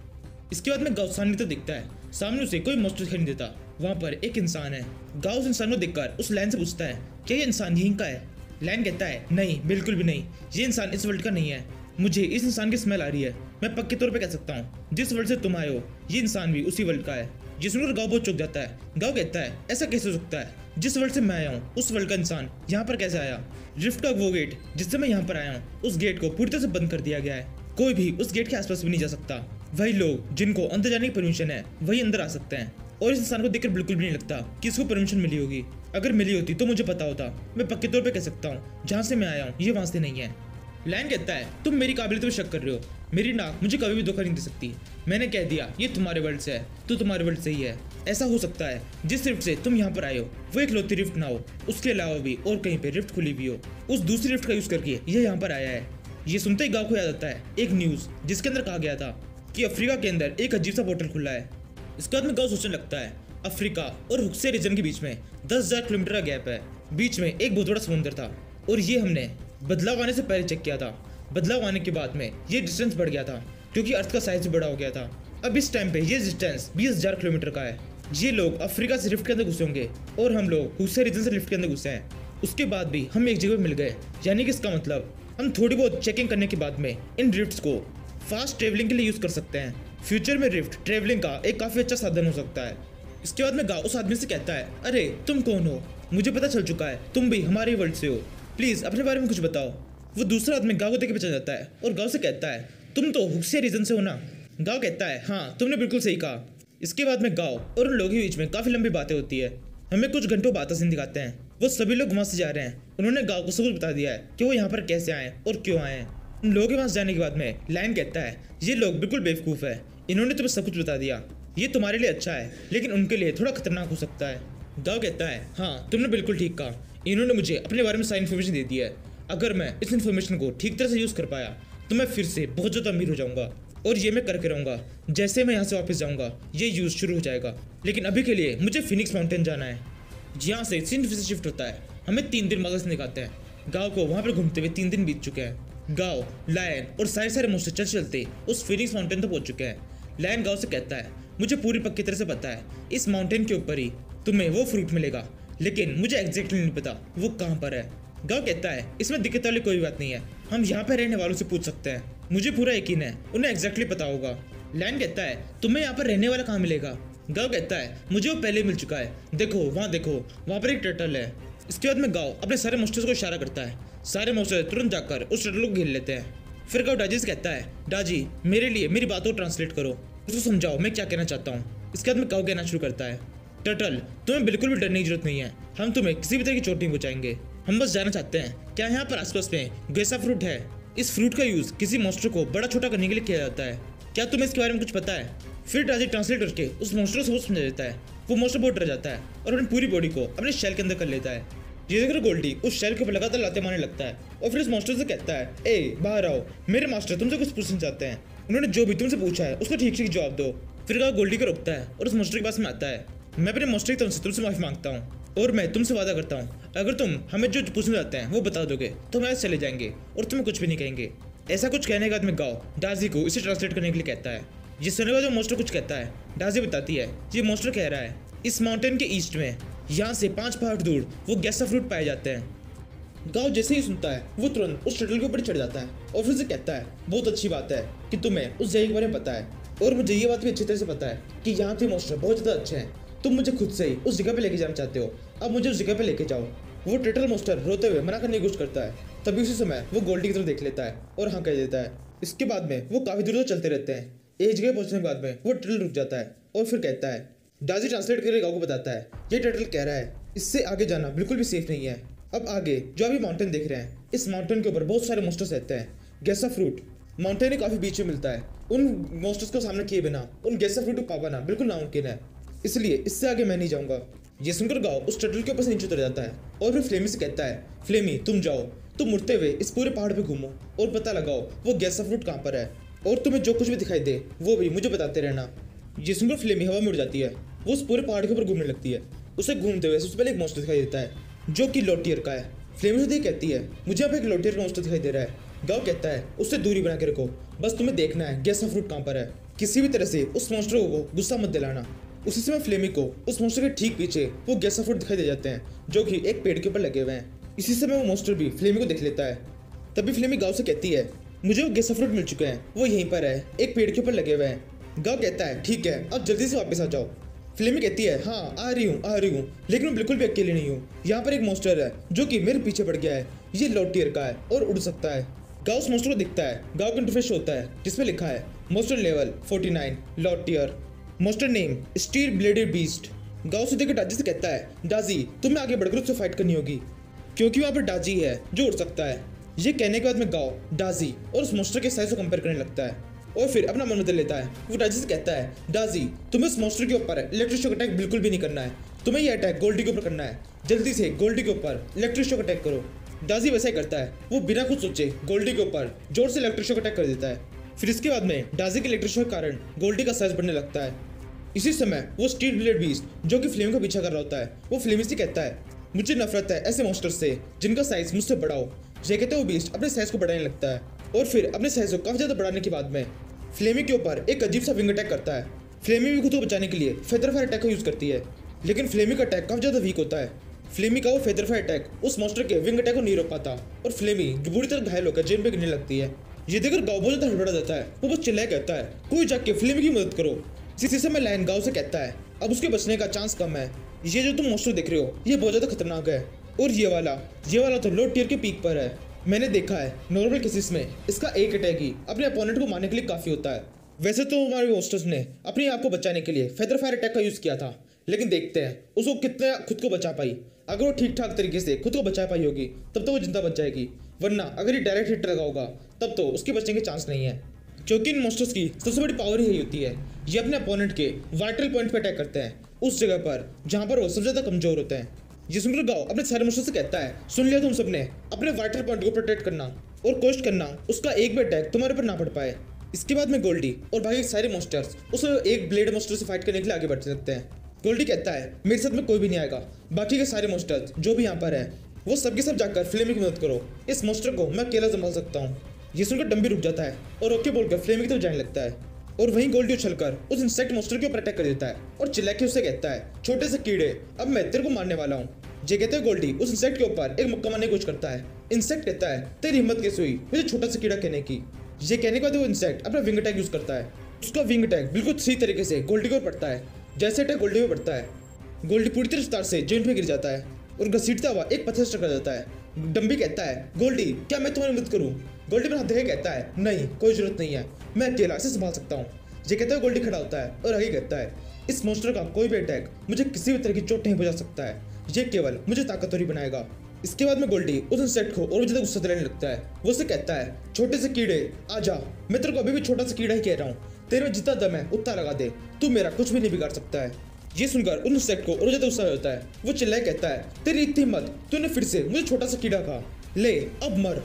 इसके बाद में गाओ सामने तो दिखता है। सामने उसे कोई मोस्टर दिखाई नहीं देता। वहाँ पर एक इंसान है। गाओ उस इंसान को देखकर उस लाइन से पूछता है, क्या ये इंसान यहीं का है? लाइन कहता है, नहीं बिल्कुल भी नहीं, ये इंसान इस वर्ल्ड का नहीं है। मुझे इस इंसान की स्मेल आ रही है। मैं पक्के तौर पे कह सकता हूँ जिस वर्ल्ड से तुम आए हो ये इंसान भी उसी वर्ल्ड का है। जिस सुनकर गाओ बहुत चौंक जाता है। गाओ कहता है, ऐसा कैसे हो सकता है? जिस वर्ल्ड से मैं आया हूँ उस वर्ल्ड का इंसान यहाँ पर कैसे आया? रिफ्ट का वो गेट जिससे मैं यहाँ पर आया हूँ उस गेट को पूरी तरह से बंद कर दिया गया है। कोई भी उस गेट के आसपास भी नहीं जा सकता। वही लोग जिनको अंदर जाने की परमिशन है वही अंदर आ सकते हैं। और इस इंसान को देखकर बिल्कुल भी नहीं लगता कि इसको परमिशन मिली होगी। अगर मिली होती तो मुझे पता होता। मैं पक्के तौर पे कह सकता हूँ जहाँ से मैं आया हूँ ये वहाँ से नहीं है। लायन कहता है, तुम मेरी काबिलियत पे शक कर रहे हो। मेरी नाक मुझे कभी भी धोखा नहीं दे सकती। मैंने कह दिया ये तुम्हारे वर्ल्ड से है तो तुम्हारे वर्ल्ड से ही है। ऐसा हो सकता है जिस रिफ्ट से तुम यहाँ पर आए हो वो एक लौती रिफ्ट ना हो, उसके अलावा भी और कहीं पे रिफ्ट खुली भी हो। उस दूसरी रिफ्ट का यूज करके ये यहाँ पर आया है। ये सुनते ही गाँव को याद आता है एक न्यूज जिसके अंदर कहा गया था कि अफ्रीका के अंदर एक अजीब सा पोर्टल खुला है। इसके बाद में गाँव सोचने लगता है अफ्रीका और हुक्से रीजन के बीच में 10,000 किलोमीटर का गैप है। बीच में एक बहुत बड़ा समुद्र था और ये हमने बदलाव आने से पहले चेक किया था। बदलाव आने के बाद में ये डिस्टेंस बढ़ गया था क्योंकि अर्थ का साइज बड़ा हो गया था। अब इस टाइम पे ये डिस्टेंस 20,000 किलोमीटर का है। ये लोग अफ्रीका से रिफ्ट के अंदर घुसे होंगे और हम लोग हुक्से रीजन से रिफ्ट के अंदर घुसे हैं। उसके बाद भी हम एक जगह मिल गए, यानी कि इसका मतलब हम थोड़ी बहुत चेकिंग करने के बाद में इन रिफ्ट्स को फास्ट ट्रेवलिंग के लिए यूज कर सकते हैं। फ्यूचर में रिफ्ट ट्रेवलिंग का एक काफी अच्छा साधन हो सकता है। इसके बाद में गाँव उस आदमी से कहता है, अरे तुम कौन हो? मुझे पता चल चुका है तुम भी हमारे वर्ल्ड से हो। प्लीज अपने बारे में कुछ बताओ। वो दूसरा आदमी गाँव को देख के पहचान जाता है और गाँव से कहता है, तुम तो हुक्से रीजन से हो ना? गाँव कहता है, हाँ तुमने बिल्कुल सही कहा। इसके बाद में गाँव और उन लोगों के बीच में काफी लंबी बातें होती है। हमें कुछ घंटों बाद सीन दिखाते हैं। वो सभी लोग वहां से जा रहे हैं। उन्होंने गाँव को सब कुछ बता दिया है कि वो यहाँ पर कैसे आए और क्यों आए। उन लोगों के पास जाने के बाद में लायन कहता है, ये लोग बिल्कुल बेवकूफ है। इन्होंने तुम्हें सब कुछ बता दिया। ये तुम्हारे लिए अच्छा है लेकिन उनके लिए थोड़ा खतरनाक हो सकता है। गाँव कहता है, हाँ तुमने बिल्कुल ठीक कहा। इन्होंने मुझे अपने बारे में सारी इन्फॉर्मेशन दे दी है। अगर मैं इस इन्फॉर्मेशन को ठीक तरह से यूज कर पाया तो मैं फिर से बहुत ज़्यादा अमीर हो जाऊंगा और ये मैं करके रहूंगा। जैसे मैं यहाँ से वापस जाऊंगा ये यूज शुरू हो जाएगा। लेकिन अभी के लिए मुझे फिनिक्स माउंटेन जाना है। यहाँ से सीन फिर से शिफ्ट होता है। हमें 3 दिन मगज निकालते हैं। गाँव को वहाँ पर घूमते हुए 3 दिन बीत चुके हैं। गाँव, लायन और सारे मोस्टर चल चलते उस फिनिक्स माउंटेन तक पहुँच चुके हैं। लायन गाँव से कहता है, मुझे पूरी पक्की तरह से पता है इस माउंटेन के ऊपर ही तुम्हें वो फ्रूट मिलेगा, लेकिन मुझे एग्जैक्टली नहीं पता वो कहाँ पर है। गाँव कहता है, इसमें दिक्कत वाली कोई बात नहीं है, हम यहाँ पर रहने वालों से पूछ सकते हैं। मुझे पूरा यकीन है उन्हें एग्जैक्टली पता होगा। लायन कहता है, तुम्हें यहाँ पर रहने वाला कहाँ मिलेगा? गाँव कहता है, मुझे वो पहले ही मिल चुका है। देखो वहाँ पर एक टर्टल है। इसके बाद में गाँव अपने सारे मोस्टर्स को इशारा करता है। सारे मोस्टर तुरंत जाकर उस टर्टल को घेर लेते हैं। फिर गाँव डाजी से कहता है, डाजी मेरे लिए मेरी बातों को ट्रांसलेट करो, उसको समझाओ मैं क्या कहना चाहता हूँ। इसके बाद में गाँव कहना शुरू करता है, टर्टल तुम्हें बिल्कुल भी डरने की जरूरत नहीं है। हम तुम्हें किसी भी तरह की चोट नहीं पहुंचाएंगे। हम बस जानना चाहते हैं क्या यहाँ पर आसपास में गेसा फ्रूट है? इस फ्रूट का यूज किसी मॉन्स्टर को बड़ा छोटा करने के लिए किया जाता है। क्या तुम्हें इसके बारे में कुछ पता है? फिर डाजी ट्रांसलेट करके उस मॉन्स्टर को समझा देता है। वो मॉन्स्टर बहुत डर जाता है और अपनी पूरी बॉडी को अपने शेल के अंदर कर लेता है। ये देखकर गोल्डी उस शेल के ऊपर लगातार लाते मारने लगता है और फिर इस मॉन्स्टर से कहता है, ए बाहर आओ, मेरे मास्टर तुमसे कुछ पूछना चाहते हैं। उन्होंने जो भी तुमसे पूछा है उसको ठीक ठीक जवाब दो। फिर गाँव गोल्डी को रोकता है और उस मॉन्स्टर के पास में आता है। मैं अपने मॉन्स्टर की तरफ से तुमसे माफी मांगता हूँ और मैं तुमसे वादा करता हूँ अगर तुम हमें जो पूछना चाहते हैं वो बता दोगे तो हम ऐसे चले जाएंगे और तुम्हें कुछ भी नहीं कहेंगे। ऐसा कुछ कहने के बाद में गाँव डाजी को इसे ट्रांसलेट करने के लिए कहता है। जिस सुनने का जो मॉन्स्टर कुछ कहता है डाजी बताती है, ये मॉन्स्टर कह रहा है इस माउंटेन के ईस्ट में यहाँ से 5 पहाड़ दूर वो गैसा फ्रूट पाए जाते हैं। गाँव जैसे ही सुनता है वो तुरंत उस शटल के ऊपर चढ़ जाता है और फिर से कहता है, बहुत अच्छी बात है कि तुम्हें उस जगह के बारे में पता है और मुझे ये बात भी अच्छी तरह से पता है कि यहाँ के मॉन्स्टर बहुत ज़्यादा अच्छे हैं। तुम मुझे खुद से ही उस जगह पे लेके जाना चाहते हो, अब मुझे उस जगह पे लेके जाओ। वो टर्टल मॉन्स्टर रोते हुए मना करने की कोशिश करता है। तभी उसी समय वो गोल्डी की तरफ देख लेता है और हाँ कह देता है। इसके बाद में वो काफी दूर तक चलते रहते हैं। एक जगह पहुंचने के बाद में वो टर्टल रुक जाता है और फिर कहता है, डाजी ट्रांसलेट करके गाँव को बताता है, ये टर्टल कह रहा है इससे आगे जाना बिल्कुल भी सेफ नहीं है। अब आगे जो अभी माउंटेन देख रहे हैं, इस माउंटेन के ऊपर बहुत सारे मॉन्स्टर्स रहते हैं। गैसा फ्रूट माउंटेन काफी बीच में मिलता है। उन मॉन्स्टर्स को सामने किए बिना उन गैस फ्रूट को पा पाना बिल्कुल नामुमकिन है, इसलिए इससे आगे मैं नहीं जाऊंगा। ये सुनकर गाओ उस टर्टल के ऊपर से नीचे उतर जाता है और फिर फ्लेमी से कहता है, फ्लेमी तुम जाओ, तुम मुड़ते हुए इस पूरे पहाड़ पे घूमो और पता लगाओ वो गैस फ्रूट कहाँ पर है, और तुम्हें जो कुछ भी दिखाई दे वो भी मुझे बताते रहना। ये सुनकर फ्लेमी हवा में उड़ जाती है। वो उस पूरे पहाड़ के ऊपर घूमने लगती है। उसे घूमते हुए सबसे पहले एक मॉन्स्टर दिखाई देता है जो कि लॉटियर का है। फ्लेमी से कहती है, मुझे यहाँ पे एक लॉटियर का मॉन्स्टर दिखाई दे रहा है। गाओ कहता है, उससे दूरी बना के रखो, बस तुम्हें देखना है गैस फ्रूट कहाँ पर है, किसी भी तरह से उस मॉन्स्टर को गुस्सा मत दिलाना। उसी समय फ्लेमी को उस मॉन्स्टर के ठीक पीछे वो गैस फ्रूट दिखाई दे जाते हैं जो कि एक पेड़ के ऊपर लगे हुए हैं। इसी समय वो मॉन्स्टर भी फ्लेमी को देख लेता है। तभी फ्लेमी गाओ से कहती है, मुझे वो गैस फ्रूट मिल चुके हैं, वो यहीं पर है, एक पेड़ के ऊपर लगे हुए हैं। गाओ कहता है, ठीक है, अब जल्दी से वापस आ जाओ। फ्लेमी कहती है, हाँ आ रही हूँ, लेकिन मैं बिल्कुल भी अकेले नहीं हूँ। यहाँ पर एक मॉन्स्टर है जो कि मेरे पीछे पड़ गया है, ये लॉटियर का है और उड़ सकता है। गाओ उस मॉन्स्टर को दिखता है। गाओ का इंटरफेस होता है जिसमें लिखा है मॉन्स्टर लेवल 49 लॉटियर, monster name steel bladed beast. गाओ से देखकर डाजी से कहता है, डाजी तुम्हें आगे बढ़कर उससे फाइट करनी होगी क्योंकि वहाँ पर डाजी है जो उड़ सकता है। ये कहने के बाद में गाओ डाजी और उस मॉन्स्टर के साइज को कंपेयर करने लगता है और फिर अपना मन बदल लेता है। वो डाजी से कहता है, डाजी तुम्हें उस मॉन्स्टर के ऊपर इलेक्ट्रिक शॉक अटैक बिल्कुल भी नहीं करना है, तुम्हें ये अटैक गोल्डी के ऊपर करना है, जल्दी से गोल्डी के ऊपर इलेक्ट्रिक शॉक अटैक करो। डाजी वैसा ही करता है। वो बिना कुछ सोचे गोल्डी के ऊपर जोर से इलेक्ट्रिक शॉक अटैक कर देता है। फिर इसके बाद में डाजी के इलेक्ट्रिक शॉक के कारण गोल्डी का साइज बढ़ने लगता है। इसी समय वो स्टील ब्लेड बीस्ट जो कि फ्लेमी का पीछा कर रहा होता है, वो फ्लेमी से कहता है, मुझे नफरत है ऐसे मॉन्स्टर से जिनका साइज मुझसे बड़ा हो। ये कहते वो बीस्ट अपने साइज को बढ़ाने लगता है और फिर अपने साइज को काफी ज्यादा बढ़ाने के बाद में फ्लेमी के ऊपर एक अजीब सा विंग अटैक करता है। फ्लेमी भी खुद को बचाने के लिए फेदर फायर अटैक का यूज करती है, लेकिन फ्लेमी का अटैक काफी ज्यादा वीक होता है। फ्लेमी का वो फेदर फायर अटैक उस मॉन्स्टर के विंग अटैक को नहीं रोक पाता और फ्लेमी बुरी तरह घायल होकर जमीन पे गिरने लगती है। ये देखकर गाओ बहुत ज्यादा हड़बड़ा जाता है। वो बस चिल्लाए कहता है, कोई जाके फ्लेमी की मदद करो। इसी समय लायन गाओ से कहता है, अब उसके बचने का चांस कम है, ये जो तुम मॉन्स्टर देख रहे हो ये बहुत ज्यादा खतरनाक है और ये वाला तो लो टियर के पीक पर है। मैंने देखा है नॉर्मल केसेस में इसका एक अटैक ही अपने अपोनेंट को मारने के लिए काफी होता है। वैसे तो हमारे मॉन्स्टर्स ने अपने आप को बचाने के लिए फेदर फायर अटैक का यूज किया था, लेकिन देखते हैं उसको कितना खुद को बचा पाई। अगर वो ठीक ठाक तरीके से खुद को बचा पाई होगी तब तो वो जिंदा बच जाएगी, वरना अगर ये डायरेक्ट हिट लगा होगा तब तो उसके बचने के चांस नहीं है। क्योंकि इन मॉन्स्टर्स की सबसे बड़ी पावर यही होती है, ये अपने अपोनेंट के वाइटल पॉइंट पर अटैक करते हैं, उस जगह पर जहाँ पर वो सबसे ज्यादा कमजोर होते हैं। ये सुनकर गाओ अपने सारे मॉन्स्टर से कहता है, सुन लिया तुम सबने, अपने वाइटल पॉइंट को प्रोटेक्ट करना और कोशिश करना उसका एक भी अटैक तुम्हारे पर ना पड़ पाए। इसके बाद में गोल्डी और बाकी सारे मॉन्स्टर्स उस एक ब्लेड मॉन्स्टर से फाइट करने के लिए आगे बढ़ सकते हैं। गोल्डी कहता है, मेरे साथ में कोई भी नहीं आएगा, बाकी के सारे मॉन्स्टर्स जो भी यहाँ पर है वो सबके सब जाकर फ्लेमी की मदद करो, इस मॉन्स्टर को मैं अकेला संभाल सकता हूँ। ये सुनकर डम्बी रुक जाता है और ओके बोलकर फ्लेमी की तरफ जाने लगता है और वहीं गोल्डी उछलकर उस इंसेक्ट मॉन्स्टर के ऊपर अटैक कर देता है और चिल्ला के उससे कहता है, छोटे से कीड़े अब मैं तेरे को मारने वाला हूँ। ये कहते हैं गोल्डी उस इंसेक्ट के ऊपर एक मुक्का मारने की कोशिश करता है। इंसेक्ट कहता है, तेरी हिम्मत कैसे हुई मुझे छोटा सा कीड़ा कहने की। ये कहने के बाद वो इंसेक्ट अपना विंग अटैक यूज करता है। उसका विंग अटैक बिल्कुल सही तरीके से गोल्डी के ऊपर पड़ता है। जैसे अटैक गोल्डी पे पड़ता है, गोल्डी पूरी तरह रफ्तार से जमीन पे गिर जाता है और घसीटता हुआ एक पत्थर से टकरा जाता है। डम्बी कहता है, गोल्डी क्या मैं तुम्हारी मदद करूँ? गोल्डी पर हाथ देखे कहता है, नहीं कोई जरूरत नहीं है, मैं अकेला इसे संभाल सकता हूँ। ये कहता है गोल्डी खड़ा होता है और आगे कहता है, इस मॉन्स्टर का कोई भी अटैक मुझे किसी भी तरह की चोट नहीं पहुंचा सकता है, ये केवल मुझे ताकतवर ही बनाएगा। इसके बाद में गोल्डी उस इंसेक्ट को और भी ज्यादा गुस्सा दिलाने लगता है। वो उसे कहता है, छोटे से कीड़े आजा, मैं तेरे को अभी भी छोटा सा कीड़ा ही कह रहा हूँ, तेरे में जितना दम है उतना लगा दे, तू मेरा कुछ भी नहीं बिगाड़ सकता है। ये सुनकर उन इंसेक्ट को और ज्यादा गुस्सा होता है। वो चिल्लाए कहता है, तेरी इतनी हिम्मत, तूने फिर से मुझे छोटा सा कीड़ा कहा, ले अब मर।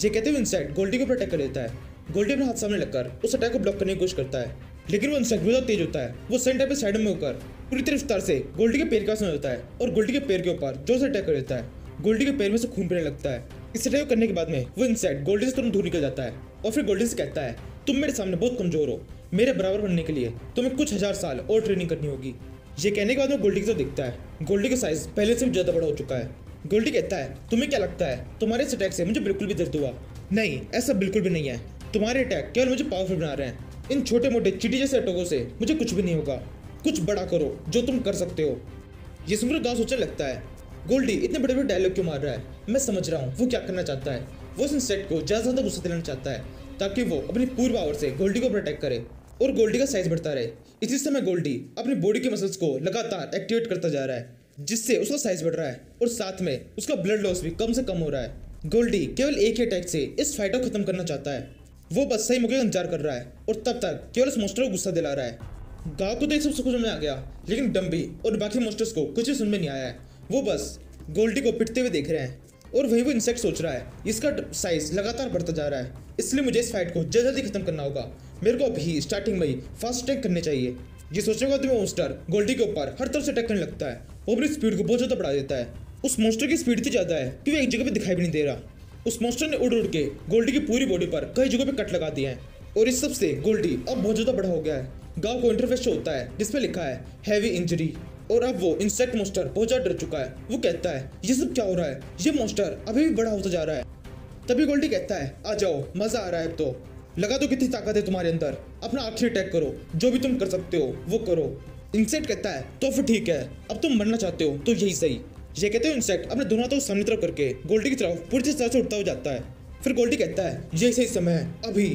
ये कहते हुए इंसेक्ट गोल्डी को अटैक कर देता है। गोल्डी अपने हाथ सामने लगकर उस अटैक को ब्लॉक करने की कोशिश करता है, लेकिन वो इंसेक्ट बहुत तेज होता है। वो सेंटर पे साइड में होकर पूरी तरह रफ्तार से गोल्डी के पैर के पास में होता है और गोल्डी के पैर के ऊपर जोर से अटैक कर देता है। गोल्डी के पैर में से खून पीने लगता है। इस अटैक करने के बाद में वो इंसेक्ट गोल्डी से तुरंत दूर निकल जाता है और फिर गोल्डी से कहता है, तुम मेरे सामने बहुत कमजोर हो, मेरे बराबर बनने के लिए तुम्हें कुछ 1000 साल और ट्रेनिंग करनी होगी। ये कहने के बाद में गोल्डी की तरफ देखता है। गोल्डी का साइज पहले से भी ज्यादा बड़ा हो चुका है। गोल्डी कहता है, तुम्हें क्या लगता है तुम्हारे इस अटैक से मुझे बिल्कुल भी दर्द हुआ? नहीं, ऐसा बिल्कुल भी नहीं है, तुम्हारे अटैक केवल मुझे पावरफुल बना रहे हैं। इन छोटे मोटे चीटी जैसे अटैकों से मुझे कुछ भी नहीं होगा, कुछ बड़ा करो जो तुम कर सकते हो। ये सुनकर गाँव सोचने लगता है, गोल्डी इतने बड़े बड़े डायलॉग क्यों मार रहा है? मैं समझ रहा हूँ वो क्या करना चाहता है। वो इस इंसेक्ट को ज्यादा से ज्यादा गुस्सा दिलाना चाहता है ताकि वो अपनी पूरी पावर से गोल्डी को ऊपर अटैक करे और गोल्डी का साइज बढ़ता रहे। इसी समय गोल्डी अपनी बॉडी के मसल्स को लगातार एक्टिवेट करता जा रहा है, जिससे उसका साइज बढ़ रहा है और साथ में उसका ब्लड लॉस भी कम से कम हो रहा है। गोल्डी केवल एक ही अटैक से इस फाइट को खत्म करना चाहता है। वो बस सही मौके का इंतजार कर रहा है और तब तक केवल उस मॉन्स्टर को गुस्सा दिला रहा है। गांव को तो ये सब समझ में आ गया, लेकिन डम्बी और बाकी मॉन्स्टर्स को कुछ भी समझ में नहीं आया है। वो बस गोल्डी को पिटते हुए देख रहे हैं और वही वो इंसेक्ट सोच रहा है इसका साइज लगातार बढ़ता जा रहा है, इसलिए मुझे इस फाइट को जल्दी खत्म करना होगा। मेरे को अभी स्टार्टिंग में ही फास्ट अटैक करने चाहिए। ये सोचने के बाद वो मॉन्स्टर गोल्डी के ऊपर हर तरफ से अटैक करने लगता है। वो अपनी स्पीड को बहुत ज़्यादा बढ़ा देता है। उस मॉन्स्टर की स्पीड इतनी ज़्यादा है कि वो एक जगह पे दिखाई भी नहीं दे रहा। उस मॉन्स्टर ने उड़ उड़ के गोल्डी की पूरी बॉडी पर कई जगहों पे कट लगा दिए हैं और इस सब से गोल्डी अब बहुत ज़्यादा बड़ा हो गया है। गांव को इंटरफेस शो होता है जिसपे लिखा है हैवी इंजरी और अब वो इंसेक्ट मॉन्स्टर बहुत ज़्यादा डर चुका है। वो कहता है ये सब क्या हो रहा है, ये मॉन्स्टर अभी भी बड़ा होता जा रहा है। तभी गोल्डी कहता है आ जाओ, मज़ा आ रहा है, अब तो लगा दो कितनी ताकत है तुम्हारे अंदर, अपना आखिरी अटैक करो, जो भी तुम कर सकते हो वो करो। इंसेक्ट कहता है तो फिर ठीक है, अब तुम मरना चाहते हो तो यही सही। ये कहते हो इंसेक्ट अपने दोनों हाथों को सामने तरफ करके गोल्डी की तरफ पूरी तरह से उड़ता हुआ जाता है। फिर गोल्डी कहता है यही सही समय है अभी।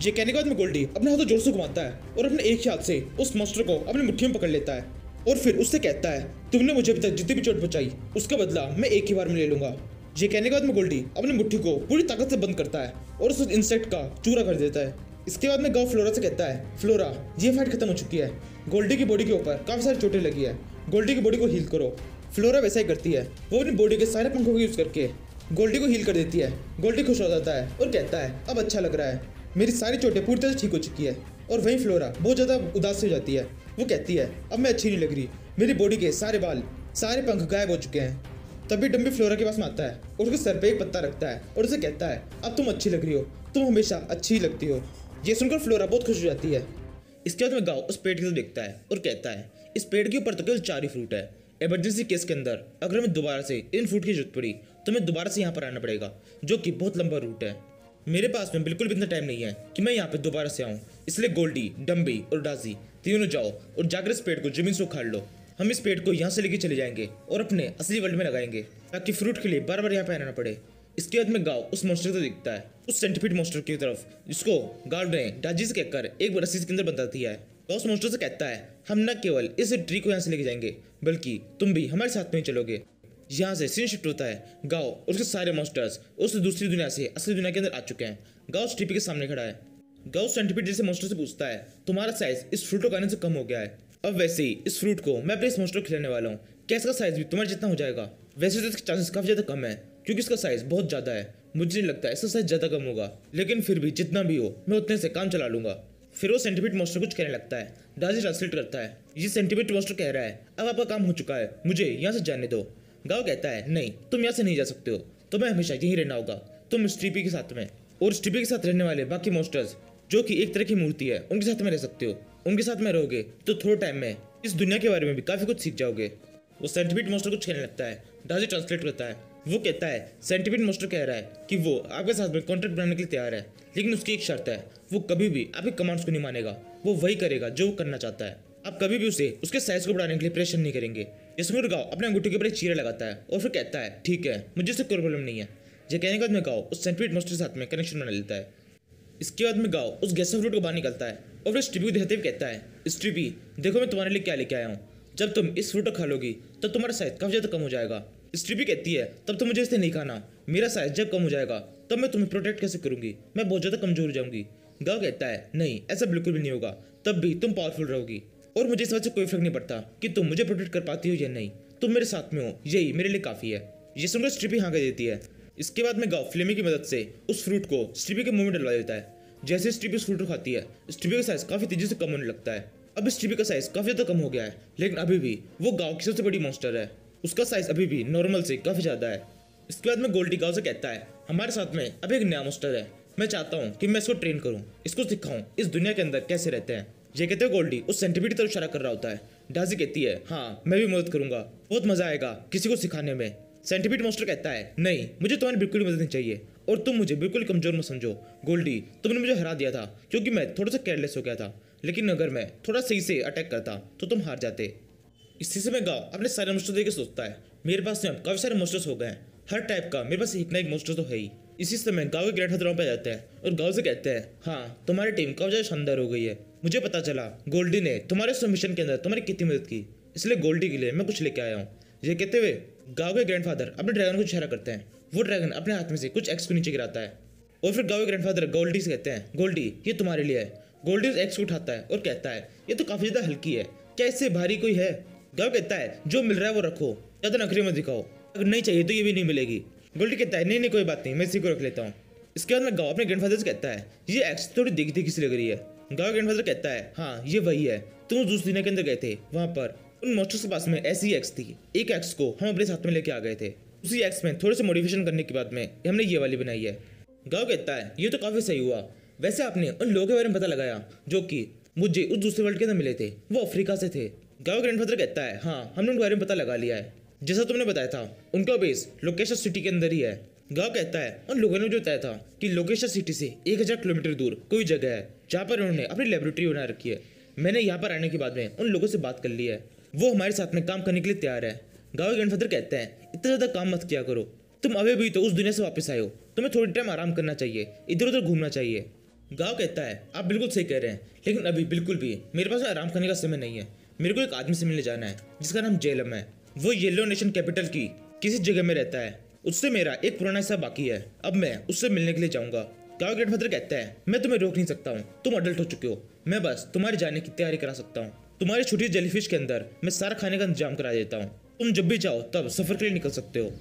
ये कहने के बाद में गोल्डी अपने हाथों जोर से घुमाता है और अपने एक ही हाथ से उस मॉन्स्टर को अपनी मुट्ठी में पकड़ लेता है और फिर उससे कहता है तुमने मुझे अभी तक जितनी भी चोट पहुंचाई उसका बदला मैं एक ही बार में ले लूंगा। ये कहने के बाद में गोल्डी अपनी मुट्ठी को पूरी ताकत से बंद करता है और उस इंसेक्ट का चूरा कर देता है। इसके बाद में गांव फ्लोरा से कहता है फ्लोरा ये फाइट खत्म हो चुकी है, गोल्डी की बॉडी के ऊपर काफी सारी चोटें लगी है, गोल्डी की बॉडी को हील करो। फ्लोरा वैसा ही करती है, वो अपनी बॉडी के सारे पंखों को यूज करके गोल्डी को हील कर देती है। गोल्डी खुश हो जाता है और कहता है अब अच्छा लग रहा है, मेरी सारी चोटें पूरी तरह से ठीक हो चुकी है। और वहीं फ्लोरा बहुत ज़्यादा उदास हो जाती है। वो कहती है अब मैं अच्छी नहीं लग रही, मेरी बॉडी के सारे बाल सारे पंख गायब हो चुके हैं। तभी डम्बी फ्लोरा के पास में आता है और उसके सर पे एक पत्ता रखता है और उसे कहता है अब तुम अच्छी लग रही हो, तुम हमेशा अच्छी ही लगती हो। ये सुनकर फ्लोरा बहुत खुश हो जाती है। इसके बाद में गांव उस पेड़ की तरफ देखता है और कहता है इस पेड़ के ऊपर तो केवल 4 ही फ्रूट है, इमरजेंसी केस के अंदर अगर हमें दोबारा से इन फ्रूट की जरूरत पड़ी तो हमें दोबारा से यहाँ पर आना पड़ेगा, जो कि बहुत लंबा रूट है। मेरे पास में बिल्कुल भी इतना टाइम नहीं है कि मैं यहाँ पे दोबारा से आऊँ, इसलिए गोल्डी, डम्बी और डाजी तीनों जाओ और जाकर इस पेड़ को जमीन से उखाड़ लो। हम इस पेड़ को यहाँ से लेके चले जाएंगे और अपने असली वर्ल्ड में लगाएंगे ताकि फ्रूट के लिए बार बार यहाँ पे आना पड़े। इसके बाद में गांव उस मॉन्स्टर को दिखता है, उस सेंटीपीड मॉन्स्टर की तरफ जिसको गार्ड ने डाजी से कहकर एक रस्सी के अंदर बंधा दिया है। गांव उस मॉन्स्टर से कहता है हम न केवल इस ट्री को यहाँ से लेके जाएंगे बल्कि तुम भी हमारे साथ में ही चलोगे। यहाँ से सीन शिफ्ट होता है, गांव और उसके सारे मॉन्स्टर्स उस दूसरी दुनिया से असली दुनिया के अंदर आ चुके हैं। गांव उस ट्री के सामने खड़ा है। गांव सेंटीपीड जैसे मॉन्स्टर से पूछता है तुम्हारा साइज इस फ्रूट को खाने से कम हो गया है, अब वैसे ही इस फ्रूट को मैं अपने इस मॉन्स्टर को खिलाने वाला हूँ, क्या इसका साइज भी तुम्हारे जितना हो जाएगा? वैसे तो इसके चांसेस काफी ज्यादा कम है क्योंकि इसका साइज बहुत ज्यादा है, मुझे नहीं लगता इसका साइज ज्यादा कम होगा, लेकिन फिर भी जितना भी हो मैं उतने से काम चला लूंगा। फिर वो सेंटीपीड मॉन्स्टर कुछ कहने लगता है, डाजी ट्रांसलेट करता है ये सेंटीपीड मॉन्स्टर कह रहा है अब आपका काम हो चुका है, मुझे यहाँ से जाने दो। गांव कहता है नहीं तुम यहाँ से नहीं जा सकते हो, तुम्हें हमेशा यहीं रहना होगा, तुम स्ट्रीपी के साथ में और स्ट्रीपी के साथ रहने वाले बाकी मॉन्स्टर्स जो कि एक तरह की मूर्ति है उनके साथ में रह सकते हो, उनके साथ में रहोगे तो थोड़े टाइम में इस दुनिया के बारे में भी काफी कुछ सीख जाओगे। वो सेंटीपीड मॉन्स्टर कुछ कहने लगता है, डाजी ट्रांसलेट करता है, वो कहता है सेंटीपीड मॉन्स्टर कह रहा है कि वो आपके साथ में कॉन्ट्रैक्ट बनाने के लिए तैयार है, लेकिन उसकी एक शर्त है, वो कभी भी आपके कमांड्स को नहीं मानेगा, वो वही करेगा जो वो करना चाहता है, आप कभी भी उसे उसके साइज को बढ़ाने के लिए प्रेशर नहीं करेंगे। इसमें गांव अपने अंगूठे के ऊपर एक चीरा लगाता है और फिर कहता है ठीक है मुझे इससे कोई प्रॉब्लम नहीं है। ये कहने के बाद में गांव उस सेंटीपीड मॉन्स्टर के साथ में कनेक्शन बना लेता है। इसके बाद में गांव उस गैस फ्रूट को बाहर निकलता है और फिर स्ट्रीपी को देखते हुए कहता है स्ट्रीपी देखो मैं तुम्हारे लिए क्या लेके आया हूँ, जब तुम इस फ्रूट को खा लोगी तब तुम्हारा साइज काफी ज्यादा कम हो जाएगा। स्ट्रीपी कहती है तब तो मुझे इसे नहीं खाना, मेरा साइज जब कम हो जाएगा तब मैं तुम्हें प्रोटेक्ट कैसे करूंगी, मैं बहुत ज्यादा कमजोर हो जाऊंगी। गांव कहता है नहीं ऐसा बिल्कुल भी नहीं होगा, तब भी तुम पावरफुल रहोगी और मुझे इस बात से कोई फर्क नहीं पड़ता कि तुम मुझे प्रोटेक्ट कर पाती हो या नहीं, तुम मेरे साथ में हो यही मेरे लिए काफी है। ये सुनकर स्ट्रीपी हाँ कह देती है। इसके बाद में गांव फ्लेमी की मदद से उस फ्रूट को स्ट्रीपी के मुंह में डलवा देता है। जैसे स्ट्रीपी उस फ्रूट को खाती है स्ट्रीपी का साइज काफी तेजी से कम होने लगता है। अब स्ट्रीपी का साइज काफी ज्यादा कम हो गया है, लेकिन अभी भी वो गांव की सबसे बड़ी मॉन्स्टर है, उसका साइज अभी भी नॉर्मल से काफी ज्यादा है। इसके बाद में गोल्डी गांव से कहता है हमारे साथ में अब एक नया मॉन्स्टर है, मैं चाहता हूँ कि मैं इसको ट्रेन करूँ, इसको सिखाऊं इस दुनिया के अंदर कैसे रहते हैं। ये कहते हुए गोल्डी उस सेंटीपीड की तरफ इशारा कर रहा होता है। डाजी कहती है हाँ मैं भी मदद करूंगा, बहुत मजा आएगा किसी को सिखाने में। सेंटीपीड मॉन्स्टर कहता है नहीं मुझे तुम्हारी बिल्कुल मदद नहीं चाहिए और तुम मुझे बिल्कुल कमजोर मत समझो। गोल्डी तुमने मुझे हरा दिया था क्योंकि मैं थोड़ा सा केयरलेस हो गया था, लेकिन अगर मैं थोड़ा सही से अटैक करता तो तुम हार जाते। इसी से मैं गांव अपने सारे मॉन्स्टर देख के सोचता है मेरे पास में अब काफी सारे मॉन्स्टर्स हो गए हैं, हर टाइप का मेरे पास एक ना एक मॉन्स्टर तो है ही। इसी समय गांव के ग्रैंड फादर पे जाते हैं और गांव से कहते हैं हाँ तुम्हारी टीम काफी ज्यादा शानदार हो गई है, मुझे पता चला गोल्डी ने तुम्हारे उस मिशन के अंदर तुम्हारी कितनी मदद की, इसलिए गोल्डी के लिए मैं कुछ लेके आया हूँ। ये कहते हुए गांव के ग्रैंडफादर अपने ड्रैगन को इशारा करते हैं, वो ड्रैगन अपने हाथ में से कुछ एक्स को नीचे गिराता है और फिर गाँव के ग्रैंडफादर गोल्डी से कहते हैं, गोल्डी ये तुम्हारे लिए है। गोल्डी उस एक्स को उठाता है और कहता है, ये तो काफी ज्यादा हल्की है, क्या इससे भारी कोई है? गाँव कहता है, जो मिल रहा है वो रखो, ज्यादा नखरे मत दिखाओ, अगर नहीं चाहिए तो ये भी नहीं मिलेगी। गोल्डी कहता है, नहीं नहीं कोई बात नहीं, मैं इसी को रख लेता हूँ। इसके बाद में गाँव अपने ग्रैंडफादर से कहता है, ये एक्स थोड़ी देखी देखी सी लग रही है। गाँव ग्रैंडफादर कहता है, हाँ ये वही है, तुम उस दूसरी दुनिया के अंदर गए थे, वहां पर उन मॉन्स्टर्स के पास में ऐसी एक्स थी। एक एक्स को हम अपने साथ में लेके आ गए थे, उसी एक्स में थोड़े से मॉडिफिकेशन करने के बाद में हमने ये वाली बनाई है। गाँव कहता है, ये तो काफी सही हुआ। वैसे आपने उन लोगों के बारे में पता लगाया जो कि मुझे उस दूसरे वर्ल्ड के अंदर मिले थे, वो अफ्रीका से थे। गाँव ग्रैंडफादर कहता है, हाँ हमने उनके बारे में पता लगा लिया है, जैसा तुमने बताया था उनका बेस लोकेशन सिटी के अंदर ही है। गाँव कहता है, उन लोगों ने जो बताया था कि लोकेशन सिटी से 1000 किलोमीटर दूर कोई जगह है जहाँ पर उन्होंने अपनी लेबोरेटरी बना रखी है। मैंने यहाँ पर आने के बाद में उन लोगों से बात कर ली है, वो हमारे साथ में काम करने के लिए तैयार है। गाँव ग्रैंडफादर कहते हैं, इतना ज़्यादा काम मत किया करो, तुम अभी भी तो उस दुनिया से वापस आए हो, तुम्हें थोड़ी टाइम आराम करना चाहिए, इधर उधर घूमना चाहिए। गाँव कहता है, आप बिल्कुल सही कह रहे हैं, लेकिन अभी बिल्कुल भी मेरे पास आराम करने का समय नहीं है। मेरे को एक आदमी से मिलने जाना है जिसका नाम जेलम है। वो येलो नेशन कैपिटल की किसी जगह में रहता है, उससे मेरा एक पुराना हिस्सा बाकी है, अब मैं उससे मिलने के लिए जाऊंगा। गाँव ग्रैंडफादर कहता है, मैं तुम्हें रोक नहीं सकता हूँ, तुम अडल्ट हो चुके हो, मैं बस तुम्हारे जाने की तैयारी करा सकता हूँ। तुम्हारी छोटी जेलीफिश के अंदर मैं सारा खाने का इंतजाम करा देता हूँ, तुम जब भी चाहो तब सफर के लिए निकल सकते हो।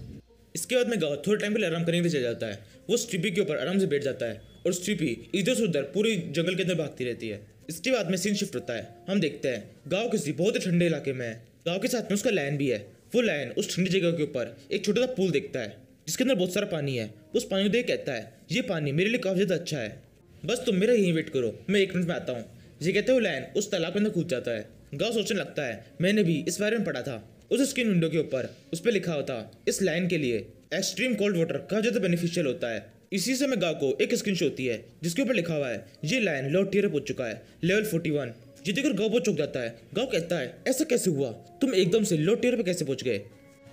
इसके बाद में गाँव थोड़े टाइम के लिए आराम करने के लिए चला जाता है। वो स्ट्रीपी के ऊपर आराम से बैठ जाता है और स्ट्रीपी इधर से उधर पूरी जंगल के अंदर भागती रहती है। इसके बाद में सीन शिफ्ट होता है, हम देखते हैं गाँव किसी बहुत ही ठंडे इलाके में है। गाँव के साथ में उसका लायन भी है। वो लायन उस ठंडी जगह के ऊपर एक छोटा सा पूल देखता है जिसके अंदर बहुत सारा पानी है। उस पानी को देख कहता है, ये पानी मेरे लिए काफी ज्यादा अच्छा है, बस तुम मेरा यहीं वेट करो, मैं 1 मिनट में आता हूँ। ये कहते हुए लायन उस तालाब के अंदर कूद जाता है। गाँव सोचने लगता है, मैंने भी इस बारे में पढ़ा था, उस स्क्रीन विंडो के ऊपर उस पर लिखा होता इस लायन के लिए एक्सट्रीम कोल्ड वाटर काफी ज्यादा बेनिफिशियल होता है। इसी से मैं गाँव को एक स्क्रीनशॉट होती है जिसके ऊपर लिखा हुआ है, ये लायन लो टियर पहुंच चुका है, लेवल 41। ये देखकर गाँव बहुत चौंक जाता है। गाँव कहता है, ऐसा कैसे हुआ, तुम एकदम से लो टियर पे कैसे पहुंच गए?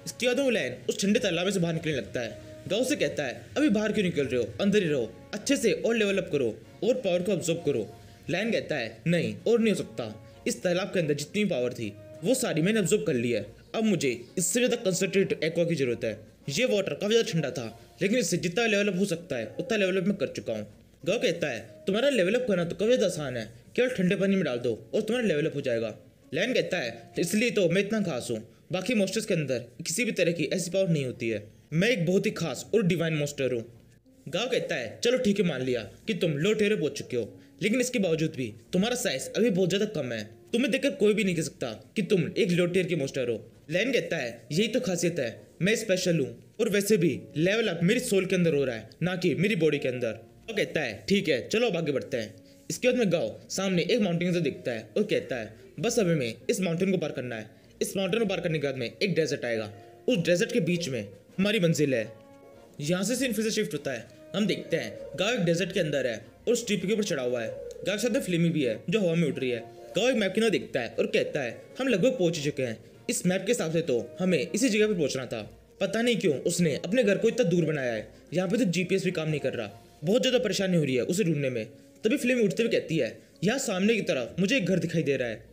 इसके बाद वो लायन उस ठंडे तालाब में से बाहर निकलने लगता है। गाँव से कहता है, अभी बाहर क्यों निकल रहे हो, अंदर ही रहो, अच्छे से और लेवल अप करो और पावर को ऑब्जर्व करो। लायन कहता है, नहीं और नहीं हो सकता, इस तालाब के अंदर जितनी पावर थी वो सारी मैंने ऑब्जर्व कर ली है, अब मुझे इससे ज़्यादा कंसंट्रेटेड एक्वा की जरूरत है। ये वाटर काफ़ी ज़्यादा ठंडा था, लेकिन इससे जितना लेवलअप हो सकता है उतना लेवलअप मैं कर चुका हूँ। गाँव कहता है, तुम्हारा लेवलअप करना तो काफ़ी ज़्यादा आसान है, केवल ठंडे पानी में डाल दो और तुम्हारा लेवलअप हो जाएगा। लायन कहता है, तो इसलिए तो मैं इतना खास हूँ, बाकी मॉन्स्टर्स के अंदर किसी भी तरह की ऐसी पावर नहीं होती है, मैं एक बहुत ही खास और डिवाइन मॉन्स्टर हूँ। गाँव कहता है, चलो ठीक है, मान लिया कि तुम लो टियर पहुंच चुके हो, लेकिन इसके बावजूद भी तुम्हारा साइज अभी बहुत ज्यादा कम है, तुम्हें देखकर कोई भी नहीं कह सकता कि तुम एक लो टियर के मॉन्स्टर हो। लायन कहता है, यही तो खासियत है, मैं स्पेशल हूँ, और वैसे भी लेवल अप मेरी सोल के अंदर हो रहा है, ना कि मेरी बॉडी के अंदर। वो कहता है, ठीक है चलो अब आगे बढ़ते हैं। इसके बाद में गाँव सामने एक माउंटेन से दिखता है और कहता है, बस अभी में इस माउंटेन को पार करना है। इस माउंटेन को पार करने के बाद में एक डेजर्ट आएगा, उस डेजर्ट के बीच में हमारी मंजिल है। यहाँ से सीन फिर से शिफ्ट होता है, हम देखते हैं गाँव एक डेजर्ट के अंदर है और उस ट्रिप के ऊपर चढ़ा हुआ है। गाँव के साथ में फ्लेमी भी है जो हवा में उड़ रही है। गाँव एक मैप की तरफ देखता है और कहता है, हम लगभग पहुंच चुके हैं, इस मैप के हिसाब से तो हमें इसी जगह पे पहुंचना था, पता नहीं क्यों उसने अपने घर को इतना दूर बनाया है, यहाँ पे तो जीपीएस भी काम नहीं कर रहा, बहुत ज्यादा परेशानी हो रही है उसे ढूंढने में। तभी फ्लेमी उठते हुए कहती है, यहाँ सामने की तरफ मुझे एक घर दिखाई दे रहा है।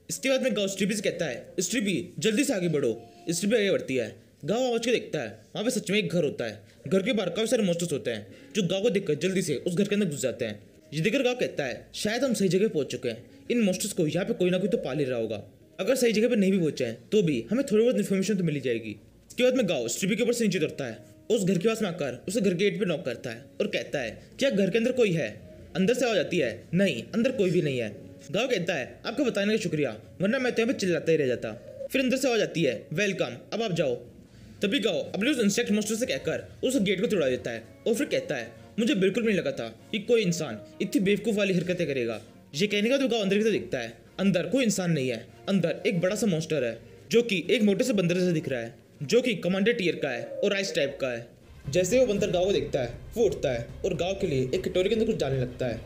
इसके बाद में गाँव स्ट्रीबी से कहता है, स्ट्रीबी जल्दी से आगे बढ़ो। स्ट्रीबी आगे बढ़ती है। गाँव आवाज के देखता है, वहाँ पे सच में एक घर होता है। घर के बाहर काफी सारे मॉन्स्टर्स होते हैं जो गाँव को देखकर जल्दी से उस घर के अंदर घुस जाते हैं। ये देखकर गाँव कहता है, शायद हम सही जगह पहुंच चुके हैं, इन मॉन्स्टर्स को यहाँ पे कोई ना कोई तो पाल ही रहा होगा, अगर सही जगह पे नहीं भी पहुंचे हैं तो भी हमें थोड़ी बहुत इन्फॉर्मेशन तो मिल जाएगी। इसके बाद में गाँव स्ट्रीबी के ऊपर से नीचे उतरता है, उस घर के पास में आकर उसे घर के गेट पे नॉक करता है और कहता है, क्या घर के अंदर कोई है? अंदर से आवाज आती है, नहीं अंदर कोई भी नहीं है। गाँव कहता है, आपको बताने का शुक्रिया, वरना मैं तो यहाँ पे चिल्लाता ही रह जाता। फिर अंदर से आवाज आती है, वेलकम, अब आप जाओ। तभी गाँव अपने उस इंसेक्ट मॉन्स्टर से कहकर उस गेट को तोड़ा देता है और फिर कहता है, मुझे बिल्कुल नहीं लगा था कि कोई इंसान इतनी बेवकूफ़ वाली हरकतें करेगा। ये कहने का तो गाँव अंदर की तरफ दिखता है, अंदर कोई इंसान नहीं है, अंदर एक बड़ा सा मॉन्स्टर है जो कि एक मोटे से बंदर से दिख रहा है, जो कि कमांडर टियर का है और आइस टाइप का है। जैसे वो बंदर गाँव को देखता है वो उठता है और गाँव के लिए एक कटोरी के अंदर कुछ डालने लगता है।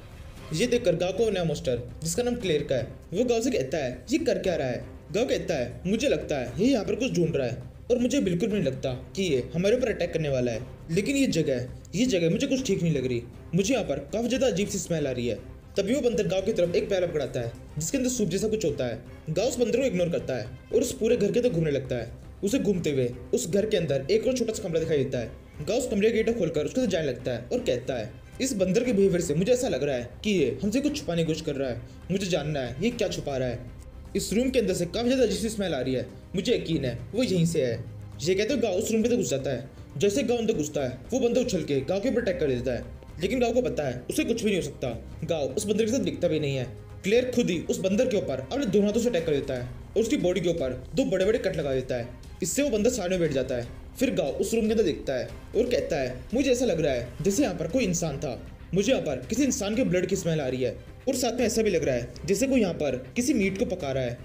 ये देखकर गाँव को नया मॉन्स्टर जिसका नाम क्लेयर का है वो गाँव से कहता है, ये कर क्या रहा है? गाँव कहता है, मुझे लगता है ये यहाँ पर कुछ ढूंढ रहा है और मुझे बिल्कुल नहीं लगता कि ये हमारे ऊपर अटैक करने वाला है, लेकिन ये जगह मुझे कुछ ठीक नहीं लग रही, मुझे यहाँ पर काफी ज्यादा अजीब सी स्मेल आ रही है। तभी वो बंदर गाँव की तरफ एक प्याला पकड़ाता है जिसके अंदर सूप जैसा कुछ होता है। गाँव उस बंदर को इग्नोर करता है और उस पूरे घर के अंदर घूमने लगता है। उसे घूमते हुए उस घर के अंदर एक और छोटा सा कमरा दिखाई देता है। गाँव उस कमरे का गेट खोलकर उसके अंदर जाने लगता है और कहता है, इस बंदर के बिहेवियर से मुझे ऐसा लग रहा है कि ये हमसे कुछ छुपाने की कोशिश कर रहा है। मुझे जानना है ये क्या छुपा रहा है। इस रूम के अंदर से काफ़ी ज़्यादा अजीब सी स्मेल आ रही है। मुझे यकीन है वो यहीं से है। ये कहते हुए गाँव उस रूम के अंदर घुस जाता है। जैसे गाँव अंदर घुसता है वो बंदा उछल के गाँव के ऊपर अटैक कर देता है, लेकिन गाँव को पता है उसे कुछ भी नहीं हो सकता। गाँव उस बंदर के साथ दिखता भी नहीं है। क्लेयर खुद ही उस बंदर के ऊपर अपने दोनों हाथों से अटैक कर देता है और उसकी बॉडी के ऊपर 2 बड़े बड़े कट लगा देता है। इससे वो बंदा साइड में बैठ जाता है। फिर गाँव उस रूम के अंदर दिखता है और कहता है मुझे ऐसा लग रहा है जैसे यहाँ पर कोई इंसान था। मुझे यहाँ पर किसी इंसान के ब्लड की स्मेल आ रही है और साथ में ऐसा भी लग रहा है जैसे कोई यहाँ पर किसी मीट को पका रहा है।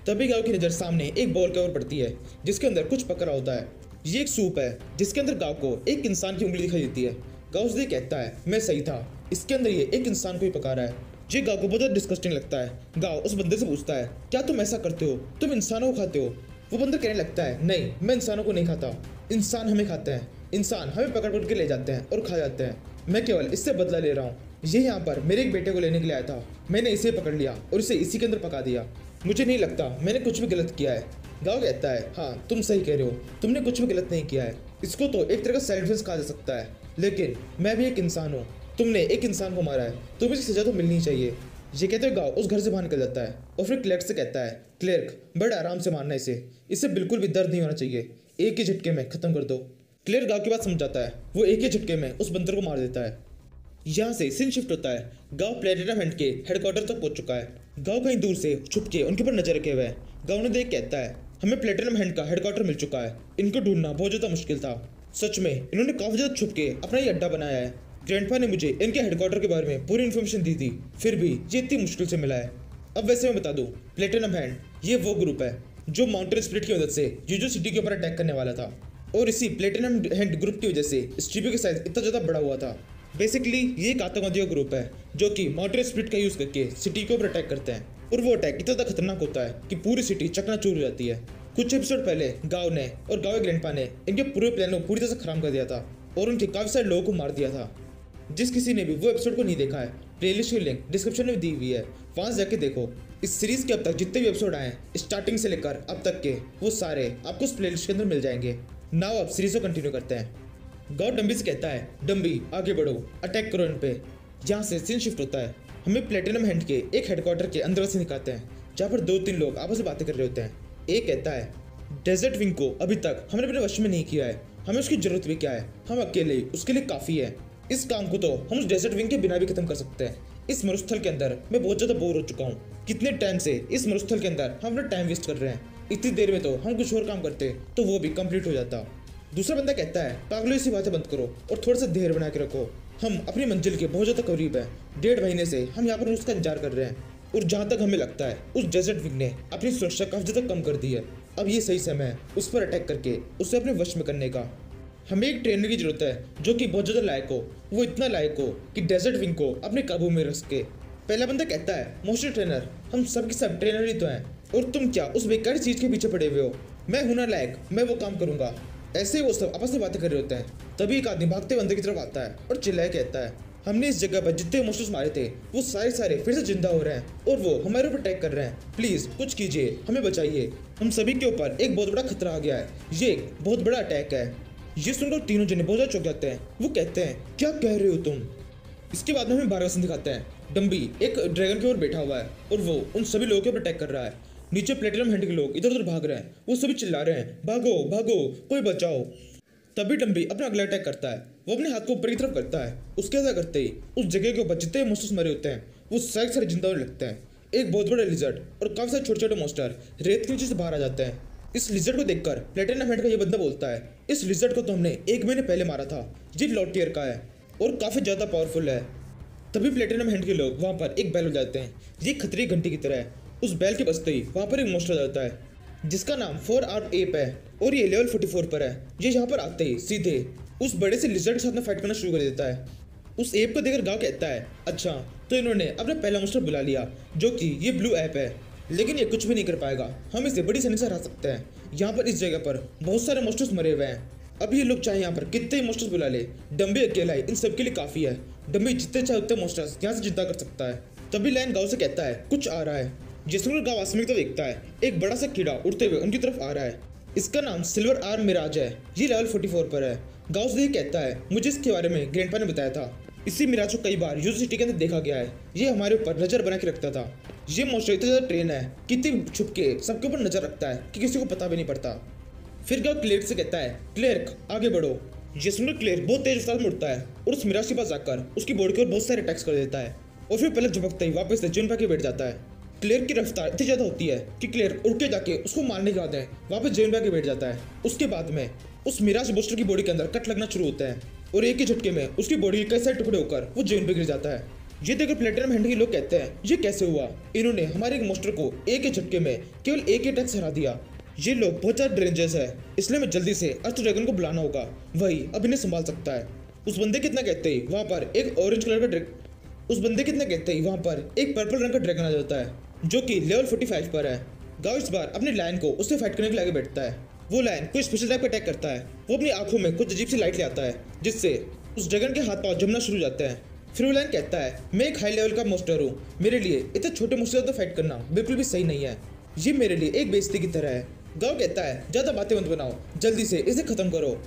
तभी गाँव की नज़र सामने एक बॉल के ऊपर पड़ती है जिसके अंदर कुछ पका रहा होता है। ये एक सूप है जिसके अंदर गाँव को एक इंसान की उंगली दिखाई देती है। गाँव उससे कहता है मैं सही था, इसके अंदर ये एक इंसान को ही पका रहा है। ये गाँव को बहुत डिस्कस्टिंग लगता है। गाँव उस बंदे से पूछता है क्या तुम ऐसा करते हो, तुम इंसानों को खाते हो? वो बंदर कहने लगता है नहीं, मैं इंसानों को नहीं खाता, इंसान हमें खाते हैं, इंसान हमें पकड़ के ले जाते हैं और खा जाते हैं। मैं केवल इससे बदला ले रहा हूँ। ये यहाँ पर मेरे एक बेटे को लेने के लिए आया था, मैंने इसे पकड़ लिया और इसे इसी के अंदर पका दिया। मुझे नहीं लगता मैंने कुछ भी गलत किया है। गाँव कहता है हाँ तुम सही कह रहे हो, तुमने कुछ भी गलत नहीं किया है। इसको तो एक तरह का सेल्फ डिफेंस कहा जा सकता है, लेकिन मैं भी एक इंसान हूँ। तुमने एक इंसान को मारा है, तुम्हें इसकी सजा तो मिलनी चाहिए। ये कहते हुए गाँव उस घर से बाहर निकल जाता है और फिर क्लर्क से कहता है क्लर्क बड़े आराम से मारना इसे बिल्कुल भी दर्द नहीं होना चाहिए, एक ही झटके में खत्म कर दो। क्लर्क गाँव की बात समझ जाता है, वो एक ही झटके में उस बंदर को मार देता है। यहाँ से सीन शिफ्ट होता है। गाँव प्लेटिनम हैंड के हेडक्वार्टर तक पहुंच चुका है। गाँव कहीं दूर से छुप के उनके ऊपर नजर रखे हुए है। गाँव ने देख कहता है हमें प्लेटिनम हैंड का हेडक्वार्टर मिल चुका है। इनको ढूंढना बहुत ज़्यादा मुश्किल था। सच में इन्होंने काफ़ी ज़्यादा छुप के अपना ये अड्डा बनाया है। ग्रैंडपा ने मुझे इनके हेडक्वार्टर के बारे में पूरी इन्फॉर्मेशन दी थी, फिर भी ये इतनी मुश्किल से मिला है। अब वैसे मैं बता दूं, प्लेटिनम हैंड ये वो ग्रुप है जो माउंटेन स्प्लिट की मदद से यूजो सिटी के ऊपर अटैक करने वाला था, और इसी प्लेटिनम हैंड ग्रुप की वजह से स्टीबियो का साइज इतना ज़्यादा बड़ा हुआ था। बेसिकली ये एक आतंकवादियों ग्रुप है जो कि माउंटेन स्प्लिट का यूज़ करके सिटी के ऊपर अटैक करते हैं, और वो अटैक इतना ज़्यादा खतरनाक होता है कि पूरी सिटी चकनाचूर हो जाती है। कुछ एपिसोड पहले गाँव ने और गाँव के ग्रैंडपा ने इनके पूरे प्लान को पूरी तरह से खराब कर दिया था और उनके काफ़ी सारे लोगों को मार दिया था। जिस किसी ने भी वो एपिसोड को नहीं देखा है, प्लेलिस्ट की लिंक डिस्क्रिप्शन में दी हुई है, वहाँ से जाके देखो। इस सीरीज़ के अब तक जितने भी एपिसोड आए हैं स्टार्टिंग से लेकर अब तक के, वो सारे आपको उस प्लेलिस्ट के अंदर मिल जाएंगे। नाउ अब सीरीज को कंटिन्यू करते हैं। गाँव डम्बी से कहता है डम्बी आगे बढ़ो, अटैक करो इन पे। यहाँ से सीन शिफ्ट होता है। हमें प्लेटिनम हैंड के एक हेडक्वार्टर के अंदर से दिखाते हैं जहाँ पर 2-3 लोग आपस में बातें कर रहे होते हैं। एक कहता है डेजर्ट विंग को अभी तक हमने अपने वश में नहीं किया है, हमें उसकी जरूरत भी क्या है, हम अकेले उसके लिए काफ़ी है। इस काम को तो हम उस डेजर्ट विंग के बिना भी खत्म कर सकते हैं। इस मरुस्थल के अंदर मैं बहुत ज़्यादा बोर हो चुका हूँ। कितने टाइम से इस मरुस्थल के अंदर हम अपना टाइम वेस्ट कर रहे हैं। इतनी देर में तो हम कुछ और काम करते तो वो भी कंप्लीट हो जाता। दूसरा बंदा कहता है पागलों सी बातें बंद करो और थोड़ा सा धैर्य बना के रखो। हम अपनी मंजिल के बहुत ज़्यादा करीब है। 1.5 महीने से हम यहाँ पर उसका इंतजार कर रहे हैं, और जहाँ तक हमें लगता है उस डेजर्ट विंग ने अपनी सुरक्षा काफ़ी ज़्यादा कम कर दी है। अब ये सही समय है उस पर अटैक करके उसे अपने वश में करने का। हमें एक ट्रेनर की जरूरत है जो कि बहुत ज़्यादा लायक हो, वो इतना लायक हो कि डेजर्ट विंग को अपने काबू में रख सके। पहला बंदा कहता है मोस्टर ट्रेनर, हम सब के सब ट्रेनर ही तो हैं, और तुम क्या उस बेकार चीज़ के पीछे पड़े हुए हो? मैं हूं ना लायक, मैं वो काम करूंगा। ऐसे ही वो सब आपस में बातें कर रहे होते हैं। तभी एक आदमी भागते बंदे की तरफ आता है और चिल्लाए कहता है हमने इस जगह पर जितने मोस्टर्स मारे थे वो सारे फिर से जिंदा हो रहे हैं और वो हमारे ऊपर अटैक कर रहे हैं। प्लीज़ कुछ कीजिए, हमें बचाइए, हम सभी के ऊपर एक बहुत बड़ा खतरा आ गया है, ये एक बहुत बड़ा अटैक है। ये सुनकर तीनों जने बहुत ज़्यादा चौंक जाते हैं। वो कहते हैं क्या कह रहे हो तुम? इसके बाद में हमें 12 सीन दिखाते हैं। डम्बी एक ड्रैगन के ऊपर बैठा हुआ है और वो उन सभी लोगों के ऊपर अटैक कर रहा है। नीचे प्लेटिनम हैंड के लोग इधर उधर भाग रहे हैं, वो सभी चिल्ला रहे हैं भागो भागो कोई बचाओ। तभी डम्बी अपना अगला अटैक करता है। वो अपने हाथ को ऊपर की तरफ करता है। उसके ऐसा करते ही उस जगह के ऊपर जितने मोस्टर्स मरे होते हैं वो सारे जिंदा होने लगते हैं। एक बहुत बड़ा लिजर्ड और काफ़ी सारे छोटे छोटे मोस्टर रेत के नीचे से बाहर आ जाते हैं। इस लिजर्ड को देखकर प्लेटिनम हैंड का ये बंदा बोलता है इस लिजर्ड को तो हमने 1 महीने पहले मारा था, ये लॉ टियर का है और काफ़ी ज़्यादा पावरफुल है। तभी प्लेटिनम हैंड के लोग वहाँ पर एक बैल हो जाते हैं, ये खतरे घंटी की तरह है। उस बैल के बजते ही वहाँ पर एक मोस्टर आ जाता है जिसका नाम 4 आर्म एप है और ये लेवल 44 पर है। ये यहाँ पर आते ही सीधे उस बड़े से लिजर्ड के साथ में फाइट करना शुरू कर देता है। उस एप को देखकर गाँव कहता है अच्छा तो इन्होंने अपना पहला मोस्टर बुला लिया जो कि ये ब्लू ऐप है, लेकिन ये कुछ भी नहीं कर पाएगा, हम इसे बड़ी आसानी से हरा सकते हैं। यहाँ पर इस जगह पर बहुत सारे मोस्टर्स मरे हुए हैं। अब ये लोग चाहे यहाँ पर कितने मोस्टर्स बुला ले, डम्बी अकेला ही इन सब के लिए काफ़ी है। डम्बी जितने चाहे उतने मोस्टर्स यहाँ से जिंदा कर सकता है। तभी लाइन गाँव से कहता है कुछ आ रहा है। जिसमें गाँव आसमान की तरफ देखता है, एक बड़ा सा कीड़ा उड़ते हुए उनकी तरफ आ रहा है। इसका नाम सिल्वर आर्म मिराज है, ये लेवल 44 पर है। गाँव से कहता है मुझे इसके बारे में ग्रैंडपा ने बताया था। इसी मिराज को कई बार यूजर सिटी के अंदर देखा गया है। ये हमारे ऊपर नजर बना के रखता था। ये मॉन्स्टर इतना ज्यादा ट्रेन है कि इतनी छुप के सबके ऊपर नजर रखता है कि किसी को पता भी नहीं पड़ता। फिर गाँव क्लेर्क से कहता है, क्लेर्क आगे बढ़ो। ये सुनकर क्लेर्क बहुत तेज रफ्तार में उड़ता है और उस मिराज के पास जाकर उसकी बॉडी के ऊपर बहुत सारे अटैक्स कर देता है और फिर पलक झपकते ही वापस से जमीन पर के बैठ जाता है। क्लेर्क की रफ्तार इतनी ज्यादा होती है कि क्लेर्क उड़ के जाके उसको मारने के बाद वापस जमीन पर के बैठ जाता है। उसके बाद में उस मिराज मॉन्स्टर की बॉडी के अंदर कट लगना शुरू होता है और एक ही झटके में उसकी बॉडी के कई सारे टुकड़े होकर वो जमीन पर गिर जाता है। ये देखकर प्लेटिनम हैंड के लोग कहते हैं, ये कैसे हुआ? इन्होंने हमारे एक मॉन्स्टर को एक ही झटके में केवल एक ही अटैक से हरा दिया। ये लोग बहुत ज्यादा डेंजरस है, इसलिए हमें जल्दी से अर्थ ड्रैगन को बुलाना होगा, वही अब इन्हें संभाल सकता है। उस बंदे कितना कहते ही वहां पर एक ऑरेंज कलर का वहां पर एक पर्पल रंग का ड्रैगन आ जाता है जो कि लेवल 45 पर है। गाँव इस बार अपने लायन को उससे फाइट करने के लिए आगे बैठता है। वो लायन कोई स्पेशल टाइप का अटैक करता है। वो अपनी आंखों में कुछ अजीब सी लाइट ले आता है जिससे उस ड्रैगन के हाथ पांव जमना शुरू हो जाते हैं। फिर वो लायन कहता है, मैं एक हाई लेवल का मॉन्स्टर हूँ, मेरे लिए इतने छोटे मॉन्स्टर तो फाइट करना बिल्कुल भी सही नहीं है, ये मेरे लिए एक बेइज्जती की तरह है। गाँव कहता है, ज्यादा बातें मत बनाओ, जल्दी से इसे खत्म करो।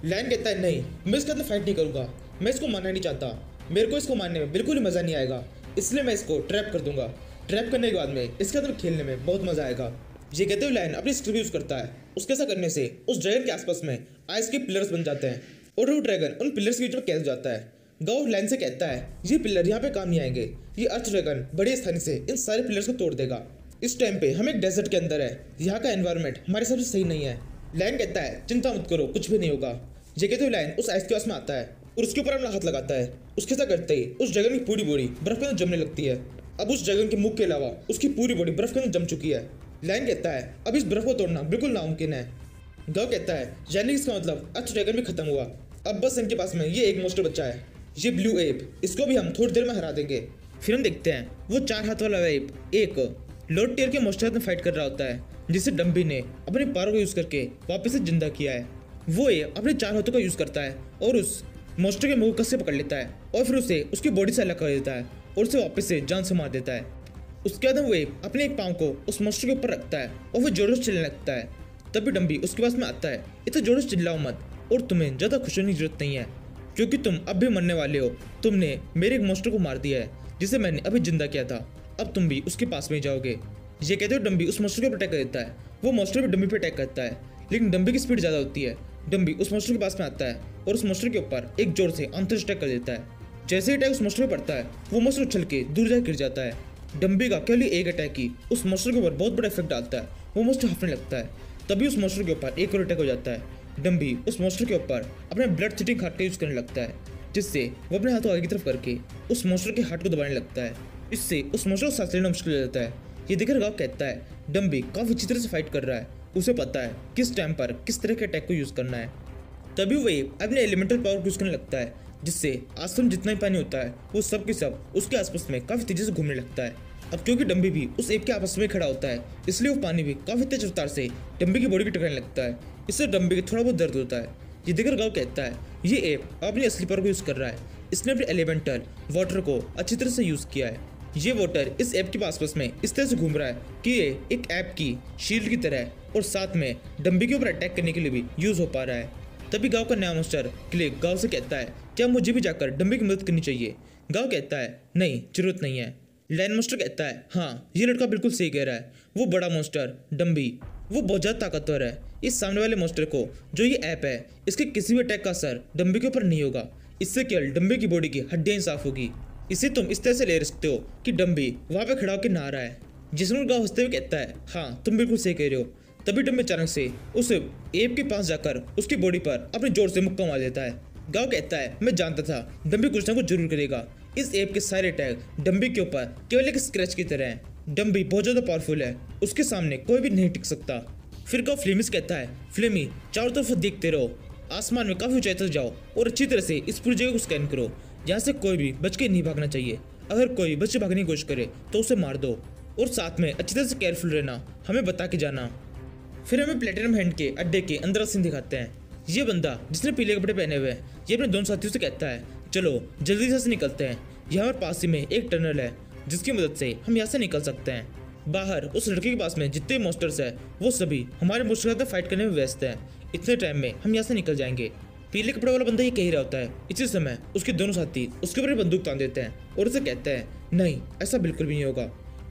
लायन कहता है, नहीं, मैं इसके अंदर फाइट नहीं करूंगा, मैं इसको मारना नहीं चाहता, मेरे को इसको मारने में बिल्कुल ही मजा नहीं आएगा, इसलिए मैं इसको ट्रैप कर दूंगा। ट्रैप करने के बाद में इसके अंदर खेलने में बहुत मजा आएगा। ये कहते हुए लायन अपनी स्किल यूज करता है। उसके ऐसा करने से उस ड्रैगन के आसपास में आइस के पिलर्स बन जाते हैं और वो ड्रैगन उन पिलर्स के बीच में कैद हो जाता है। गाँव लायन से कहता है, ये पिलर यहाँ पे काम नहीं आएंगे, ये अर्थ ड्रैगन बड़ी आसानी से इन सारे पिलर्स को तोड़ देगा। इस टाइम पे हम एक डेजर्ट के अंदर है, यहाँ का एनवायरनमेंट हमारे हिसाब से सही नहीं है। लायन कहता है, चिंता मत करो, कुछ भी नहीं होगा। ये कहते हुए लायन उस आइस के पास में आता है और उसके ऊपर अपना हाथ लगाता है। उसके साथ करते ही उस ड्रैगन की पूरी बॉडी बर्फ के अंदर जमने लगती है। अब उस ड्रैगन के मुख के अलावा उसकी पूरी बॉडी बर्फ के अंदर जम चुकी है। लायन कहता है, अब इस बर्फ को तोड़ना बिल्कुल नामुमकिन है। गाँव कहता है, यानी इसका मतलब अर्थ ड्रैगन भी खत्म हुआ, अब बस इनके पास में ये एक मॉन्स्टर बचा है, ये ब्लू एप, इसको भी हम थोड़ी देर में हरा देंगे। फिर हम देखते हैं वो 4 हाथ वाला एप एक लोड टियर के मॉन्स्टर में फाइट कर रहा होता है जिसे डम्बी ने अपने पारों को यूज करके वापस से जिंदा किया है। वो एप अपने 4 हाथों का यूज करता है और उस मॉन्स्टर के मुंह को कस से पकड़ लेता है और फिर उसे उसकी बॉडी से अलग कर देता है और उसे वापस से जान से मार देता है। उसके बाद वो एप अपने एक पाँव को उस मॉन्स्टर के ऊपर रखता है और वो जोरों से चिल्लाने लगता है। तभी डम्बी उसके पास में आता है, इतना जोरों से चिल्लाओ मत और तुम्हें ज़्यादा खुश होने की जरूरत नहीं है क्योंकि तुम अब भी मरने वाले हो। तुमने मेरे एक मॉन्स्टर को मार दिया है जिसे मैंने अभी जिंदा किया था, अब तुम भी उसके पास में जाओगे। ये कहते हुए डम्बी उस मॉन्स्टर को अटैक कर देता है। वो मॉन्स्टर भी डम्बी पे अटैक करता है लेकिन डम्बी की स्पीड ज़्यादा होती है। डम्बी उस मॉन्स्टर के पास में आता है और उस मॉन्स्टर के ऊपर एक जोर से अंतरिक्ष अटैक कर देता है। जैसे ही अटैक उस मॉन्स्टर पे पड़ता है वो मॉन्स्टर उछल के दूर जाकर गिर जाता है। डम्बी का केवल एक अटैक ही उस मॉन्स्टर के ऊपर बहुत बड़ा इफेक्ट डालता है, वो मॉन्स्टर हंसने लगता है। तभी उस मॉन्स्टर के ऊपर एक और अटैक हो जाता है। डम्बी उस मॉन्स्टर के ऊपर अपने ब्लड सिटिंग हार्ट का यूज करने लगता है जिससे वो अपने हाथों आगे की तरफ करके उस मॉन्स्टर के हार्ट को दबाने लगता है। इससे उस मॉन्स्टर को सांस लेना मुश्किल हो जाता है। ये देखकर गाँव कहता है, डम्बी काफी अच्छी तरह से फाइट कर रहा है, उसे पता है किस टाइम पर किस तरह के अटैक को यूज करना है। तभी वो अपने एलिमेंटल पावर यूज करने लगता है जिससे आसपास जितना भी पानी होता है वो सब के सब उसके आसपास में काफी तेजी से घूमने लगता है। अब क्योंकि डम्बी भी उस एप के आपस में खड़ा होता है इसलिए वो पानी भी काफी तेज रफ्तार से डम्बी की बॉडी को टकराने लगता है। इससे डम्बी को थोड़ा बहुत दर्द होता है। ये देखकर गाँव कहता है, ये एप अपनी असली पावर को यूज कर रहा है, इसने अपने एलिमेंटल वाटर को अच्छी तरह से यूज किया है। ये वाटर इस ऐप के आसपास में इस तरह से घूम रहा है कि ये एक ऐप की शील्ड की तरह है और साथ में डम्बी के ऊपर अटैक करने के लिए भी यूज हो पा रहा है। तभी गाँव का नया मॉन्स्टर क्लिक गाँव से कहता है, क्या मुझे भी जाकर डम्बी की मदद करनी चाहिए? गाँव कहता है, नहीं, जरूरत नहीं है। लायन मॉन्स्टर कहता है, हाँ, ये लड़का बिल्कुल सही कह रहा है, वो बड़ा मॉन्स्टर डम्बी वो बहुत ज़्यादा ताकतवर है। इस सामने वाले मॉन्स्टर को जो ये ऐप है इसके किसी भी अटैक का असर डम्बी के ऊपर नहीं होगा, इससे केवल डम्बी की बॉडी की हड्डियाँ साफ होगी। इसे तुम इस तरह से ले सकते हो कि डम्बी वहाँ पे खड़ा होकर नहा रहा है। जिसमें गाँव हंसते हुए कहता है, हाँ, तुम बिल्कुल सही कह रहे हो। तभी डम्बी अचानक से उस एप के पास जाकर उसकी बॉडी पर अपने जोर से मुक्का मार देता है। गाँव कहता है, मैं जानता था डम्बी कुछ ना कुछ जरूर करेगा। इस एप के सारे अटैक डम्बी के ऊपर केवल एक स्क्रैच की तरह है। डम्बी बहुत ज़्यादा पावरफुल है, उसके सामने कोई भी नहीं टिक सकता। फिर गाँव फ्लेमी से कहता है, फ्लेमी, चारों तरफ देखते रहो, आसमान में काफ़ी ऊंचाई तक जाओ और अच्छी तरह से इस पूरी जगह को स्कैन करो। यहाँ से कोई भी बच के नहीं भागना चाहिए। अगर कोई बच के भागने की कोशिश करे तो उसे मार दो और साथ में अच्छी तरह से केयरफुल रहना, हमें बता के जाना। फिर हमें प्लेटिनम हैंड के अड्डे के अंदर सीन दिखाते हैं। ये बंदा जिसने पीले कपड़े पहने हुए हैं ये अपने दोनों साथियों से कहता है, चलो जल्दी से निकलते हैं। यहाँ पर पास ही में एक टनल है जिसकी मदद से हम यहाँ से निकल सकते हैं। बाहर उस लड़के के पास में जितने मॉन्स्टर्स हैं वो सभी हमारे मॉन्स्टर के साथ फाइट करने में व्यस्त हैं। इतने टाइम में हम यहाँ से निकल जाएंगे। पीले कपड़े वाला बंदा ये कह रहा होता है। इसी समय उसके दोनों साथी उसके ऊपर बंदूक तान देते हैं और उसे कहते हैं नहीं, ऐसा बिल्कुल भी नहीं होगा।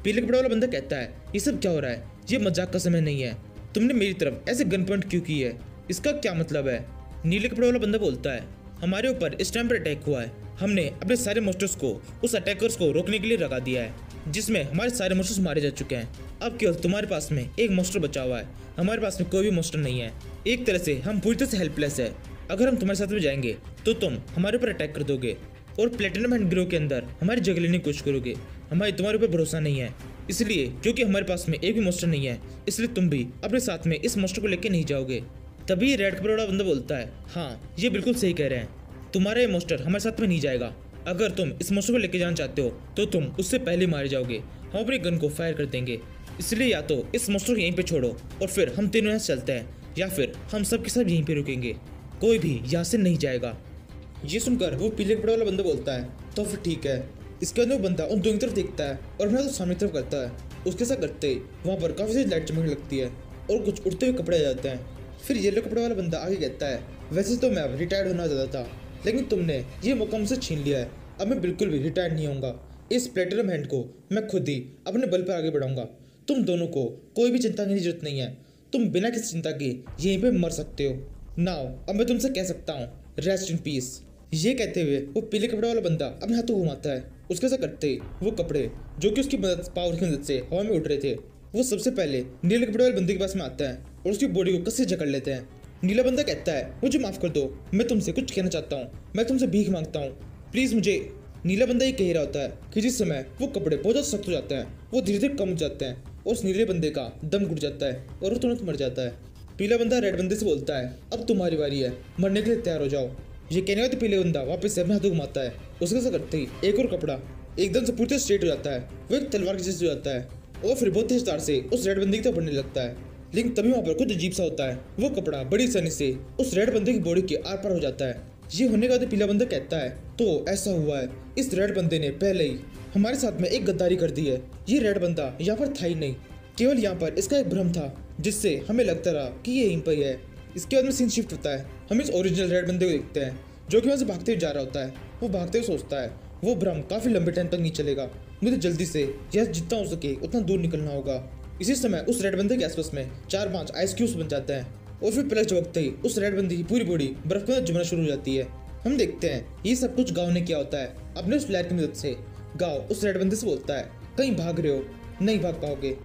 पीले कपड़े वाला बंदा कहता है ये सब क्या हो रहा है, ये मजाक का समय नहीं है। तुमने मेरी तरफ ऐसे गन पॉइंट क्यों की है, इसका क्या मतलब है। नीले कपड़े वाला बंदा बोलता है हमारे ऊपर इस टाइम पर अटैक हुआ है, हमने अपने सारे मोस्टर्स को उस अटैकर्स को रोकने के लिए लगा दिया है, जिसमें हमारे सारे मोस्टर्स मारे जा चुके हैं। अब केवल तुम्हारे पास में एक मोस्टर बचा हुआ है, हमारे पास में कोई भी मोस्टर नहीं है। एक तरह से हम पूरी तरह से हेल्पलेस है। अगर हम तुम्हारे साथ में जाएंगे तो तुम हमारे ऊपर अटैक कर दोगे और प्लेटिनम हैंड ग्रोव के अंदर हमारी जगह लेने की कोशिश करोगे। हमारे तुम्हारे ऊपर भरोसा नहीं है, इसलिए क्योंकि हमारे पास में एक भी मोस्टर नहीं है, इसलिए तुम भी अपने साथ में इस मोस्टर को लेकर नहीं जाओगे। तभी ये रेड कपड़े वाला बंदा बोलता है हाँ, ये बिल्कुल सही कह रहे हैं, तुम्हारा ये मोस्टर हमारे साथ में नहीं जाएगा। अगर तुम इस मोस्टर को लेके जाना चाहते हो तो तुम उससे पहले मारे जाओगे, हम अपनी गन को फायर कर देंगे। इसलिए या तो इस मोस्टर को यहीं पे छोड़ो और फिर हम तीनों यहाँ से चलते हैं, या फिर हम सब के सब यहीं पे रुकेंगे, कोई भी यहाँ से नहीं जाएगा। ये सुनकर वो पीले कपड़े वाला बंदा बोलता है तो फिर ठीक है। इसके अंदर वो बंदा उन दोनों की तरफ देखता है और अपना तो सामने की तरफ करता है। उसके साथ करते वहाँ पर काफ़ी सारी लाइट चमकने लगती है और कुछ उड़ते हुए कपड़े आ जाते हैं। फिर येलो कपड़े वाला बंदा आगे कहता है वैसे तो मैं अब रिटायर्ड होना चाहता था, लेकिन तुमने ये मौका मुझसे छीन लिया है। अब मैं बिल्कुल भी रिटायर्ड नहीं होऊंगा। इस प्लेटिनम हैंड को मैं खुद ही अपने बल पर आगे बढ़ाऊंगा। तुम दोनों को कोई भी चिंता करने की जरूरत नहीं है, तुम बिना किसी चिंता के यहीं पे मर सकते हो। नाउ अब मैं तुमसे कह सकता हूँ रेस्ट इन पीस। ये कहते हुए वो पीले कपड़े वाला बंदा अपने हाथों घुमाता है। उसके साथ करते ही वो कपड़े जो कि उसकी मदद पावर की मदद से हवा में उड़ रहे थे, वो सबसे पहले नीले कपड़े वाले बंदे के पास में आता है और उसकी बॉडी को कस से जकड़ लेते हैं। नीला बंदा कहता है मुझे माफ कर दो, मैं तुमसे कुछ कहना चाहता हूँ, मैं तुमसे भीख मांगता हूँ, प्लीज मुझे। नीला बंदा ये कह रहा होता है कि जिस समय वो कपड़े बहुत ज़्यादा सख्त हो जाते हैं, वो धीरे धीरे कम हो जाते हैं और उस नीले बंदे का दम घुट जाता है और वो तुरंत मर जाता है। पीला बंदा रेड बंदे से बोलता है अब तुम्हारी बारी है, मरने के लिए तैयार हो जाओ। ये कहने वाले पीले बंदा वापस से अपने हाथों घुमाता है। उसके साथ करते ही एक और कपड़ा एकदम से पूरी स्ट्रेट हो जाता है, वो एक तलवार के जैसे हो जाता है और फिर बहुत तेज तार से उस रेड बंदे की तरफ बढ़ने लगता है। लेकिन तभी वहाँ पर कुछ अजीब सा होता है, वो कपड़ा बड़ी आसानी से उस रेड बंदे की बॉडी के आर पार हो जाता है। ये होने के बाद पीला बंदा कहता है तो ऐसा हुआ है, इस रेड बंदे ने पहले ही हमारे साथ में एक गद्दारी कर दी है। ये रेड बंदा यहाँ पर था ही नहीं, केवल यहाँ पर इसका एक भ्रम था जिससे हमें लगता रहा कि ये यहीं पर ही है। इसके बाद में सीन शिफ्ट होता है, हम इस ओरिजिनल रेड बंदे को देखते हैं जो कि वहाँ से भागते हुए जा रहा होता है। वो भागते हुए सोचता है वो भ्रम काफ़ी लंबे टाइम तक नहीं चलेगा, मुझे जल्दी से यह जितना हो सके उतना दूर निकलना होगा। इसी समय उस रेड बंदे के आसपास में 4-5 आइस क्यूब्स बन जाते हैं और फिर पलक झपकते ही उस रेड बंदे की पूरी बॉडी बर्फ के अंदर जमना शुरू हो जाती है। हम देखते हैं ये सब कुछ गाँव ने किया होता है अपने उस प्लेयर की मदद से। गाँव उस रेड बंदे से बोलता है कहीं भाग रहे हो, नहीं भाग पाओगे।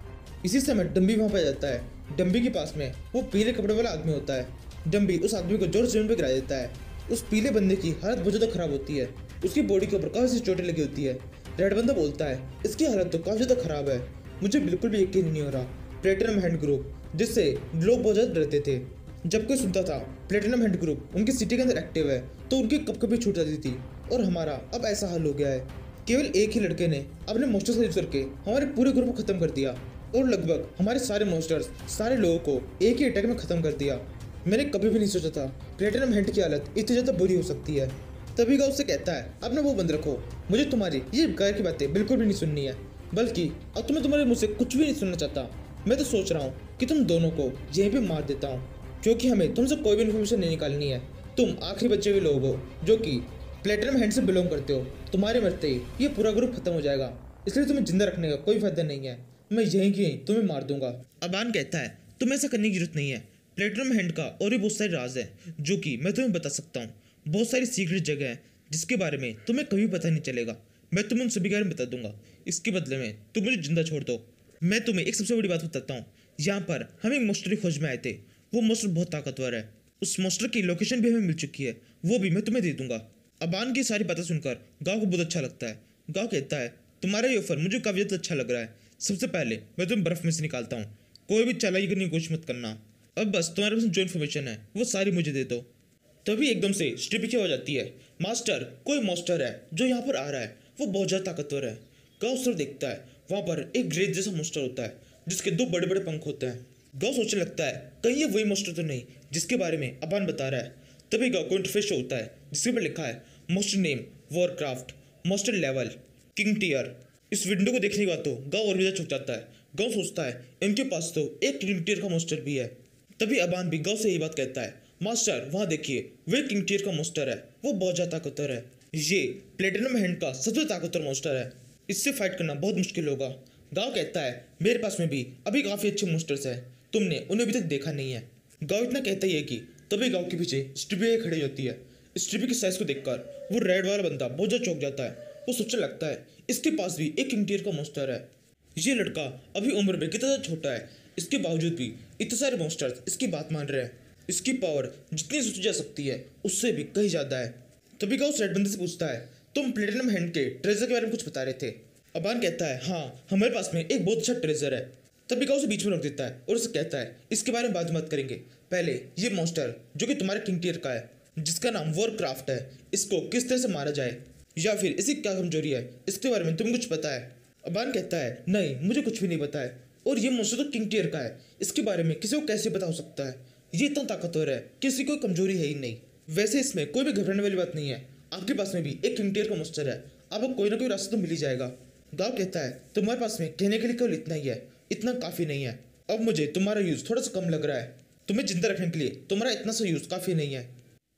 इसी समय डम्बी वहाँ पर जाता है। डम्बी के पास में वो पीले कपड़े वाला आदमी होता है। डम्बी उस आदमी को जोर से जमीन पर गिरा देता है। उस पीले बंदे की हालत बहुत ज़्यादा खराब होती है, उसकी बॉडी के ऊपर काफ़ी सी चोटें लगी होती है। रेड बंदा बोलता है इसकी हालत तो काफ़ी ज़्यादा खराब है, मुझे बिल्कुल भी यकीन नहीं हो रहा। प्लेटिनम हैंड ग्रुप जिससे लोग बहुत ज़्यादा डरते थे, जब कोई सुनता था प्लेटिनम हैंड ग्रुप उनकी सिटी के अंदर एक्टिव है तो उनकी कप कभी छूट जाती थी, और हमारा अब ऐसा हाल हो गया है। केवल एक ही लड़के ने अपने मोस्टर्स का यूज करके हमारे पूरे ग्रुप को खत्म कर दिया और लगभग हमारे सारे मोस्टर्स सारे लोगों को एक ही अटैक में खत्म कर दिया। मैंने कभी भी नहीं सोचा था प्लेटिनम हैंड की हालत इतनी ज़्यादा बुरी हो सकती है। तभी गाँव से कहता है अब ना वो बंद रखो, मुझे तुम्हारी ये बेकार की बातें बिल्कुल भी नहीं सुननी है, बल्कि अब तो मैं तुम्हारे मुँह से कुछ भी नहीं सुनना चाहता। मैं तो सोच रहा हूँ कि तुम दोनों को यहीं पे मार देता हूँ, क्योंकि हमें तुमसे कोई भी इन्फॉर्मेशन नहीं निकालनी है। तुम आखिरी बचे हुए लोग हो जो कि प्लेटिनम हैंड से बिलोंग करते हो, तुम्हारे मरते ही ये पूरा ग्रुप खत्म हो जाएगा, इसलिए तुम्हें जिंदा रखने का कोई फायदा नहीं है, मैं यहीं की यहीं तुम्हें मार दूंगा। अबान कहता है तुम्हें ऐसा करने की जरूरत नहीं है, प्लेटिनम हैंड का और भी बहुत सारे राज है जो कि मैं तुम्हें बता सकता हूँ, बहुत सारी सीक्रेट जगह है जिसके बारे में तुम्हें कभी पता नहीं चलेगा, मैं तुम्हें उन सभी के बारे में बता दूंगा। इसके बदले में तुम मुझे जिंदा छोड़ दो। मैं तुम्हें एक सबसे बड़ी बात बताता हूँ, यहाँ पर हम एक मोस्टर की खोज में आए थे, वो मोस्टर बहुत ताकतवर है, उस मोस्टर की लोकेशन भी हमें मिल चुकी है, वो भी मैं तुम्हें दे दूंगा। अबान की सारी बातें सुनकर गाँव को बहुत अच्छा लगता है। गाँव कहता है तुम्हारा ये ऑफर मुझे काफ़ी अच्छा लग रहा है, सबसे पहले मैं तुम्हें बर्फ में से निकालता हूँ, कोई भी चालाकी करने की कोशिश मत करना, अब बस तुम्हारे पास जो इन्फॉर्मेशन है वो सारी मुझे दे दो। तभी एकदम से स्ट्रिप की हो जाती है, मास्टर कोई मॉन्स्टर है जो यहाँ पर आ रहा है, वो बहुत ज़्यादा ताकतवर है। गाँव सर देखता है वहाँ पर एक ग्रेज जैसा मॉन्स्टर होता है जिसके 2 बड़े बड़े पंख होते हैं। गाँव सोचने लगता है कहीं ये वही मॉन्स्टर तो नहीं जिसके बारे में अबान बता रहा है। तभी गाँव को इंटरफेस शो होता है जिसके ऊपर लिखा है monster name Warcraft, monster level king tier. इस विंडो को देखने के बाद तो गाँव और भी ज़्यादा छुप जाता है। गाँव सोचता है इनके पास तो एक किंग टियर का मॉन्स्टर भी है। तभी अबान भी गाँव से यही बात कहता है, मास्टर वहाँ देखिए, वे किंग टियर का मॉन्स्टर है, वो बहुत ज़्यादा ताकतवर है। ये प्लेटिनम हैंड का सबसे ताकतवर मॉन्स्टर है, इससे फाइट करना बहुत मुश्किल होगा। गांव कहता है मेरे पास में भी अभी काफ़ी अच्छे मॉन्स्टर्स हैं, तुमने उन्हें अभी तक देखा नहीं है। गांव इतना कहता ही है कि तभी गांव के पीछे स्ट्रिपी खड़ी होती है। स्ट्रिपी की साइज को देखकर वो रेड वाला बंदा बहुत ज़्यादा चौंक जाता है। वो सोचने लगता है इसके पास भी एक किंग टियर का मॉन्स्टर है। ये लड़का अभी उम्र में कितना छोटा है, इसके बावजूद भी इतने सारे मॉन्स्टर्स इसकी बात मान रहे हैं। इसकी पावर जितनी सोची जा सकती है उससे भी कहीं ज़्यादा है। तभी का उस रेड बंदे से पूछता है तुम प्लेटिनम हैंड के ट्रेजर के बारे में कुछ बता रहे थे। अबान कहता है हाँ, हमारे पास में एक बहुत अच्छा ट्रेजर है। तभी का उसे बीच में रख देता है और उसे कहता है इसके बारे में बाद में बात करेंगे, पहले ये मॉन्स्टर जो कि तुम्हारे किंग टियर का है, जिसका नाम वॉरक्राफ्ट है, इसको किस तरह से मारा जाए या फिर इसकी क्या कमजोरी है, इसके बारे में तुम्हें कुछ पता है। अबान कहता है नहीं, मुझे कुछ भी नहीं पता है, और ये मॉन्स्टर तो किंग टियर का है, इसके बारे में किसी को कैसे पता हो सकता है। ये इतना ताकतवर है कि इसकी कोई कमजोरी है ही नहीं। वैसे इसमें कोई भी घबराने वाली बात नहीं है, आपके पास में भी एक किंग टियर का मॉन्स्टर है, आपको कोई ना कोई रास्ता तो मिल ही जाएगा। गांव कहता है तुम्हारे पास में कहने के लिए केवल इतना ही है, इतना काफ़ी नहीं है। अब मुझे तुम्हारा यूज़ थोड़ा सा कम लग रहा है, तुम्हें जिंदा रखने के लिए तुम्हारा इतना सा यूज़ काफ़ी नहीं है।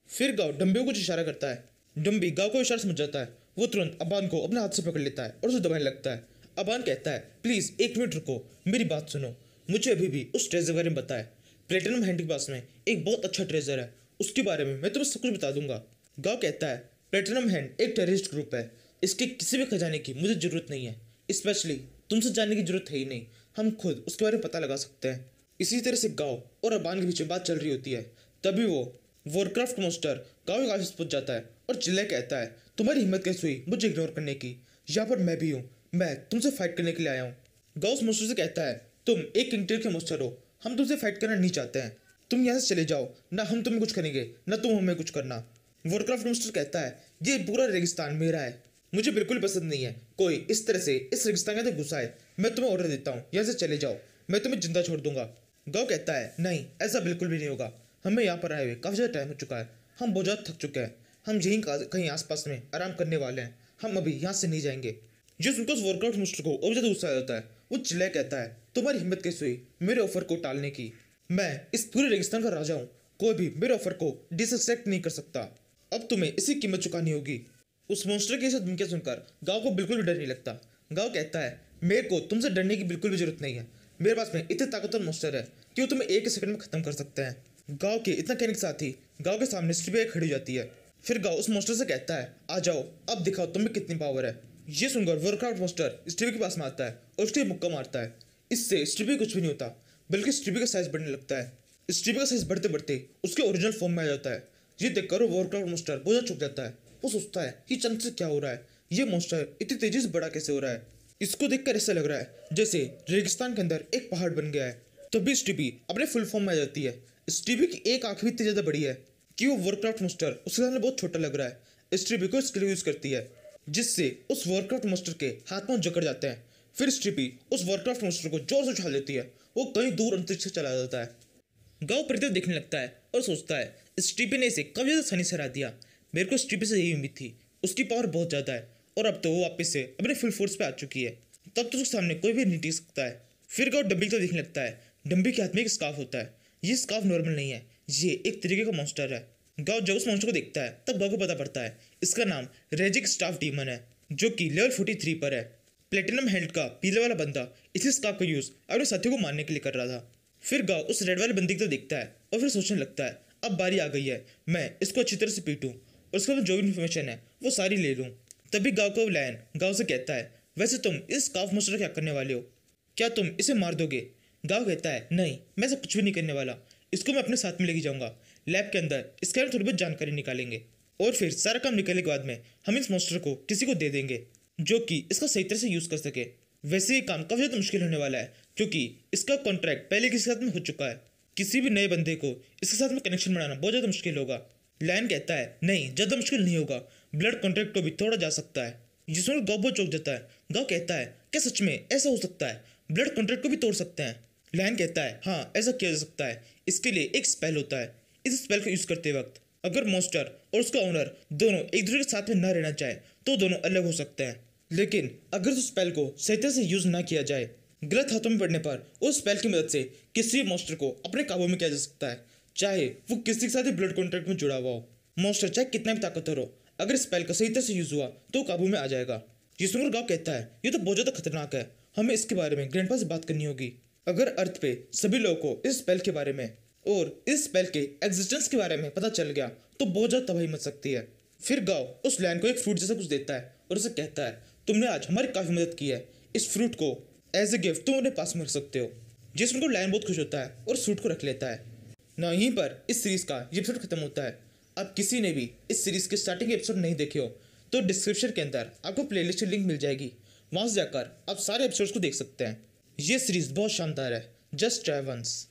फिर गांव डम्बी को कुछ इशारा करता है। डम्बी गांव को इशारा समझ जाता है। वो तुरंत अबान को अपने हाथ से पकड़ लेता है और उसे दबाने लगता है। अबान कहता है प्लीज़ 1 मिनट रुको, मेरी बात सुनो, मुझे अभी भी उस ट्रेजर के बारे में बताए। प्लेटिनम हैंड के पास में एक बहुत अच्छा ट्रेजर है, उसके बारे में मैं तुम्हें सब कुछ बता दूंगा। गांव कहता है प्लेटिनम हैंड एक टेररिस्ट ग्रुप है, इसके किसी भी खजाने की मुझे ज़रूरत नहीं है, स्पेशली तुमसे जानने की जरूरत है ही नहीं, हम खुद उसके बारे में पता लगा सकते हैं। इसी तरह से गांव और अबान के बीच में बात चल रही होती है। तभी वो वॉरक्राफ्ट मॉन्स्टर गांव के ऑफिस पहुंच जाता है और चिल्ला कहता है तुम्हारी हिम्मत कैसे हुई मुझे इग्नोर करने की, यहाँ पर मैं भी हूँ, मैं तुमसे फाइट करने के लिए आया हूँ। गांव उस मॉन्स्टर से कहता है तुम एक किंग टियर के मॉन्स्टर हो, हम तुमसे फाइट करना नहीं चाहते हैं, तुम यहाँ से चले जाओ, ना हम तुम्हें कुछ करेंगे ना तुम हमें कुछ करना। वॉरक्राफ्ट मॉन्स्टर कहता है ये पूरा रेगिस्तान मेरा है, मुझे बिल्कुल पसंद नहीं है कोई इस तरह से इस रेगिस्तान के अंदर घुसा है, मैं तुम्हें ऑर्डर देता हूँ यहाँ से चले जाओ, मैं तुम्हें जिंदा छोड़ दूंगा। गांव कहता है नहीं, ऐसा बिल्कुल भी नहीं होगा, हमें यहाँ पर आए हुए काफ़ी ज़्यादा टाइम हो चुका है, हम बहुत ज़्यादा थक चुके हैं, हम यहीं कहीं आसपास में आराम करने वाले हैं, हम अभी यहाँ से नहीं जाएंगे। जो सुनकर उस वर्कआउट मॉन्स्टर को और ज़्यादा गुस्सा आ जाता है। वो चिल्लाए कहता है तुम्हारी हिम्मत कैसे हुई मेरे ऑफर को टालने की, मैं इस पूरे रेगिस्तान का राजा हूँ, कोई भी मेरे ऑफर को डिसरिस्पेक्ट नहीं कर सकता, अब तुम्हें इसकी कीमत चुकानी होगी। उस मॉन्स्टर की ऐसी धमकियां सुनकर गांव को बिल्कुल भी डर नहीं लगता। गांव कहता है मेरे को तुमसे डरने की बिल्कुल भी जरूरत नहीं है, मेरे पास में इतने ताकतवर मॉन्स्टर है कि वो तुम्हें 1 सेकंड में खत्म कर सकते हैं। गांव के इतना कहने के साथ ही गांव के सामने स्ट्रिपी खड़ी हो जाती है। फिर गांव उस मॉन्स्टर से कहता है आ जाओ, अब दिखाओ तुम्हें कितनी पावर है। ये सुनकर वॉरक्राफ्ट मॉन्स्टर स्ट्रिपी के पास में आता है और उसके मुक्का मारता है। इससे स्ट्रिपी कुछ भी नहीं होता, बल्कि स्ट्रिपी का साइज बढ़ने लगता है। स्ट्रिपी का साइज बढ़ते बढ़ते उसके ओरिजिनल फॉर्म में आ जाता है। ये देखकर वॉरक्राफ्ट मॉन्स्टर बहुत चुप जाता है। वो सोचता है कि चंद से क्या हो रहा है, ये मॉन्स्टर इतनी तेजी से बड़ा कैसे हो रहा है। इसको देखकर ऐसा लग रहा है जैसे रेगिस्तान के अंदर एक पहाड़ बन गया है। तभी स्ट्रिपी अपने फुल फॉर्म में आ जाती है। स्ट्रिपी की एक आंख भी इतनी ज़्यादा बड़ी है कि वो वॉरक्राफ्ट मॉन्स्टर उसके सामने बहुत छोटा लग रहा है। स्ट्रिपी को स्किल यूज करती है जिससे उस वॉरक्राफ्ट मॉन्स्टर के हाथ में जकड़ जाते हैं। फिर स्ट्रिपी उस वॉरक्राफ्ट मॉन्स्टर को जोर से उछाल देती है, वो कहीं दूर अंतरिक्ष से चला जाता है। गांव पृथ्वी देखने लगता है और सोचता है स्ट्रिपी ने इसे कब ज़्यादा आसानी से हरा दिया, मेरे को स्ट्रिपी से यही उम्मीद थी, उसकी पावर बहुत ज़्यादा है और अब तो वो वापस से अपने फुल फोर्स पे आ चुकी है, तब तो उसके सामने कोई भी नहीं टिक सकता है। फिर गांव डम्बी को देखने लगता है। डम्बी के हाथ में एक स्कार्फ होता है। ये स्कार्फ नॉर्मल नहीं है, ये एक तरीके का मॉन्स्टर है। गांव जब उस मॉन्स्टर को देखता है तब गांव को पता पड़ता है इसका नाम रेजिक स्टाफ डीमन है, जो कि लेवल 43 पर है। प्लेटिनम हेल्थ का पीले वाला बंदा इसी स्कार्फ का यूज़ अपने साथियों को मारने के लिए कर रहा था। फिर गांव उस रेड वाले बंदे को देखता है और फिर सोचने लगता है अब बारी आ गई है, मैं इसको अच्छी तरह से पीटूं और उसके बाद जो भी इन्फॉर्मेशन है वो सारी ले लूँ। तभी गांव का लायन गांव से कहता है वैसे तुम इस स्कार्फ मॉन्स्टर क्या करने वाले हो, क्या तुम इसे मार दोगे। गांव कहता है नहीं, मैं ऐसा कुछ भी नहीं करने वाला, इसको मैं अपने साथ में लेके जाऊंगा, लैब के अंदर इसके बारे में थोड़ी बहुत जानकारी निकालेंगे और फिर सारा काम निकलने के बाद में हम इस मॉन्स्टर को किसी को दे देंगे जो कि इसका सही तरह से यूज़ कर सके। वैसे ये काम काफ़ी ज़्यादा मुश्किल होने वाला है क्योंकि इसका कॉन्ट्रैक्ट पहले किसी के साथ में हो चुका है, किसी भी नए बंदे को इसके साथ में कनेक्शन बनाना बहुत ज़्यादा मुश्किल होगा। लायन कहता है नहीं, ज़्यादा मुश्किल नहीं होगा, ब्लड कॉन्ट्रैक्ट को भी तोड़ा जा सकता है। जिसमें गाँव बहुत चौंक जाता है। गाँव कहता है क्या सच में ऐसा हो सकता है, ब्लड कॉन्ट्रैक्ट को भी तोड़ सकते हैं। लायन कहता है हाँ, ऐसा किया जा सकता है, इसके लिए एक स्पेल होता है, इस स्पेल को यूज़ करते वक्त अगर मॉन्स्टर और उसका ओनर दोनों एक दूसरे के साथ में न रहना चाहे तो दोनों अलग हो सकते हैं, लेकिन अगर उस स्पेल को सही तरह से यूज़ ना किया जाए, गलत हाथों में पड़ने पर उस स्पेल की मदद से किसी भी मॉन्स्टर को अपने काबू में किया जा सकता है, चाहे वो किसी के साथ भी ब्लड कॉन्ट्रैक्ट में जुड़ा हुआ हो। मॉन्स्टर चाहे कितना भी ताकतवर हो, अगर स्पेल का सही तरह से यूज हुआ तो काबू में आ जाएगा। जिसमें गाँव कहता है ये तो बहुत ज़्यादा खतरनाक है, हमें इसके बारे में ग्रैंडपा से बात करनी होगी। अगर अर्थ पे सभी लोगों को इस स्पेल के बारे में और इस स्पेल के एग्जिस्टेंस के बारे में पता चल गया तो बहुत ज़्यादा तबाही मच सकती है। फिर गाँव उस लैन को एक फ्रूट जैसा कुछ देता है और उसे कहता है तुमने आज हमारी काफ़ी मदद की है, इस फ्रूट को एज ए गिफ्ट तुम अपने पास में रख सकते हो। जिसमें को लैन बहुत खुश होता है और उस फ्रूट को रख लेता है। ना यहीं पर इस सीरीज़ का ये एपिसोड खत्म होता है। अब किसी ने भी इस सीरीज़ के स्टार्टिंग एपिसोड नहीं देखे हो तो डिस्क्रिप्शन के अंदर आपको प्लेलिस्ट की लिंक मिल जाएगी, वहाँ से जाकर आप सारे एपिसोड्स को देख सकते हैं। ये सीरीज़ बहुत शानदार है, जस्ट ट्राई वंस।